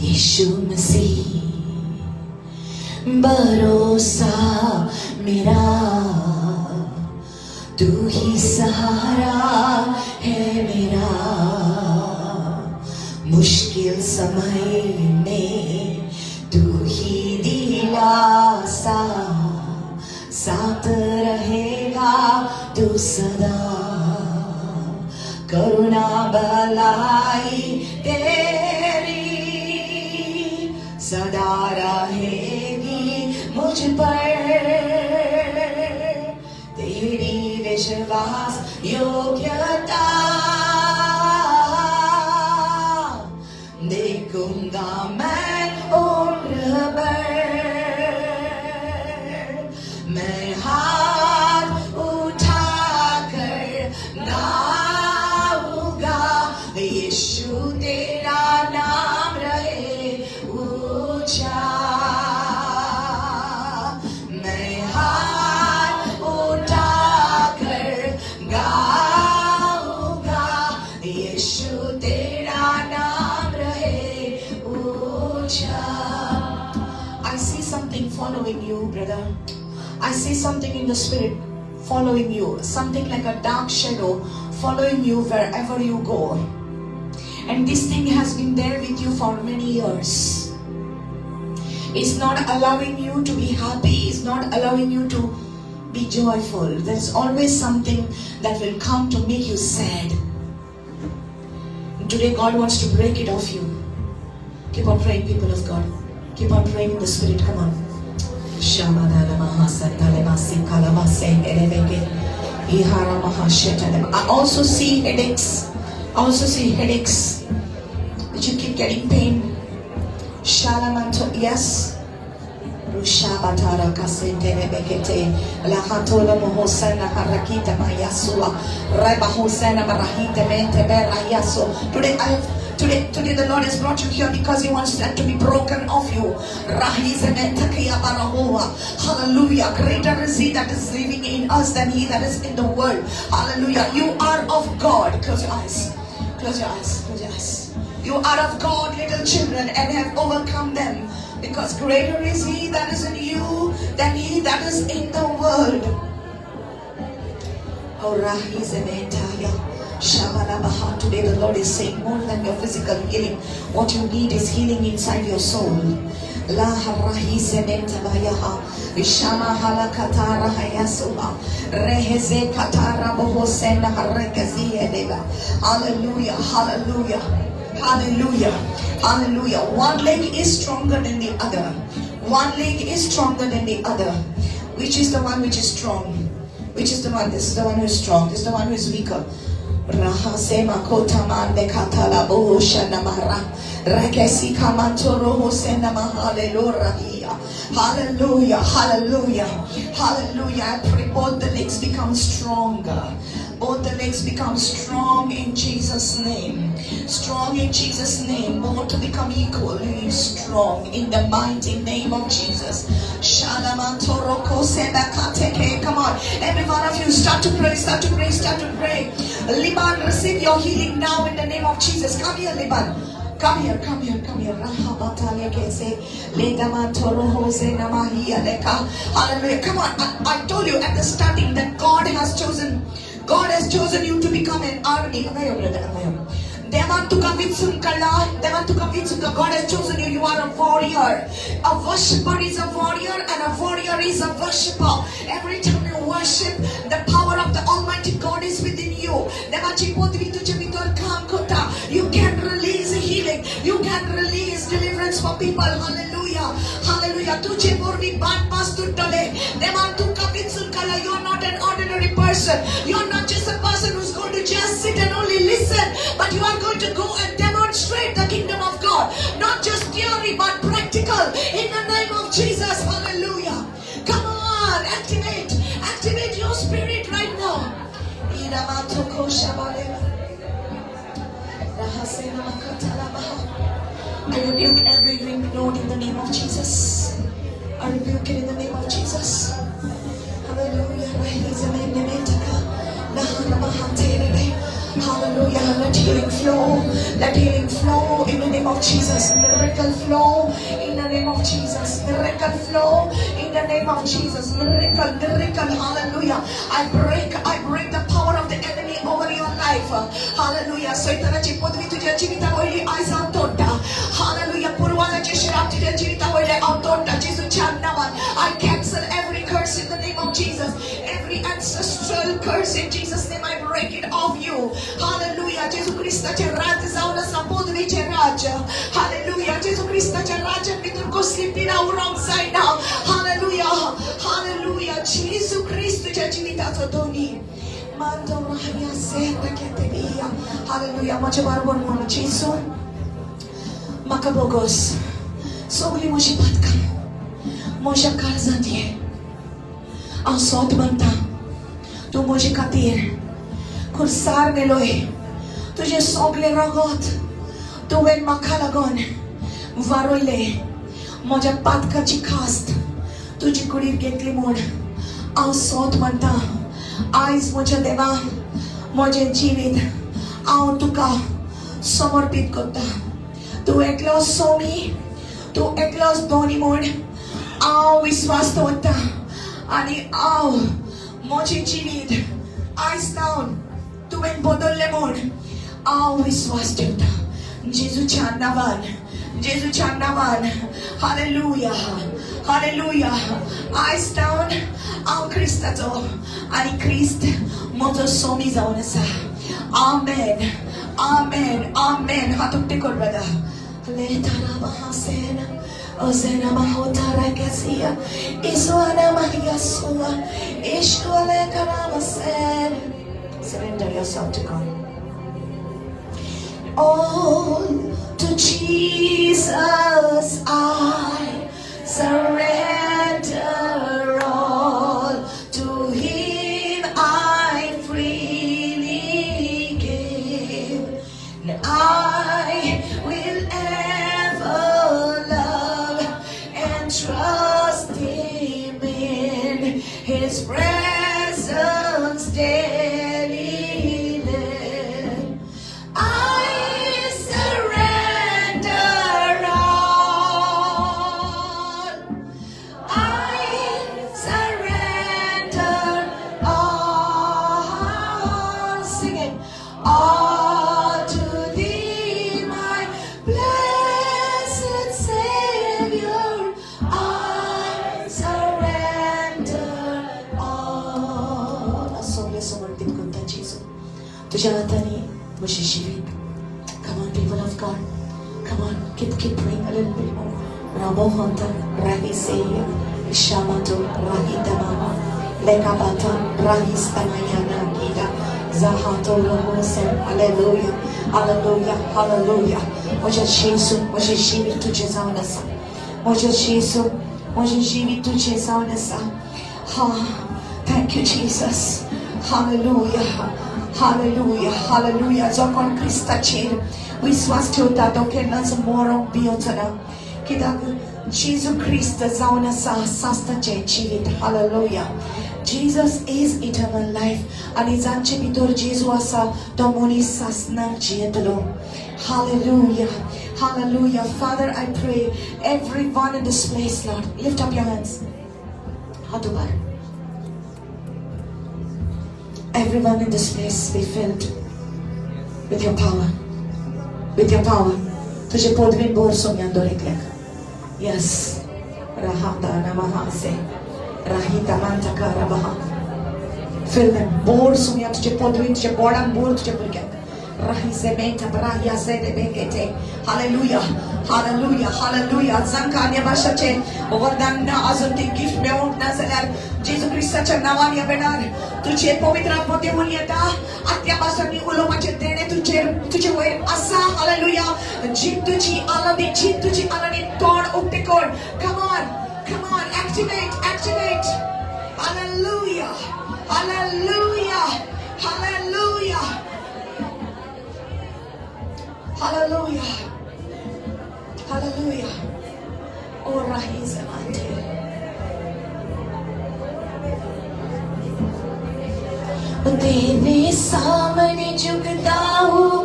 यीशु मसीह भरोसा मेरा, तू ही सहारा है मेरा. मुश्किल समय में तू ही दिलासा, साथ रहेगा तू सदा. करुणा भलाई तेरी सदा रहेगी मुझ पर. तेरी विश्वास योग्यता देखूंगा मैं उम्र भर. मैं हाथ उठाकर गाऊंगा, यीशु तेरा नाम रहे ऊंचा. मैं हाथ उठाकर गाऊंगा, यीशु तेरा नाम रहे ऊंचा. I see something following you, brother. I see something in the spirit following you. Something like a dark shadow following you wherever you go. And this thing has been there with you for many years. It's not allowing you to be happy. It's not allowing you to be joyful. There's always something that will come to make you sad. Today God wants to break it off you. Keep on praying, people of God. Keep on praying in the spirit. Come on. I also see headaches. I also see headaches. Did you keep getting pain? Shalamanto, yes. Rushabatara kasendere bekete la hatola mohosana harakita mayasua reba hosana marahita mente berayaso. Today the Lord has brought you here because He wants that to be broken off you. Hallelujah. Greater is He that is living in us than he that is in the world. Hallelujah. You are of God. Close your eyes. Close your eyes. Close your eyes. You are of God, little children, and have overcome them. Because greater is He that is in you than he that is in the world. Today the Lord is saying more than your physical healing. What you need is healing inside your soul. Hallelujah, hallelujah, hallelujah, hallelujah. One leg is stronger than the other. One leg is stronger than the other. Which is the one which is strong? Which is the one? This is the one who is strong. This is the one who is weaker. Rahasema kotamande katala bohosha namara rakesi kamantoro hosena mahalelora. Hallelujah, hallelujah, hallelujah. I pray both the legs become stronger. Both the legs become strong in Jesus' name. Strong in Jesus' name. Both to become equally strong in the mighty name of Jesus. Come on, every one of you start to pray, start to pray, start to pray. Liban, receive your healing now in the name of Jesus. Come here, Liban. Come here, come here, come here. Hallelujah. Come on. I told you at the starting that God has chosen you to become an army. They want to come with some kala. They want to come with some. God has chosen you. You are a warrior. A worshipper is a warrior, and a warrior is a worshipper. Every time you worship, the power of the Almighty God is within you. you. देवाची पदवी तुझ्या भितर काम करता. You can release healing. You can release deliverance for people. Hallelujah. Hallelujah. तुझे पूर्वी बात पास तुटले. देवा तू कभी सुनकाला. You are not an ordinary person. You are not just a person who's going to just sit and only listen, but you are going to go and demonstrate the kingdom of God. Not just theory, but practical. In the name of Jesus. Hallelujah. Come on, activate your spirit right now. I rebuke every ring node in the name of Jesus. I rebuke it in the name of Jesus. Hallelujah. Hallelujah. Let healing flow. Let healing flow in the name of Jesus. Miracle flow in the name of Jesus. Miracle flow in the name of Jesus. Miracle. Hallelujah. I break the power of the enemy over your life. Hallelujah. So itanaची पदवी तुझ्या जीवितावरली आज आवतोडा. Hallelujah. पूर्वजाची श्राप तुझ्या जीवितावरली आवतोडा. जेजूच्या नावात I cancel every curse in the name of Jesus. Every ancestral curse in Jesus' name I break it off you. Hallelujah. जेजू ख्रिस्ताचे राज्य जाऊन असा पदवीचे राज्य. Hallelujah. जेजू ख्रिस्ताच्या राज्यात मी तुला कसली पीडा उरावून जाईना. Hallelujah. Hallelujah. जेजू ख्रिस्त तुझ्या जीविताचं दोन्ही Mando Maria Senta que te via. Hallelujah. Macie barbor mano Jesu. Makabogos. Sogli moji patka. Moja karzandie. An sot manta. Tu moji katir. Kursar neloi. Tu je sogle ragot. Tu ven makalagon. Varoile. Moja patka chikast. Tu je kurir getli mod. An sot manta. Eyes माझ्या देवा माझे जीवित हांव तुका समर्पित करता. तू एकलोच सोमी, तू एकलोच दोनी म्हूण हांव विश्वास दवरता आनी हांव माझे जीवित आयज सावन तुवें बदललें म्हूण हांव विश्वास ठेवता. जेजूच्या नांवान hallelujah. Hallelujah. I stand on Christato and Christ moto somi zaunasa. Amen. Amen. Amen. Hatuk tikor brother. Letara mahasena. Ozena mahotara kasia. Iswana mahiyasua. Ishwale karamasen. Surrender yourself to God. All to Jesus I surrender all. To Him I freely give. And I will ever love and trust Him in His presence daily live. I surrender all. I surrender all. Sing it. All to Thee, my blessed Savior. I surrender all. Asole समर्पित करता Jesus. तुझ्या हाताने मुझे जीवित. Come on, people of God. Come on, keep praying a little bit more. Ramohanta, Rahiseya, Shamato, Rahidamama, Lekabata, Rahistamayana, Gita, Zahato, Lohosen, Hallelujah, Hallelujah, Hallelujah. Moja Jesu, Moja Jivi tu Jezaunasa. Moja Jesu, Moja Jivi tu Jezaunasa. Thank you, Jesus. Hallelujah, Hallelujah, Hallelujah. Zokon Krista Chin. विश्वास ठेवता दोघांना समोरून बियोतना कित्याक जेजू ख्रिस्त जावन आसा सास्ताचे जीवित. Hallelujah. Jesus is eternal life आणि जांचे भितर जेजू आसा तो मनीस सासनाक जियेतलो. Hallelujah. Hallelujah. Father, I pray everyone in this place, Lord, lift up your hands. Hadubar. Everyone in this place be filled with your power. With your power. तुझे पदवीन bore सोम्यांदो लेकलेक. Yes. Rahata namahase. Rahita mantaka rabaha. Fill them. More sumya tuje podwin tuje bodan more tuje burgyak. Hallelujah. Hallelujah. Hallelujah. Zankanya bashache. Overdana azunti gift me ogna salar. Jesus Christ sacha navanya benar. Tujhe pavitra poti munyata. Atya basani ulo mache dene tujhe hoye asa. Hallelujah. Jintuji alani God ukte God. Come on. Come on. Activate. Activate. Hallelujah. Hallelujah. Hallelujah. Hallelujah. Hallelujah. Oh, Rahisa Mante. तेरे सामने झुकता हूँ,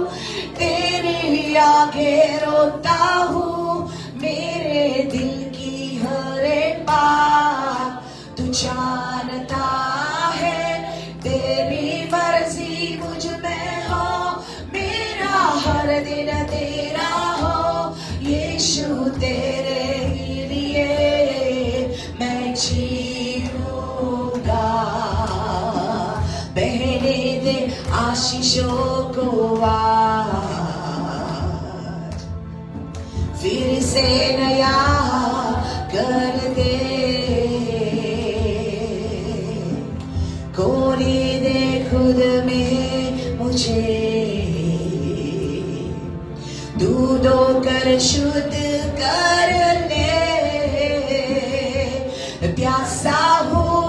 तेरे आगे रोता हूँ, मेरे दिल की हर एक बात तू जानता है, तेरी मर्जी मुझ में हो, मेरा हर दिन तेरा हो, यीशु तेरे लिए मैं जीऊंगा, बहने दे आशीषों को आज, फिर से नया कर दे, कोरी दे खुद में मुझे, दूध होकर शुद्ध कर ले, प्यासा हूँ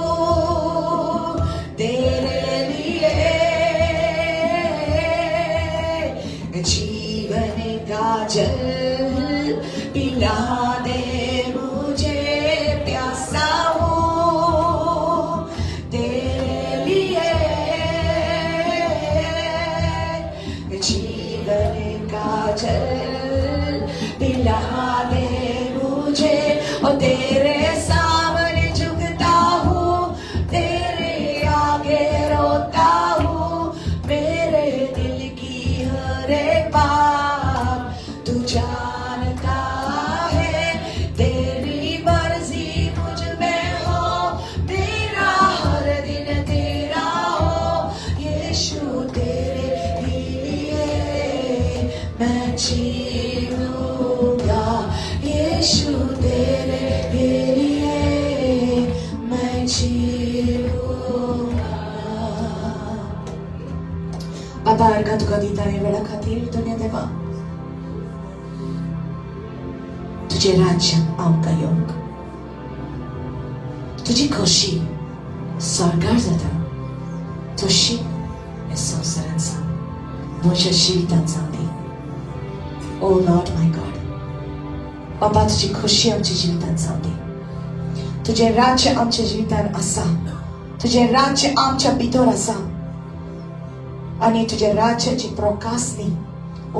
तेरे लिए, जीवन का जल पिला दे मुझे, प्यासा हूँ तेरे लिए, जीवन का जल पिला दे मुझे, और तेरे सामने झुकता हूँ, तेरे आगे रोता हूँ, मेरे दिल की हर एक बात तू जानता है, तेरी मर्जी मुझ में हो, मेरा हर दिन तेरा हो, यीशु तेरे लिए मैं जीऊंगा, यीशु तेरे लिए मैं जीऊंगा. बाबा अर्घा तुका दिताने वेळा खातीर धन्य देवा. तुझे राज्य आमकां येवंक, तुझी खोशी स्वर्गार जाता तशी ह्या संवसारांत जावं, म्हज्या जिवितांत जावं दी. ओ लॉर्ड माय गॉड, बाबा तुझी खोशी आमच्या जिवितांत जावं दी. तुझे राज्य आमच्या जिवितांत आसा, तुझे राज्य आमच्या भितर आसा, आणि तुझ्या राज्याची प्रकाशनी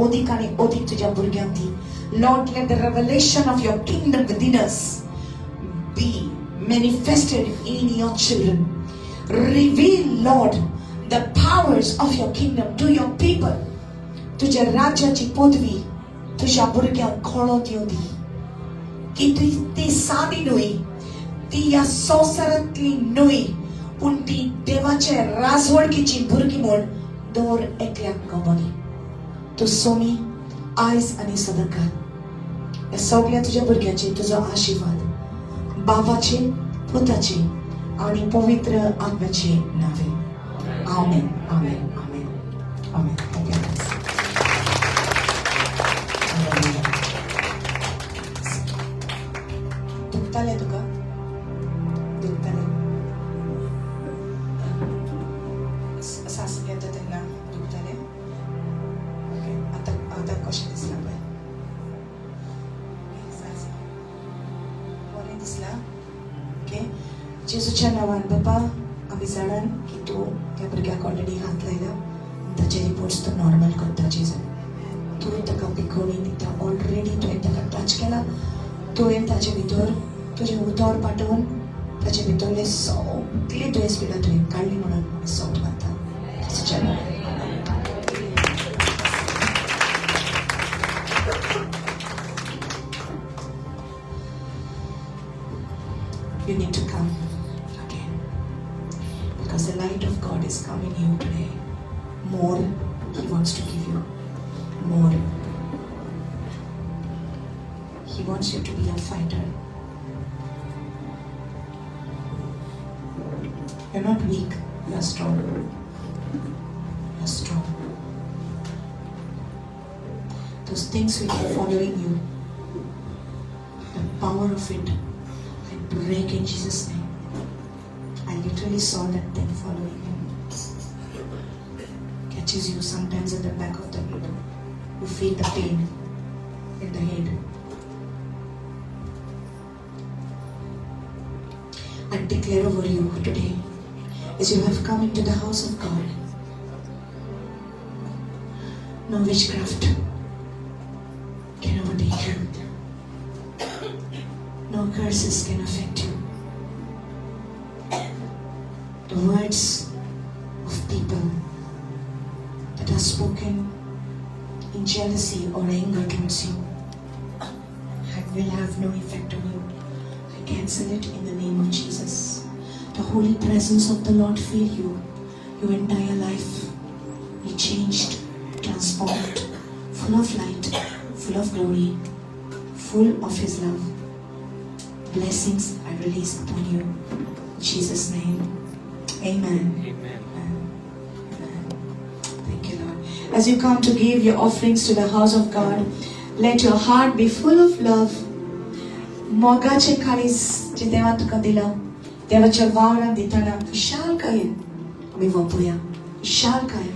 ओदीक आणि ओदीक तुझ्या भुरग्यांक दी. Lord, let the revelation of your kingdom within us be manifested in your children. Reveal, Lord, the powers of your kingdom to your people. तुझ्या राज्याची पदवी तुझ्या भुरग्यांक कळो दिवं दी, की ती सादी न्हय, ती ह्या संवसारांतली न्हय, पूण ती देवाचे राजवडकीची भुरगीं म्हूण दर एकल्याक गमनी. तूं सोमी आयज आनी सदांकाळ ह्या सगळ्या तुझ्या भुरग्यांचेर तुजो आशिर्वाद बाबाचे, पुताचे आनी पवित्र आत्म्याचे नावे. आमेन. आमेन. आमेन. आमेन. दुखताले तुका? दुखताले? सास घेता तेन्ना दुखताले? आता कशें दिसला पळय? बरें दिसला? ओके. जेजूच्या नांवान बाबा आमी जाणान की तूं त्या भुरग्याक ऑलरेडी हात लायला, ताचे रिपोर्ट्स तूं नॉर्मल करता जेजू. तूं ताका पिकोवणी दिता, ऑलरेडी तुवें ताका टच केला, तुवें ताचे भितर तुजें उतर पाठवून ताचे भितरले सगळे दुयेंस पिडा तुवें काडली म्हणून सोट मारता. जेजूच्या नांवान. You need to come again Because the light of God is coming you today. More He wants to give you. More. He wants you to be a fighter. You're not weak, you are strong. You are strong. Those things which are following you, the power of it, I break in Jesus' name. I literally saw that thing following him. Catches you sometimes at the back of the head. You feel the pain in the head. I declare over you today, as you have come into the house of God, no witchcraft can overtake you. No curses can affect you. The words of people that are spoken in jealousy or anger towards you will have no effect on you. I cancel it in the name of Jesus. The holy presence of the Lord fill you. Your entire life be changed, transformed, full of light, full of glory, full of His love. Blessings are released upon you. In Jesus' name. Amen. Amen. Amen. Thank you, Lord. As you come to give your offerings to the house of God, let your heart be full of love. मोगाचे खालीस जे देवा तुका दिला देवाच्या वावरांत दिताना विशाल काय आमी वापरूया विशाल काय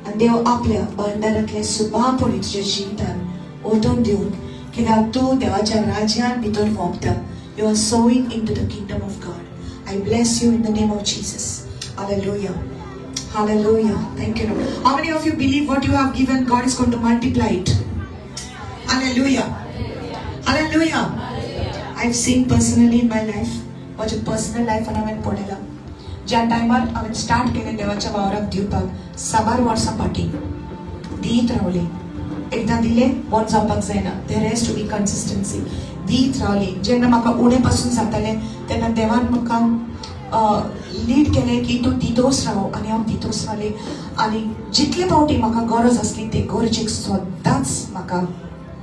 आनी देव आपल्या भंडारांतले सुभापणी तुज्या जिवितांत ओतून दिवन कित्याक तूं देवाच्या राज्यांत भितर वोंपता. You are sowing into the kingdom of God. I bless you in the name of Jesus. Hallelujah. Hallelujah. Thank you, Lord. How many of you believe what you have given, God is going to multiply it? Hallelujah. Hallelujah. I've seen personally in my life, माझ्या personal लायफान हांवें पळयलां ज्या टायमार हांवें start केलें देवाच्या वावराक दिवपाक 6 वर्सां फाटीं दीत रावलें. एकदां दिलें बंद जावपाक जायना. There has to be consistency. दीत रावलें. जेन्ना म्हाका उणें पासून जातालें तेन्ना देवान म्हाका लीड केलें की तूं दितोच राव आनी हांव दितोच रावलें आनी जितले फावटी म्हाका गरज आसली ते गरजेक सदांच म्हाका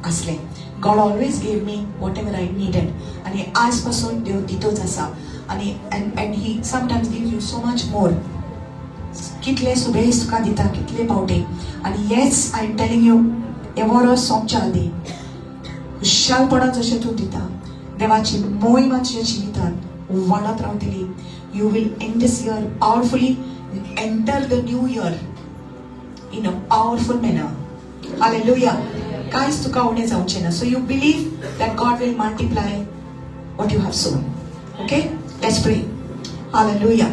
आसलें. God always gave me whatever I needed. आणि आजपासून देव दितोच आसा. आणि and he sometimes gives you so much more. कितले सुबेज तुका दिता कितले फावटी. आणि yes, I am telling you, एवरो सोमच्या आदी खुशालपणान जशें तूं दिता देवाची मोहीम तुज्या जिवितांत वाडत रावतली. You will end this year powerfully, enter the new year in a powerful manner. Hallelujah. कांयच तुका उणें जावचें ना. So you believe that God will multiply what you have sown. Okay? Let's pray. Hallelujah.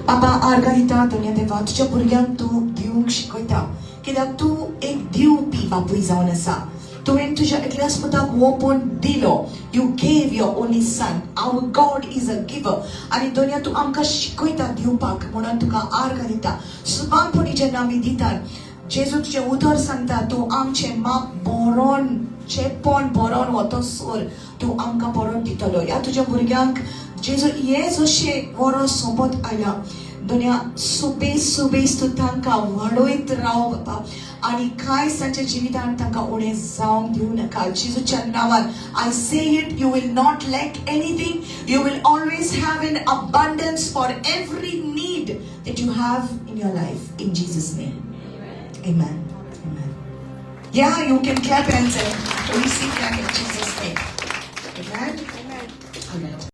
बाबा आर्गां दिता दुनिया देवा तुज्या भुरग्यांक तूं दिवंक शिकयता कित्याक तूं एक दिवपी बापूय जावन आसा. तुवें तुज्या एकल्याच पुताक ओपून दिलो. You gave your only son. Our God is a giver. आनी दुनिया तूं आमकां शिकयता दिवपाक म्हणून तुका आर्गां दिता. सुभानपणी जेन्ना आमी दितात जेजू तुझे उदर सांगता तूं आमचे माप बरोन चेपण बरोन वतसर तूं आमकां बरोन दितलो. ह्या तुज्या भुरग्यांक जेजू हे जशे वरोस सोंपत आयला दुनिया सुबेज तूं तांकां वाडयत राव बाबा आनी कांयच तांच्या जिवितांत तांकां उणें जावंक दिवं नाका. जेजूच्या नांवान I say it. You will not lack anything. You will always have an abundance for every need that you have in your life. In Jesus' name. Amen. Amen. Yeah, you can clap and say, receive that in Jesus' name. Amen. Amen. Amen.